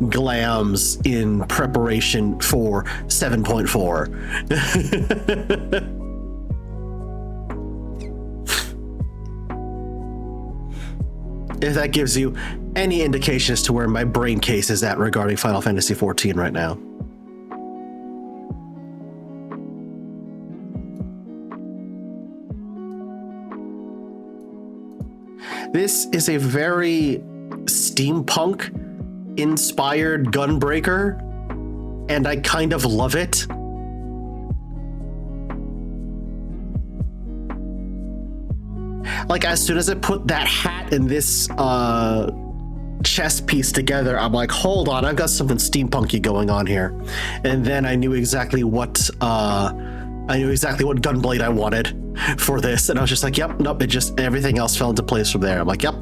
glams in preparation for 7.4. If that gives you any indication as to where my brain case is at regarding Final Fantasy XIV right now. This is a very steampunk inspired Gunbreaker, and I kind of love it. Like, as soon as I put that hat and this chest piece together, I'm like, hold on, I've got something steampunky going on here. And then I knew exactly what Gunblade I wanted for this, and I was just like, yep, nope, it just, everything else fell into place from there. I'm like, yep.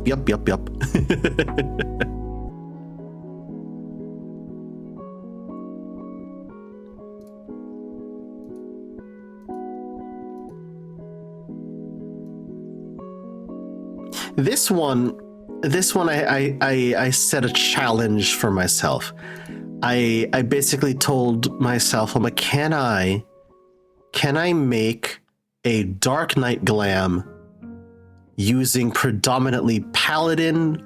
This one I set a challenge for myself. I basically told myself, I'm like, can I make a Dark Knight glam using predominantly Paladin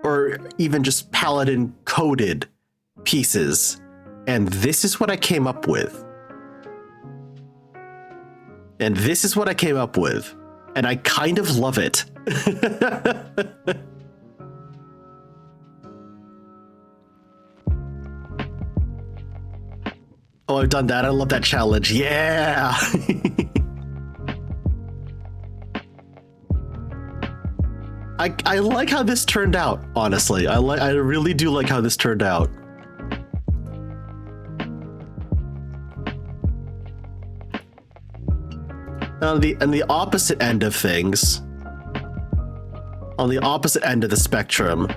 or even just Paladin coded pieces? And this is what I came up with. And I kind of love it. Oh, I've done that. I love that challenge. Yeah. I like how this turned out, honestly. I really do like how this turned out. On the opposite end of things, on the opposite end of the spectrum,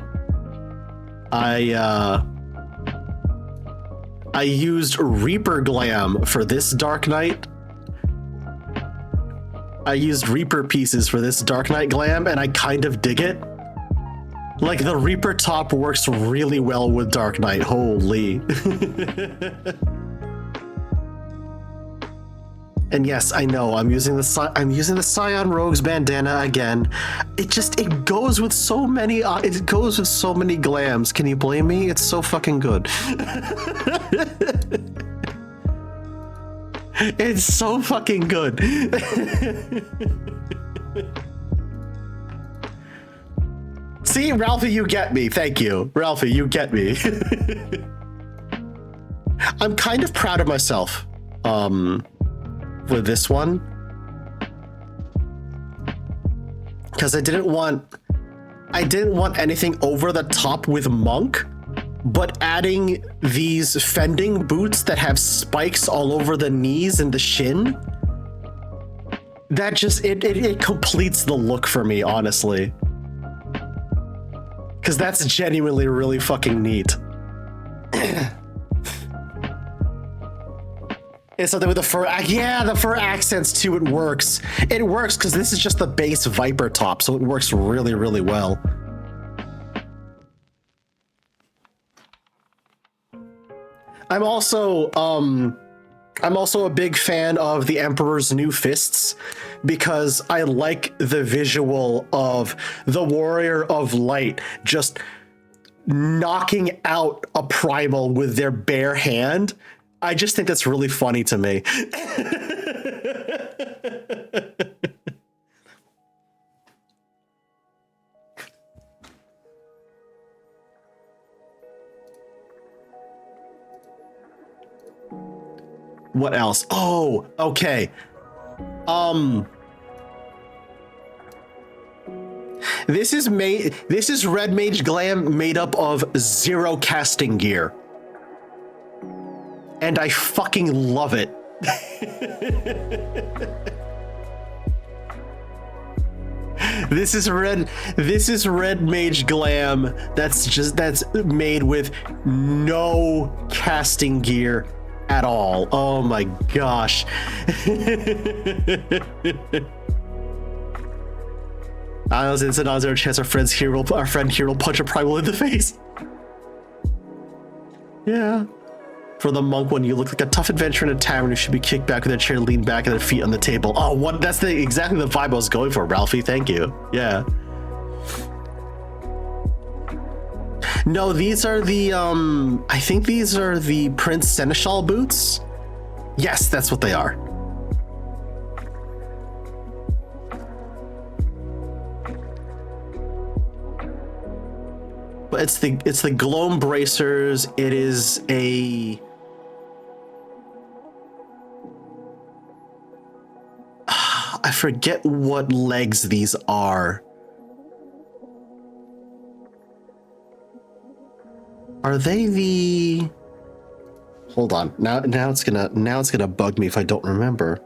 I used Reaper Glam for this Dark Knight. I used Reaper pieces for this Dark Knight Glam, and I kind of dig it. Like, the Reaper top works really well with Dark Knight. Holy. And yes, I know I'm using the Scion Rogues bandana again. It goes with so many glams. Can you blame me? It's so fucking good. It's so fucking good. See, Ralphie, you get me. Thank you. Ralphie, you get me. I'm kind of proud of myself with this one. Because I didn't want anything over the top with Monk, but adding these fending boots that have spikes all over the knees and the shin, that just it completes the look for me, honestly. Because that's genuinely really fucking neat. It's something with the fur. Yeah, the fur accents too. It works. It works because this is just the base Viper top, so it works really, really well. I'm also a big fan of the Emperor's New Fists because I like the visual of the Warrior of Light just knocking out a primal with their bare hand. I just think that's really funny to me. What else? Oh, okay. This is Red Mage Glam made up of 0 casting gear. And I fucking love it. This is Red Mage Glam that's made with no casting gear at all. Oh my gosh. I was in Is there a chance our friend here will punch a primal in the face? Yeah. For the monk one, you look like a tough adventurer in a tavern who should be kicked back with a chair, leaned back, and their feet on the table. Oh, what? That's exactly the vibe I was going for, Ralphie. Thank you. Yeah. No, these are the I think these are the Prince Seneschal boots. Yes, that's what they are. But it's the Gloam bracers. It is a I forget what legs these are. Are they the? Hold on. Now it's gonna bug me if I don't remember.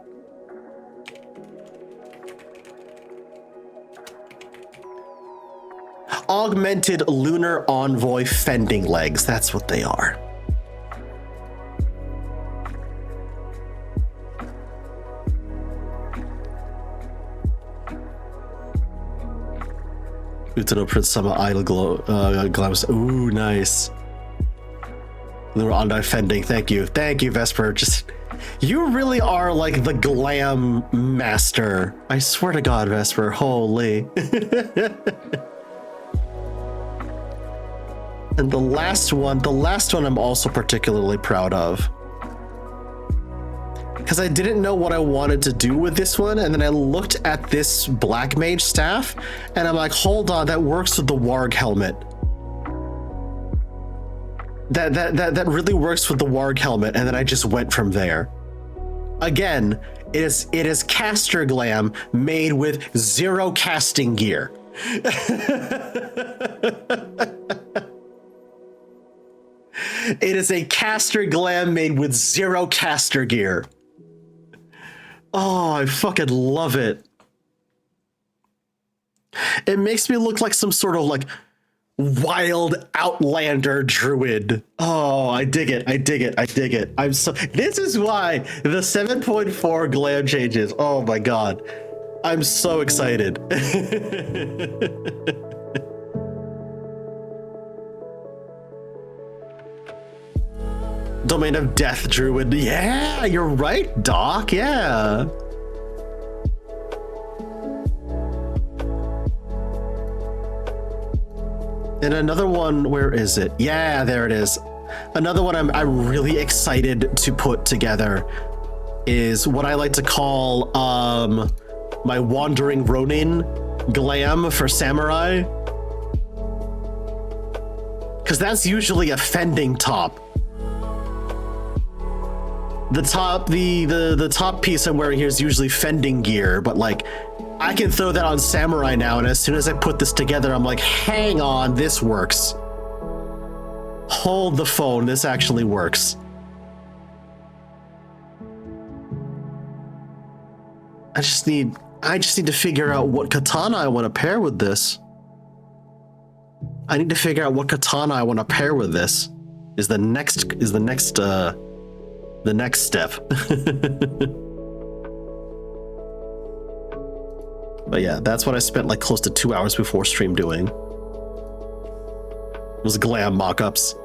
Augmented Lunar Envoy fending legs. That's what they are. Utano Prince Sama Idol Glamis. Ooh, nice. Lunar Envoy fending. Thank you, Vesper. You really are like the glam master. I swear to God, Vesper. Holy. And the last one I'm also particularly proud of. Because I didn't know what I wanted to do with this one, and then I looked at this Black Mage staff, and I'm like, hold on, that works with the Warg helmet. that really works with the Warg helmet, and then I just went from there. Again, it is caster glam made with 0 casting gear. It is a caster glam made with 0 caster gear. Oh, I fucking love it. It makes me look like some sort of like wild outlander druid. Oh, I dig it. I dig it. I dig it. This is why the 7.4 glam changes. Oh my god. I'm so excited. Domain of Death Druid. Yeah, you're right, Doc. Yeah. And another one, where is it? Yeah, there it is. Another one I'm really excited to put together is what I like to call my Wandering Ronin glam for samurai. Because that's usually a fending top. The top piece I'm wearing here is usually fending gear, but like I can throw that on samurai now, and as soon as I put this together, I'm like, hang on, this works. Hold the phone, this actually works. I just need to figure out what katana I want to pair with this. I need to figure out what katana I want to pair with this. Is the next step. But yeah, that's what I spent like close to 2 hours before stream doing. It was glam mock-ups.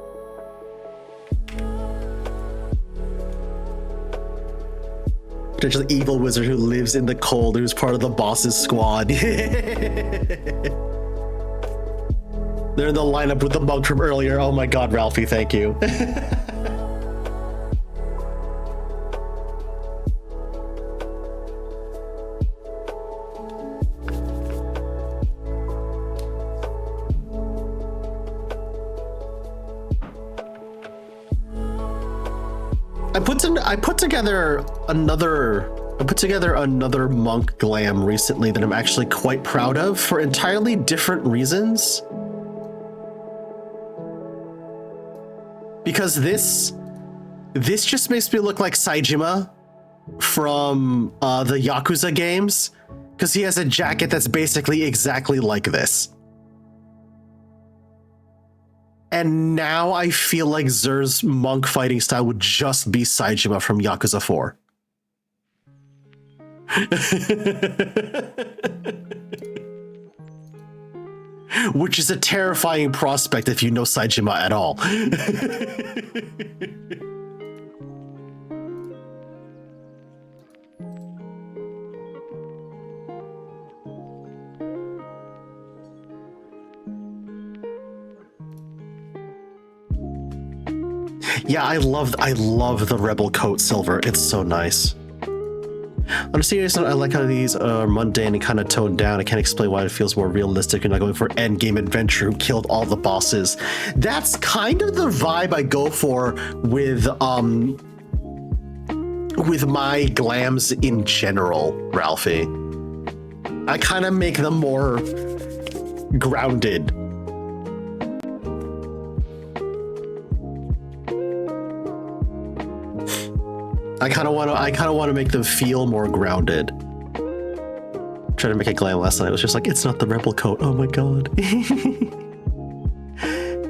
Potentially evil wizard who lives in the cold, who's part of the boss's squad. They're in the lineup with the monk from earlier. Oh my god, Ralphie, thank you. I put together another monk glam recently that I'm actually quite proud of for entirely different reasons. Because this just makes me look like Saejima from the Yakuza games, because he has a jacket that's basically exactly like this. And now I feel like Zer's monk fighting style would just be Saejima from Yakuza 4. Which is a terrifying prospect if you know Saejima at all. Yeah, I love the Rebel Coat Silver. It's so nice. On a serious note, I like how these are mundane and kind of toned down. I can't explain why it feels more realistic. You're not going for endgame adventure who killed all the bosses. That's kind of the vibe I go for with my glams in general, Ralphie. I kind of make them more grounded. I kind of want to make them feel more grounded. Trying to make a glam last night. I was just like, it's not the Rebel Coat. Oh my god.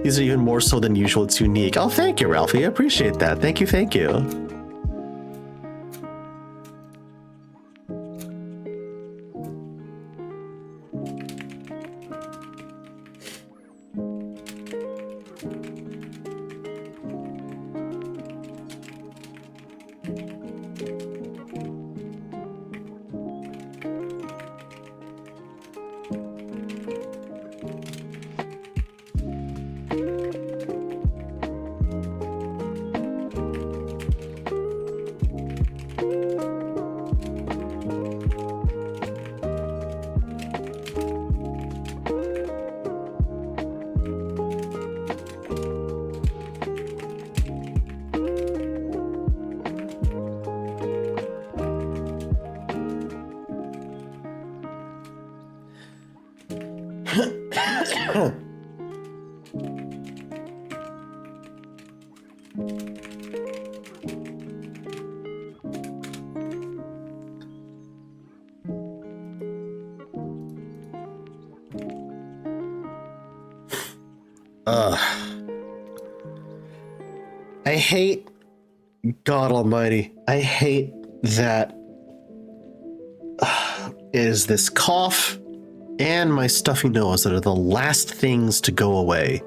These are even more so than usual. It's unique. Oh, thank you, Ralphie. I appreciate that. Thank you. Thank you. I hate, God Almighty, I hate that it is this cough and my stuffy nose that are the last things to go away.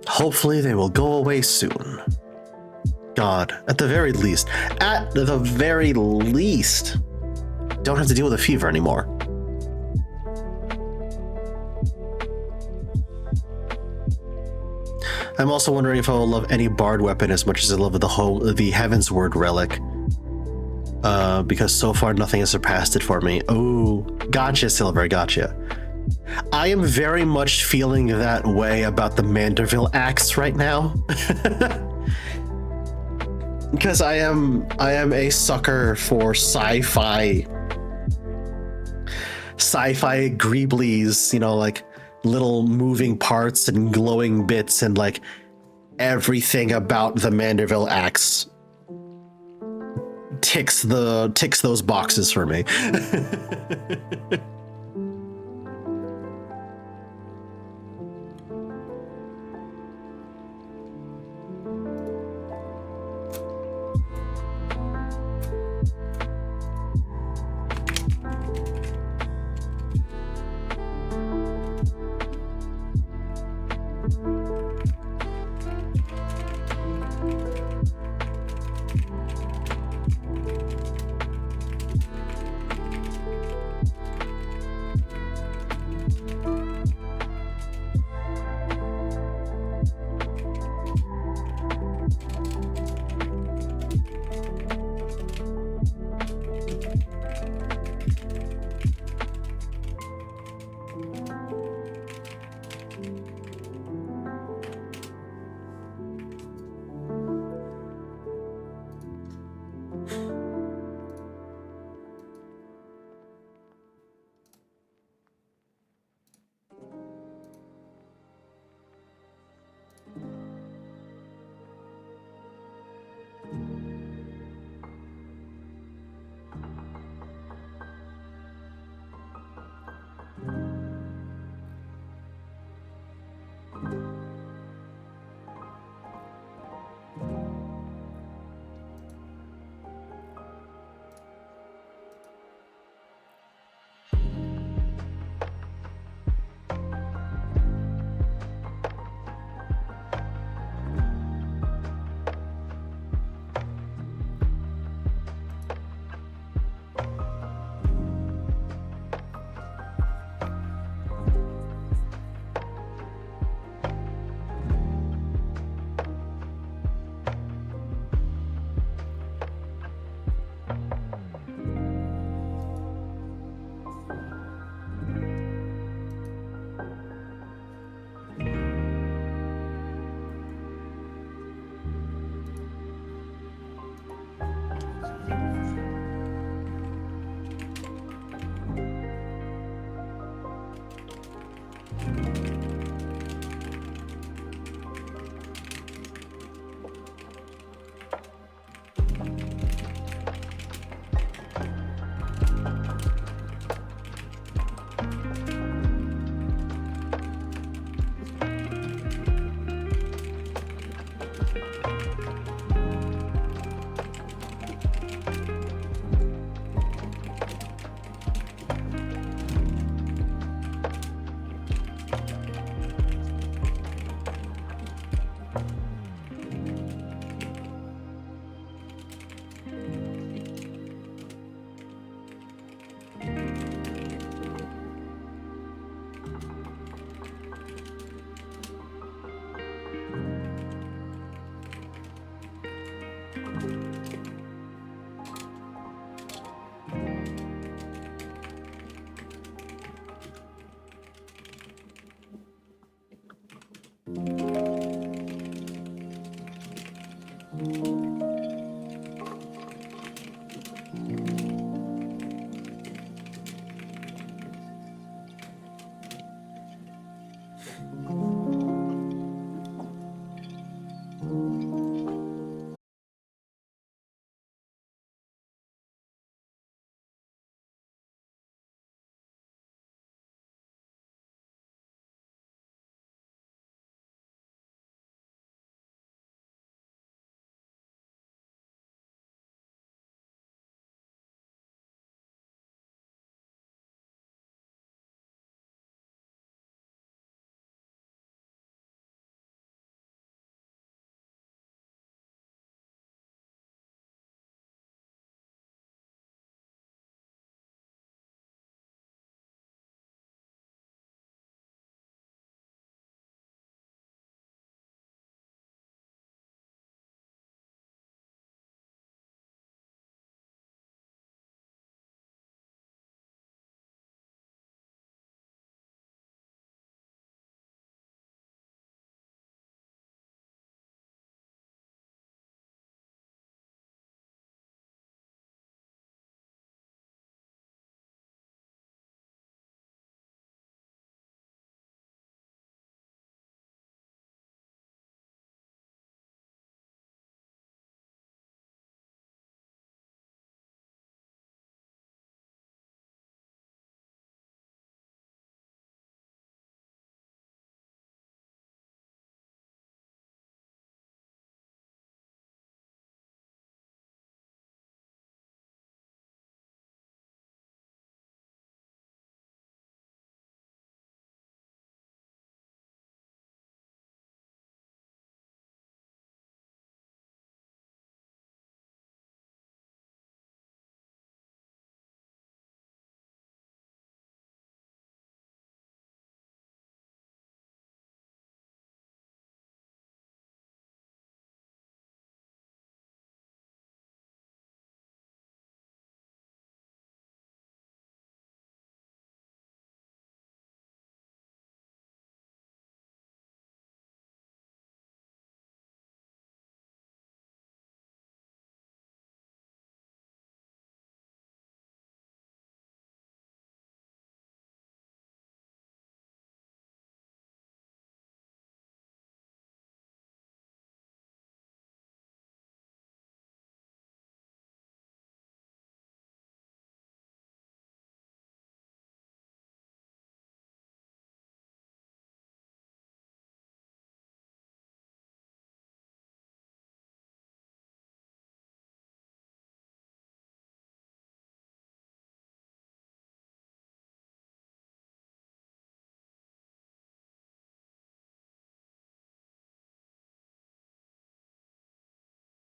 Hopefully they will go away soon. God, at the very least, don't have to deal with a fever anymore. I'm also wondering if I will love any bard weapon as much as I love the Heavensward relic. Because so far nothing has surpassed it for me. Oh, gotcha, Silver, gotcha. I am very much feeling that way about the Manderville axe right now. Because I am a sucker for sci-fi greeblies, you know, like little moving parts and glowing bits, and like everything about the Manderville axe ticks those boxes for me.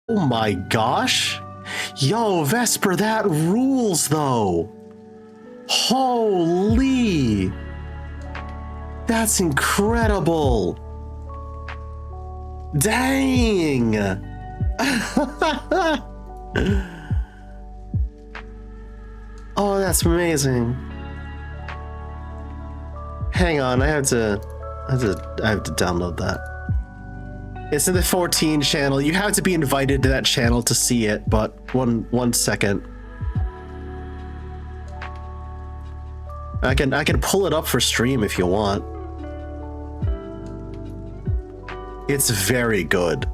Oh my gosh. Yo, Vesper, that rules though. Holy. That's incredible. Dang. Oh, that's amazing. Hang on, I have to download that. It's in the 14 channel. You have to be invited to that channel to see it, but one second. I can pull it up for stream if you want. It's very good.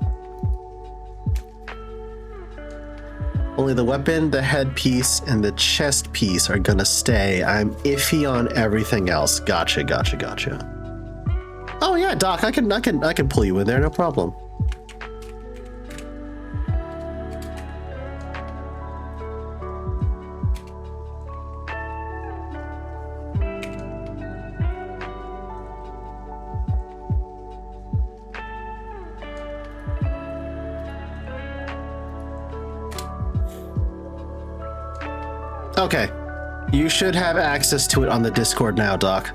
Only the weapon, the headpiece, and the chest piece are gonna stay. I'm iffy on everything else. Gotcha. Oh yeah, Doc, I can pull you in there, no problem. Okay. You should have access to it on the Discord now, Doc.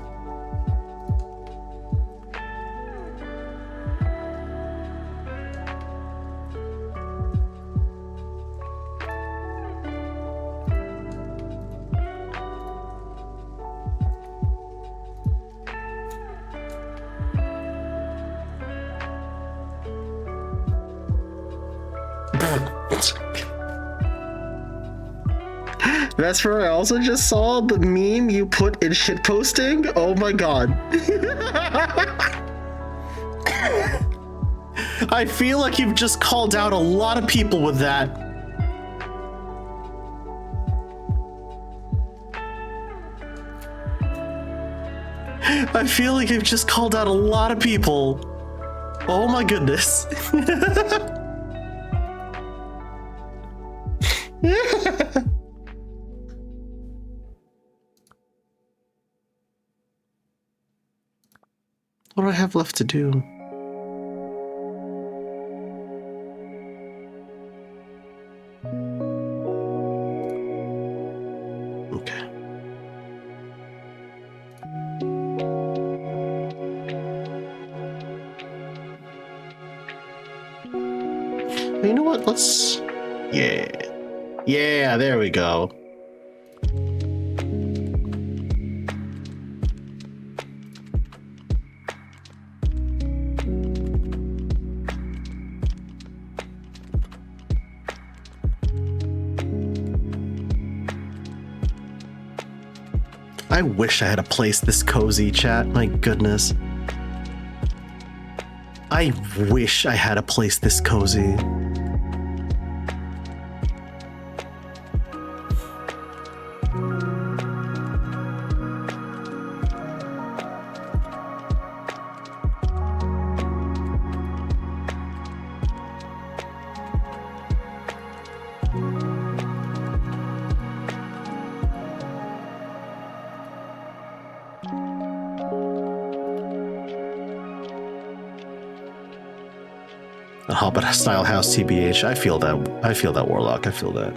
Vesper, I also just saw the meme you put in shitposting. Oh my god. I feel like you've just called out a lot of people with that. I feel like you've just called out a lot of people. Oh my goodness. What do I have left to do? Okay. You know what? Let's... Yeah. Yeah, there we go. I wish I had a place this cozy, chat. My goodness. I wish I had a place this cozy. A Hobbit style house, TBH. I feel that. I feel that, Warlock. I feel that.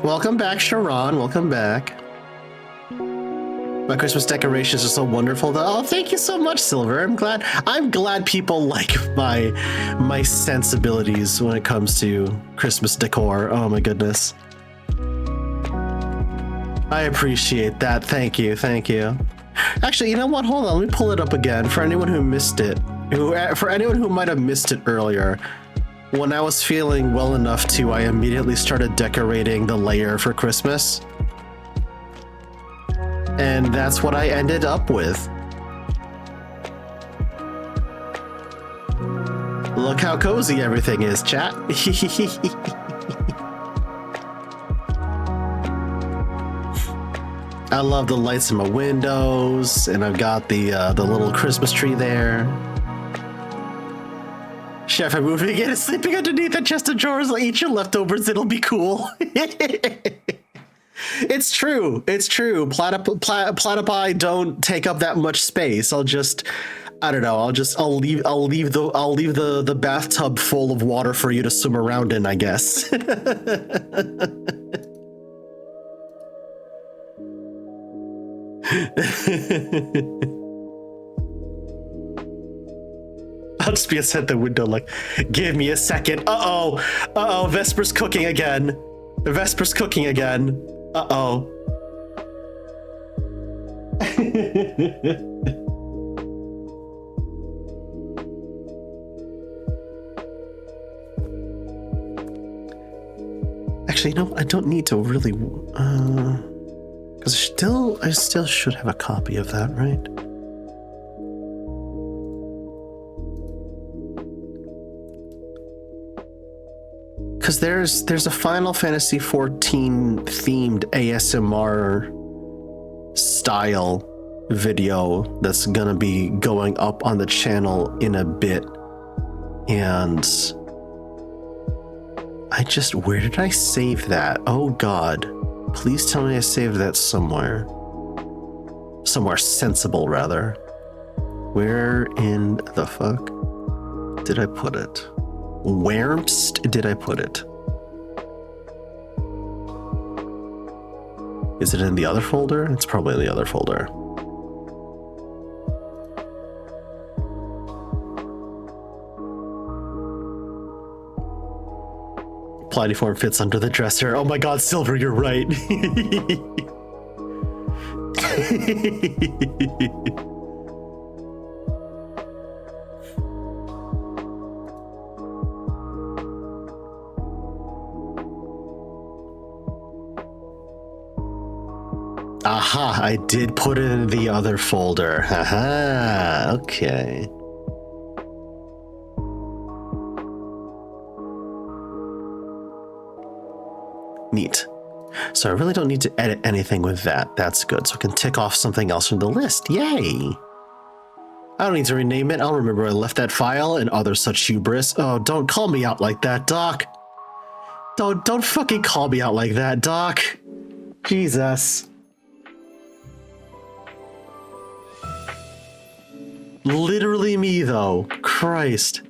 Welcome back, Sharon. Welcome back. My Christmas decorations are so wonderful. Oh, thank you so much, Silver. I'm glad people like my sensibilities when it comes to Christmas decor. Oh my goodness. I appreciate that. Thank you. Thank you. Actually, you know what? Hold on. Let me pull it up again for anyone who missed it. For anyone who might have missed it earlier. When I was feeling well enough to, I immediately started decorating the lair for Christmas. And that's what I ended up with. Look how cozy everything is, chat. I love the lights in my windows, and I've got the little Christmas tree there. Chef, I'm moving again and sleeping underneath a chest of drawers. I'll eat your leftovers. It'll be cool. It's true. It's true. Platypi don't take up that much space. I don't know. I'll leave the bathtub full of water for you to swim around in, I guess. I'll just be outside the window like, give me a second. Uh-oh, Vesper's cooking again. Vesper's cooking again. Uh-oh. Actually, no, I don't need to really, because I still should have a copy of that, right? Because there's a Final Fantasy XIV themed ASMR style video that's gonna be going up on the channel in a bit, and where did I save that? Oh God, please tell me I saved that somewhere sensible rather. Where in the fuck did I put it? Where'st did I put it? Is it in the other folder? It's probably in the other folder. Platyform fits under the dresser. Oh my God, Silver, you're right. Aha, I did put it in the other folder. Haha, okay. Neat. So I really don't need to edit anything with that. That's good. So I can tick off something else from the list. Yay! I don't need to rename it. I'll remember I left that file and other such hubris. Oh, don't call me out like that, Doc. Don't fucking call me out like that, Doc. Jesus. Literally me, though. Christ.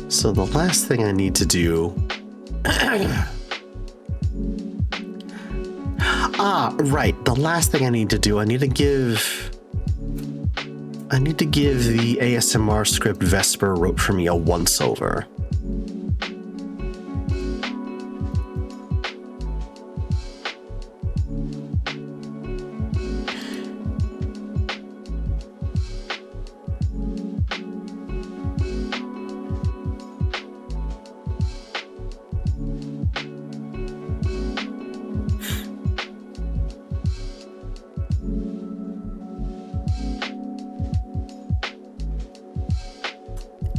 So the last thing I need to do... right. The last thing I need to do, I need to give the ASMR script Vesper wrote for me a once-over.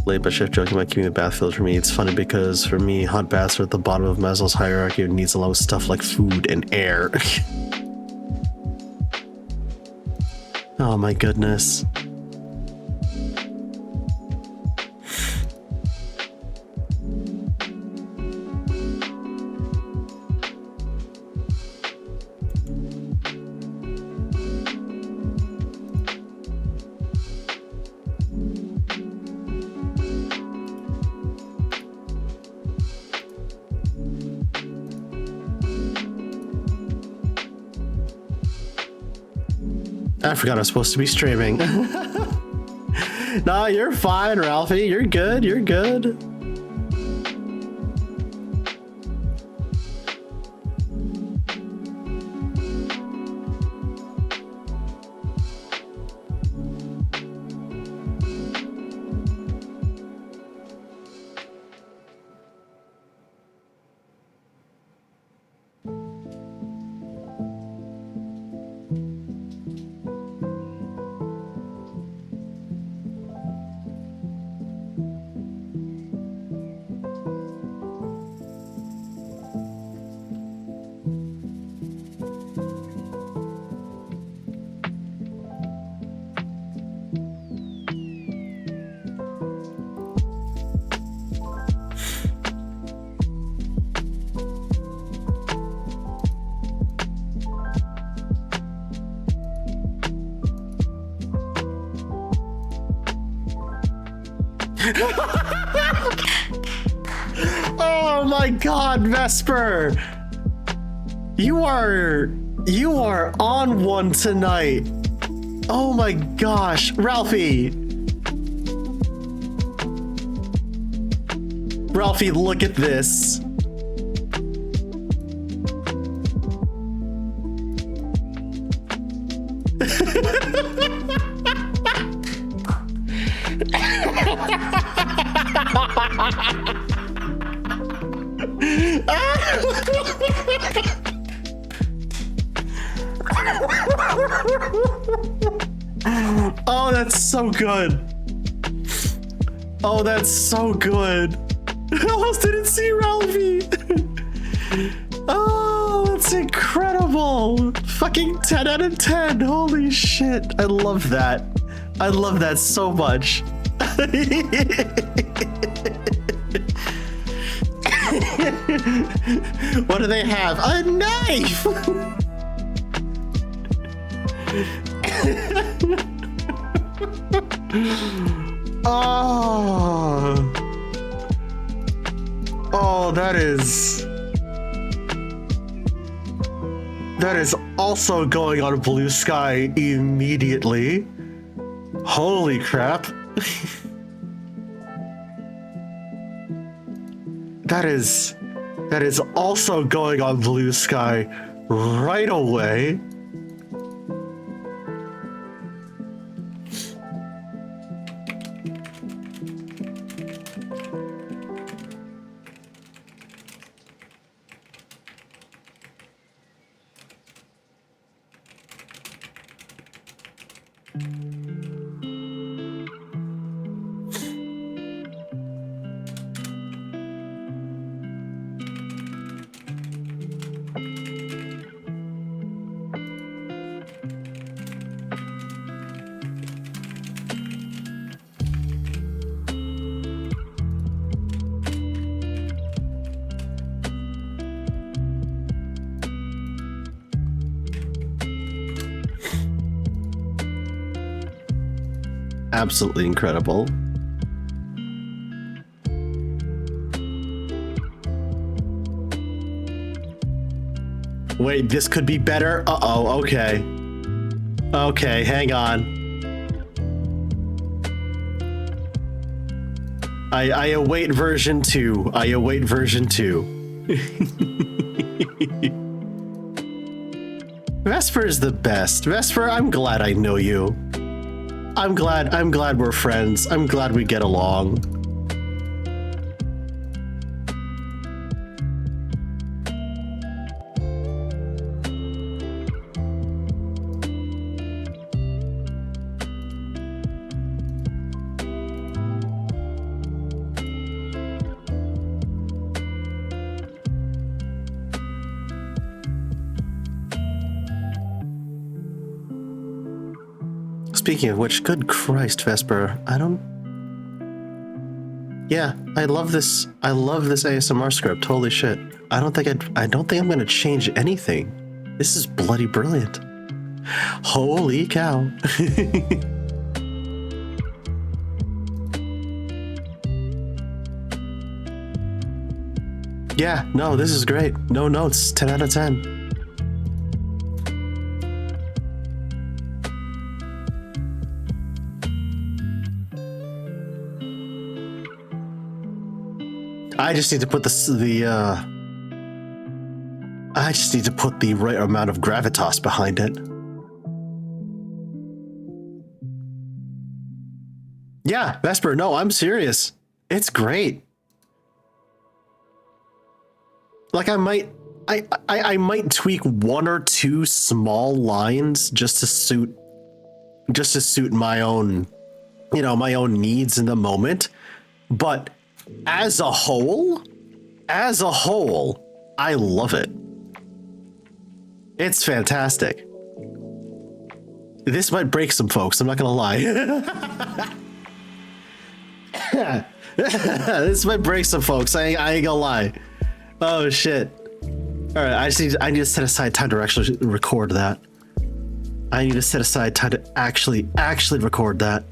Late but chef joking about keeping the bath filled for me. It's funny because for me, hot baths are at the bottom of Maslow's hierarchy and needs along with stuff like food and air. Oh my goodness. I forgot I was supposed to be streaming. Nah, you're fine, Ralphie. You're good. You're good. Oh my god, Vesper! You are on one tonight. Oh my gosh, Ralphie! Ralphie, look at this. Oh, that's so good. Oh, that's so good. I almost didn't see Ralphie. Oh, that's incredible. Fucking 10 out of 10. Holy shit. I love that. I love that so much. What do they have? A knife! Oh. Oh, that is also going on Blue Sky immediately. Holy crap. That is also going on Blue Sky right away. Absolutely incredible. Wait, this could be better? Uh-oh, okay. Okay, hang on. I await version 2. I await version 2. Vesper is the best. Vesper, I'm glad I know you. I'm glad we're friends. I'm glad we get along. Speaking of which, good Christ, Vesper, yeah, I love this ASMR script. Holy shit. I don't think I'm gonna change anything. This is bloody brilliant. Holy cow. Yeah, no, this is great. No notes, 10 out of 10. I just need to put I just need to put the right amount of gravitas behind it. Yeah, Vesper, no, I'm serious. It's great. Like I might tweak one or two small lines just to suit my own, my own needs in the moment, but as a whole, I love it. It's fantastic. This might break some folks, I'm not gonna lie. This might break some folks, I ain't gonna lie. Oh shit. Alright, I need to set aside time to actually record that. I need to set aside time to actually record that.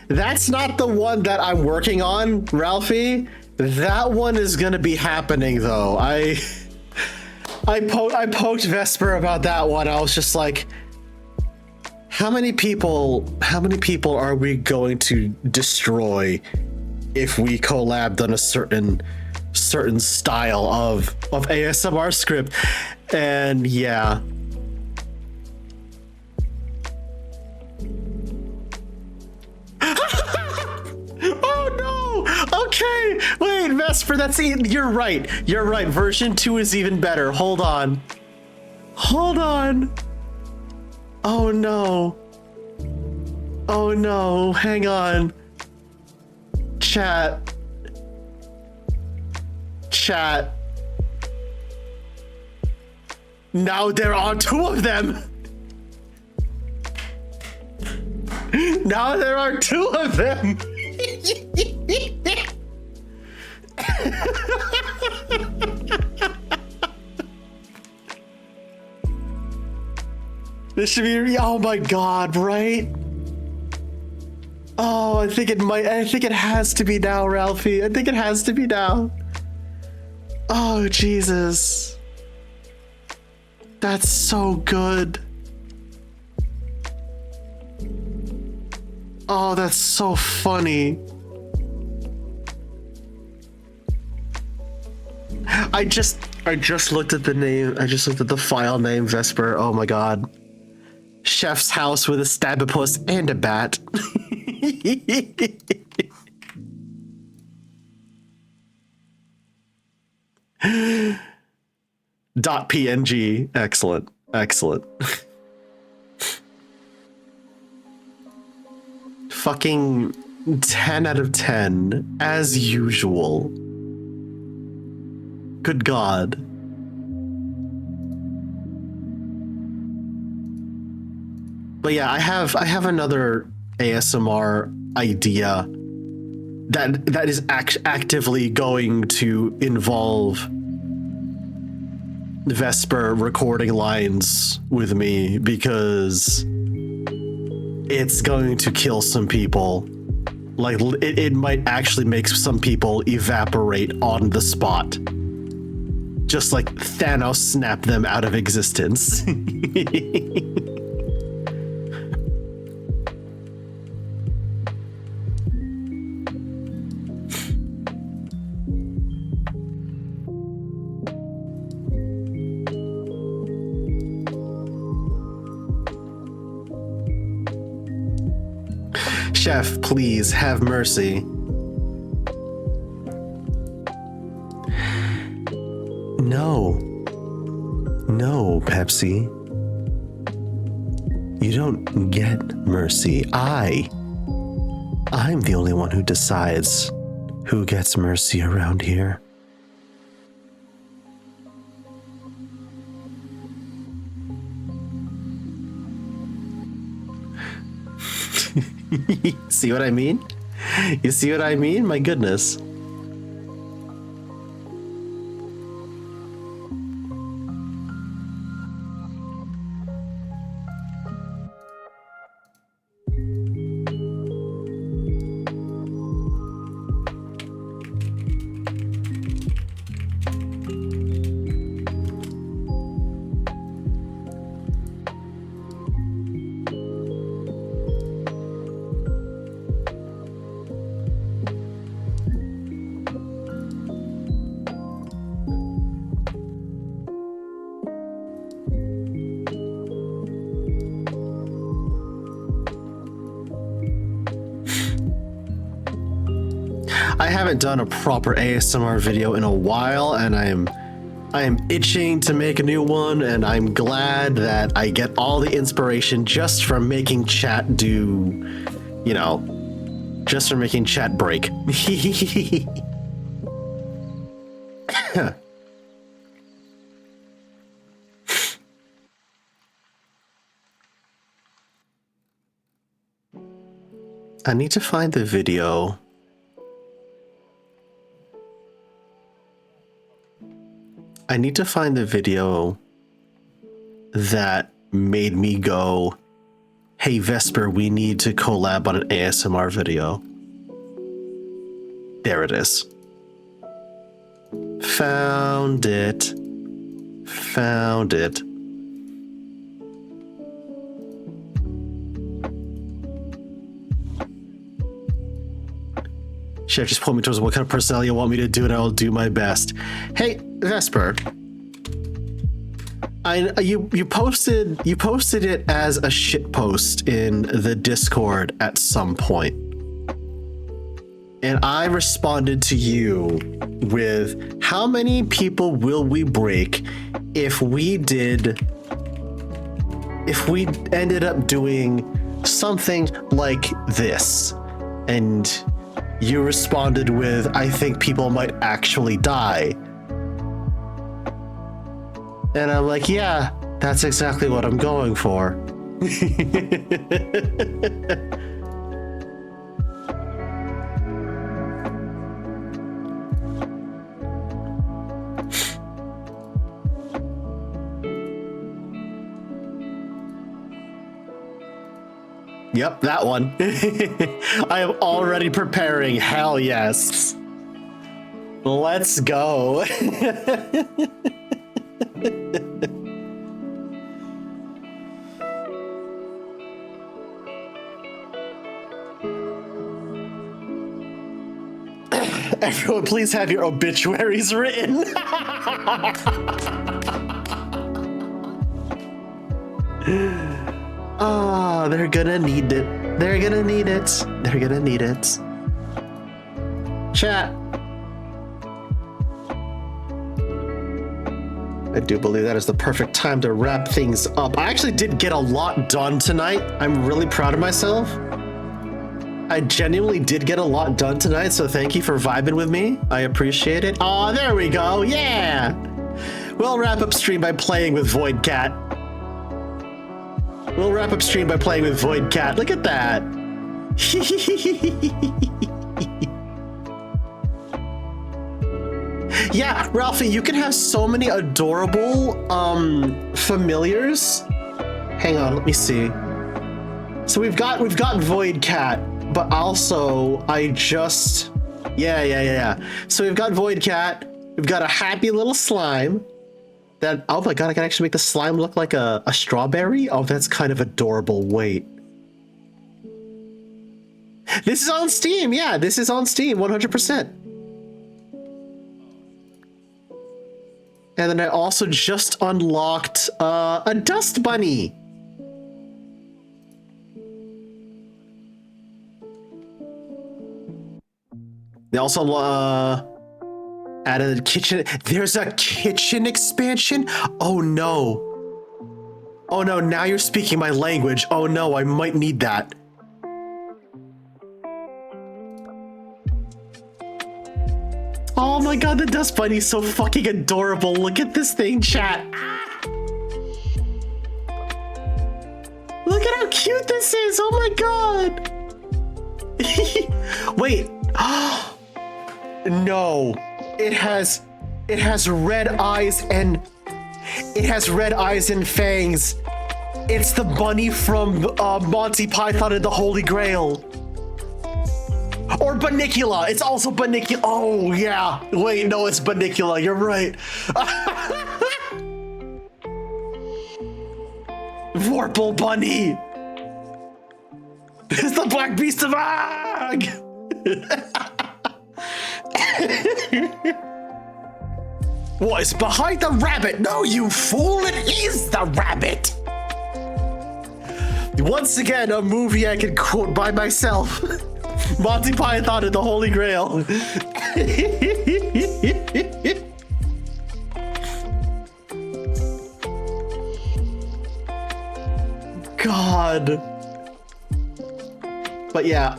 That's not the one that I'm working on, Ralphie. That one is gonna be happening though. I poked Vesper about that one. I was just like, how many people are we going to destroy if we collabed on a certain style of ASMR script? And yeah. Okay, wait, Vesper, you're right. You're right. Version 2 is even better. Hold on. Oh no. Hang on. Chat. Now there are 2 of them. Now there are 2 of them. This should be, oh my god, right? Oh, I think it has to be now, Ralphie. I think it has to be now. Oh, Jesus. That's so good. Oh, that's so funny. I just looked at the name. I just looked at the file name, Vesper. Oh my god. Chef's house with a stabopus and a bat. .png. Excellent. Excellent. Fucking 10 out of 10, as usual. Good God. But yeah, I have another ASMR idea that is actively going to involve Vesper recording lines with me, because it's going to kill some people. Like, it might actually make some people evaporate on the spot. Just like Thanos snapped them out of existence. Chef, please have mercy. No. No, Pepsi. You don't get mercy. I'm the only one who decides who gets mercy around here. See what I mean? You see what I mean? My goodness. I haven't done a proper ASMR video in a while, and I am itching to make a new one, and I'm glad that I get all the inspiration just from making chat do, you know, just from making chat break. I need to find the video. I need to find the video that made me go, hey Vesper, we need to collab on an ASMR video. There it is. Found it. Found it. Chef just pulled me towards what kind of personality you want me to do, and I'll do my best. Hey, Vesper. You posted it as a shit post in the Discord at some point. And I responded to you with, how many people will we break if we ended up doing something like this? And you responded with, I think people might actually die. And I'm like, yeah, that's exactly what I'm going for. Yep, that one. I am already preparing. Hell yes. Let's go. Everyone, please have your obituaries written. Oh, they're gonna need it. They're gonna need it. They're gonna need it. Chat. I do believe that is the perfect time to wrap things up. I actually did get a lot done tonight. I'm really proud of myself. I genuinely did get a lot done tonight, so thank you for vibing with me. I appreciate it. Oh, there we go. Yeah. We'll wrap up stream by playing with Void Cat. We'll wrap up stream by playing with Void Cat. Look at that. Yeah, Ralphie, you can have so many adorable familiars. Hang on, let me see. So we've got Void Cat, but also yeah. So we've got Void Cat. We've got a happy little slime. That, oh my god, I can actually make the slime look like a strawberry? Oh, that's kind of adorable. Wait. This is on Steam. Yeah, this is on Steam, 100%. And then I also just unlocked a dust bunny. They also added a kitchen. There's a kitchen expansion? Oh no. Oh no, now you're speaking my language. Oh no, I might need that. Oh my god, the dust bunny's so fucking adorable. Look at this thing, chat. Look at how cute this is. Oh my god. Wait. No. It has red eyes and fangs. It's the bunny from Monty Python and the Holy Grail. Or Bunnicula. It's also Bunnicula. Oh, yeah. Wait, no, it's Bunnicula. You're right. Vorpal Bunny. It's the Black Beast of Ag. What is behind the rabbit? No, you fool. It is the rabbit. Once again, a movie I can quote by myself. Monty Python and the Holy Grail. God. But yeah,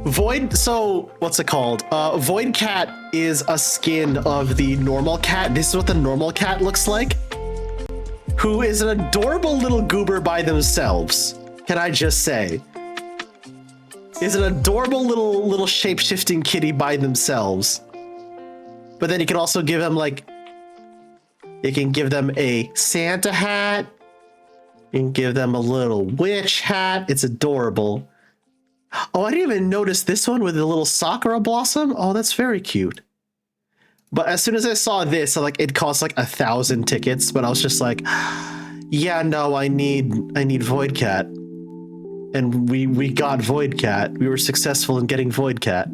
Void, so what's it called? Void Cat is a skin of the normal cat. This is what the normal cat looks like. Who is an adorable little goober by themselves. Can I just say? Is an adorable little shape-shifting kitty by themselves. But then you can also give them you can give them a Santa hat. You can give them a little witch hat. It's adorable. Oh, I didn't even notice this one with the little Sakura blossom. Oh, that's very cute. But as soon as I saw this, it cost 1,000 tickets, but I was just like, yeah, no, I need Void Cat. And we got Void Cat. We were successful in getting Void Cat.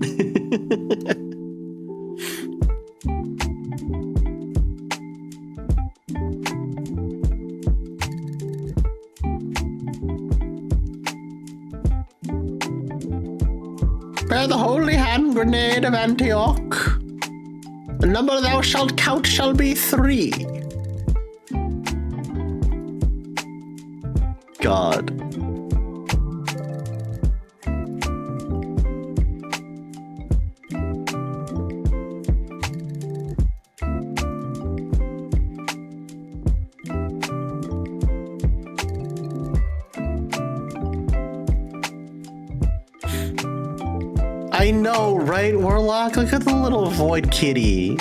Bear the holy hand grenade of Antioch. The number thou shalt count shall be 3. God. I know, right, Warlock? Look at the little void kitty.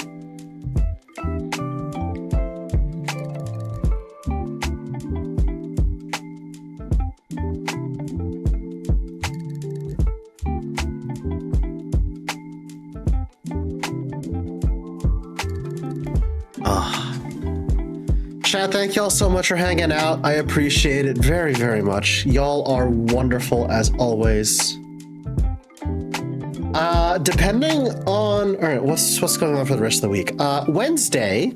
Chat, thank y'all so much for hanging out. I appreciate it very, very much. Y'all are wonderful as always. Depending on, all right, what's going on for the rest of the week? Wednesday,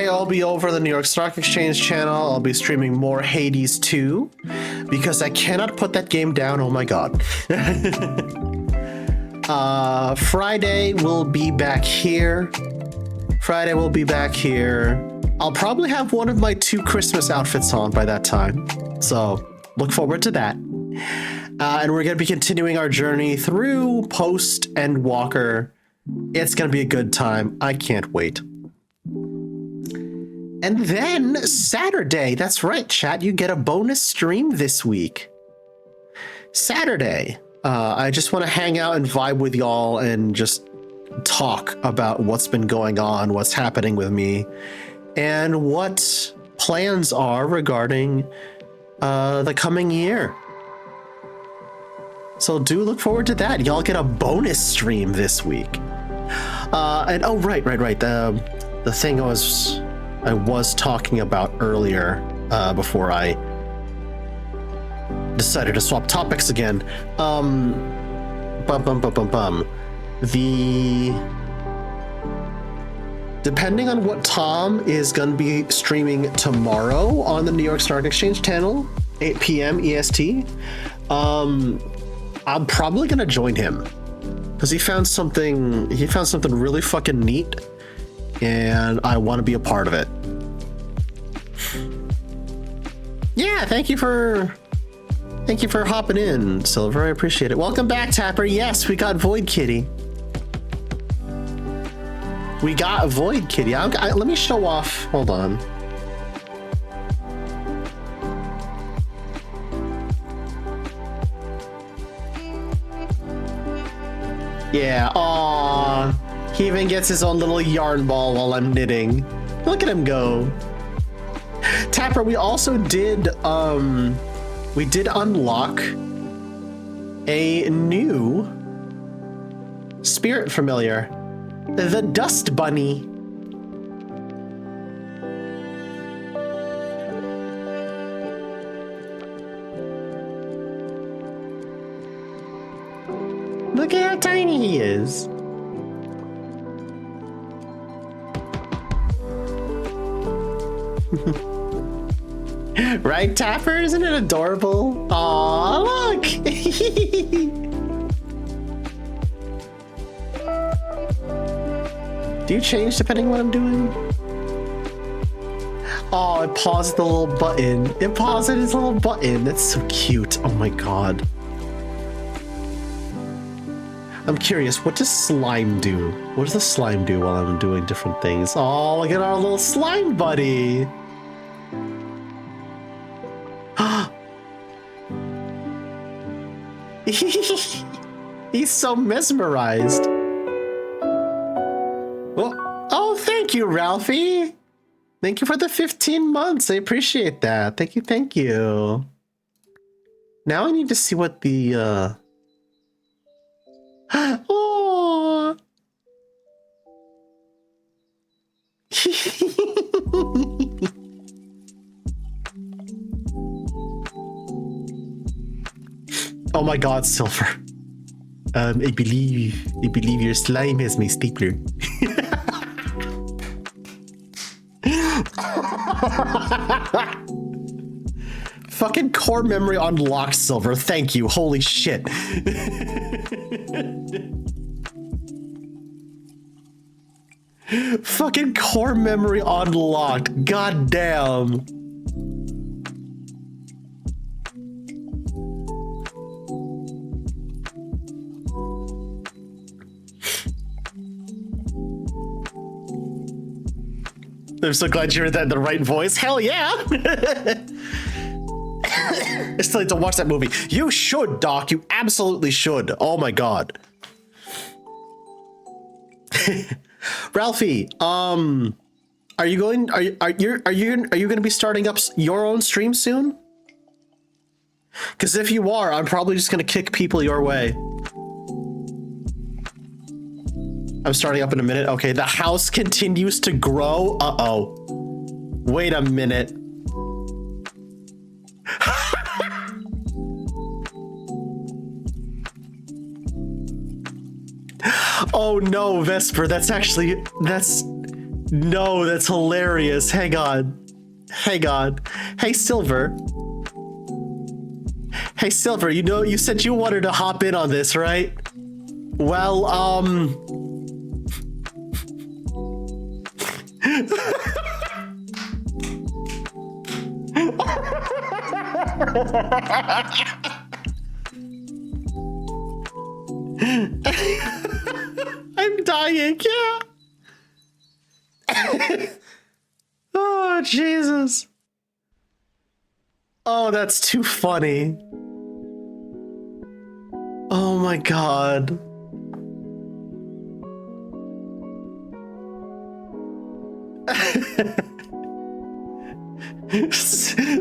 I'll be over the New York Stock Exchange channel. I'll be streaming more Hades 2 because I cannot put that game down. Oh my god. Friday, we'll be back here Friday we'll be back here. I'll probably have one of my 2 Christmas outfits on by that time. So look forward to that. And we're going to be continuing our journey through Post and Walker. It's going to be a good time. I can't wait. And then Saturday, that's right, chat, you get a bonus stream this week. Saturday, I just want to hang out and vibe with y'all and just talk about what's been going on, what's happening with me, and what plans are regarding the coming year. So do look forward to that. Y'all get a bonus stream this week. And oh, right. The thing I was talking about earlier before I decided to swap topics again. Depending on what Tom is going to be streaming tomorrow on the New York Stock Exchange channel, 8 p.m. EST, I'm probably going to join him because he found something really fucking neat, and I want to be a part of it. Yeah, thank you for hopping in, Silver. I appreciate it. Welcome back, Tapper. Yes, we got Void Kitty. We got a Void Kitty. Let me show off. Hold on. Yeah, aww. He even gets his own little yarn ball while I'm knitting. Look at him go. Tapper, we also did, we did unlock a new spirit familiar, the Dust Bunny. Look at how tiny he is. Right, Tapper? Isn't it adorable? Aw, look! Do you change depending on what I'm doing? Oh, it paused the little button. It paused his little button. That's so cute. Oh my god. I'm curious, what does slime do? What does the slime do while I'm doing different things? Oh, look at our little slime buddy. He's so mesmerized. Oh, thank you, Ralphie. Thank you for the 15 months. I appreciate that. Thank you. Now I need to see what the oh. Oh my god, Silver. I believe your slime has my stapler. Fucking core memory unlocked, Silver. Thank you. Holy shit. Fucking core memory unlocked. God damn. I'm so glad you heard that in the right voice. Hell yeah! I still need to watch that movie. You should, Doc. You absolutely should. Oh my god. Ralphie, are you going to be starting up your own stream soon? Because if you are, I'm probably just going to kick people your way. I'm starting up in a minute. Okay, the house continues to grow. Uh-oh. Wait a minute. Oh no, Vesper, that's hilarious. Hang on. Hey, Silver. Hey, Silver, you said you wanted to hop in on this, right? Well, I'm dying, yeah. Oh, Jesus. Oh, that's too funny. Oh my God.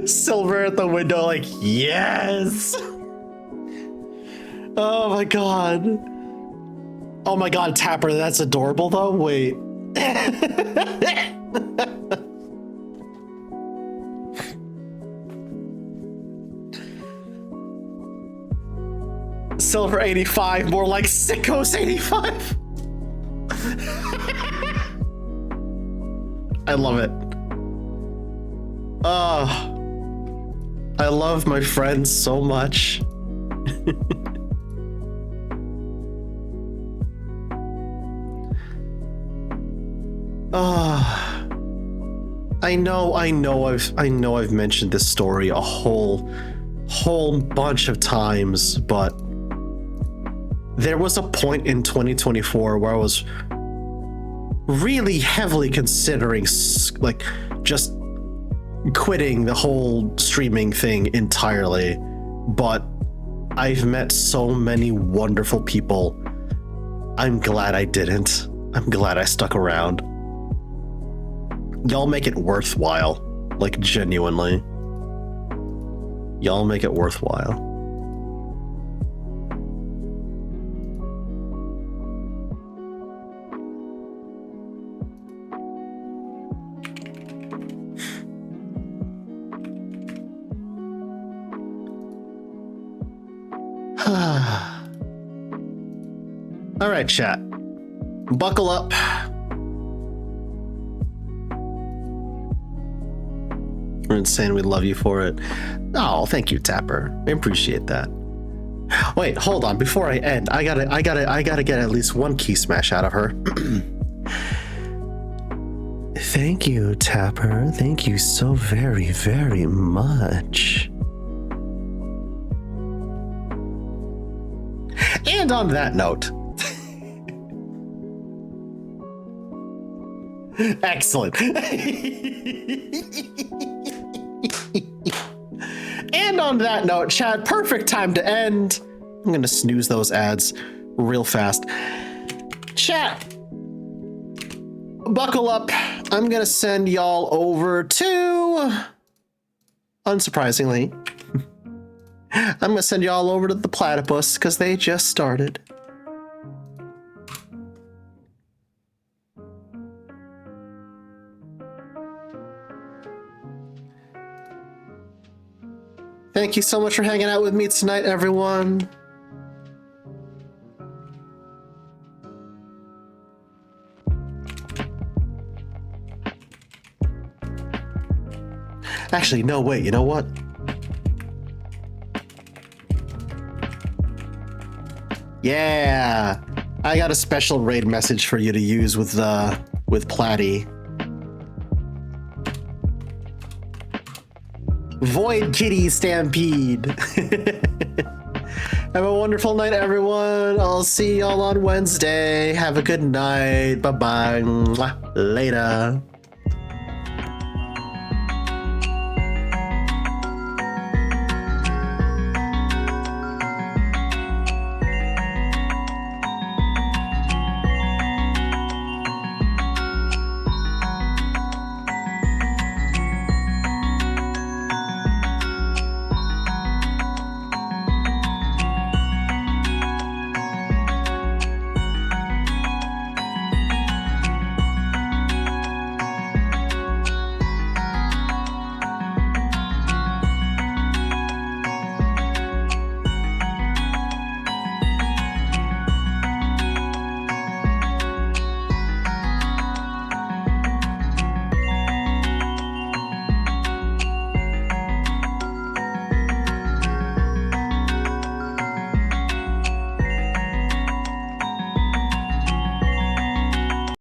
Silver at the window, like, yes. Oh my God. Oh my God, Tapper, that's adorable though. Wait. Silver 85, more like Sickos 85. I love it. I love my friends so much. I know I've mentioned this story a whole bunch of times, but there was a point in 2024 where I was really heavily considering like just quitting the whole streaming thing entirely, but I've met so many wonderful people. I'm glad I didn't. I'm glad I stuck around. Y'all make it worthwhile, like genuinely. Y'all make it worthwhile. All right, chat. Buckle up. We're insane. We love you for it. Oh, thank you, Tapper. I appreciate that. Wait, hold on. Before I end, I gotta get at least one key smash out of her. Thank you, Tapper. Thank you so very, very much. And on that note, excellent. And on that note, chat, perfect time to end. I'm gonna snooze those ads real fast. Chat, buckle up. I'm gonna send y'all over to, unsurprisingly, I'm gonna send y'all over to the Platypus because they just started. Thank you so much for hanging out with me tonight, everyone. Actually, no, wait, you know what? Yeah, I got a special raid message for you to use with Platty. Void Kitty Stampede. Have a wonderful night, everyone. I'll see y'all on Wednesday. Have a good night. Bye-bye. Later.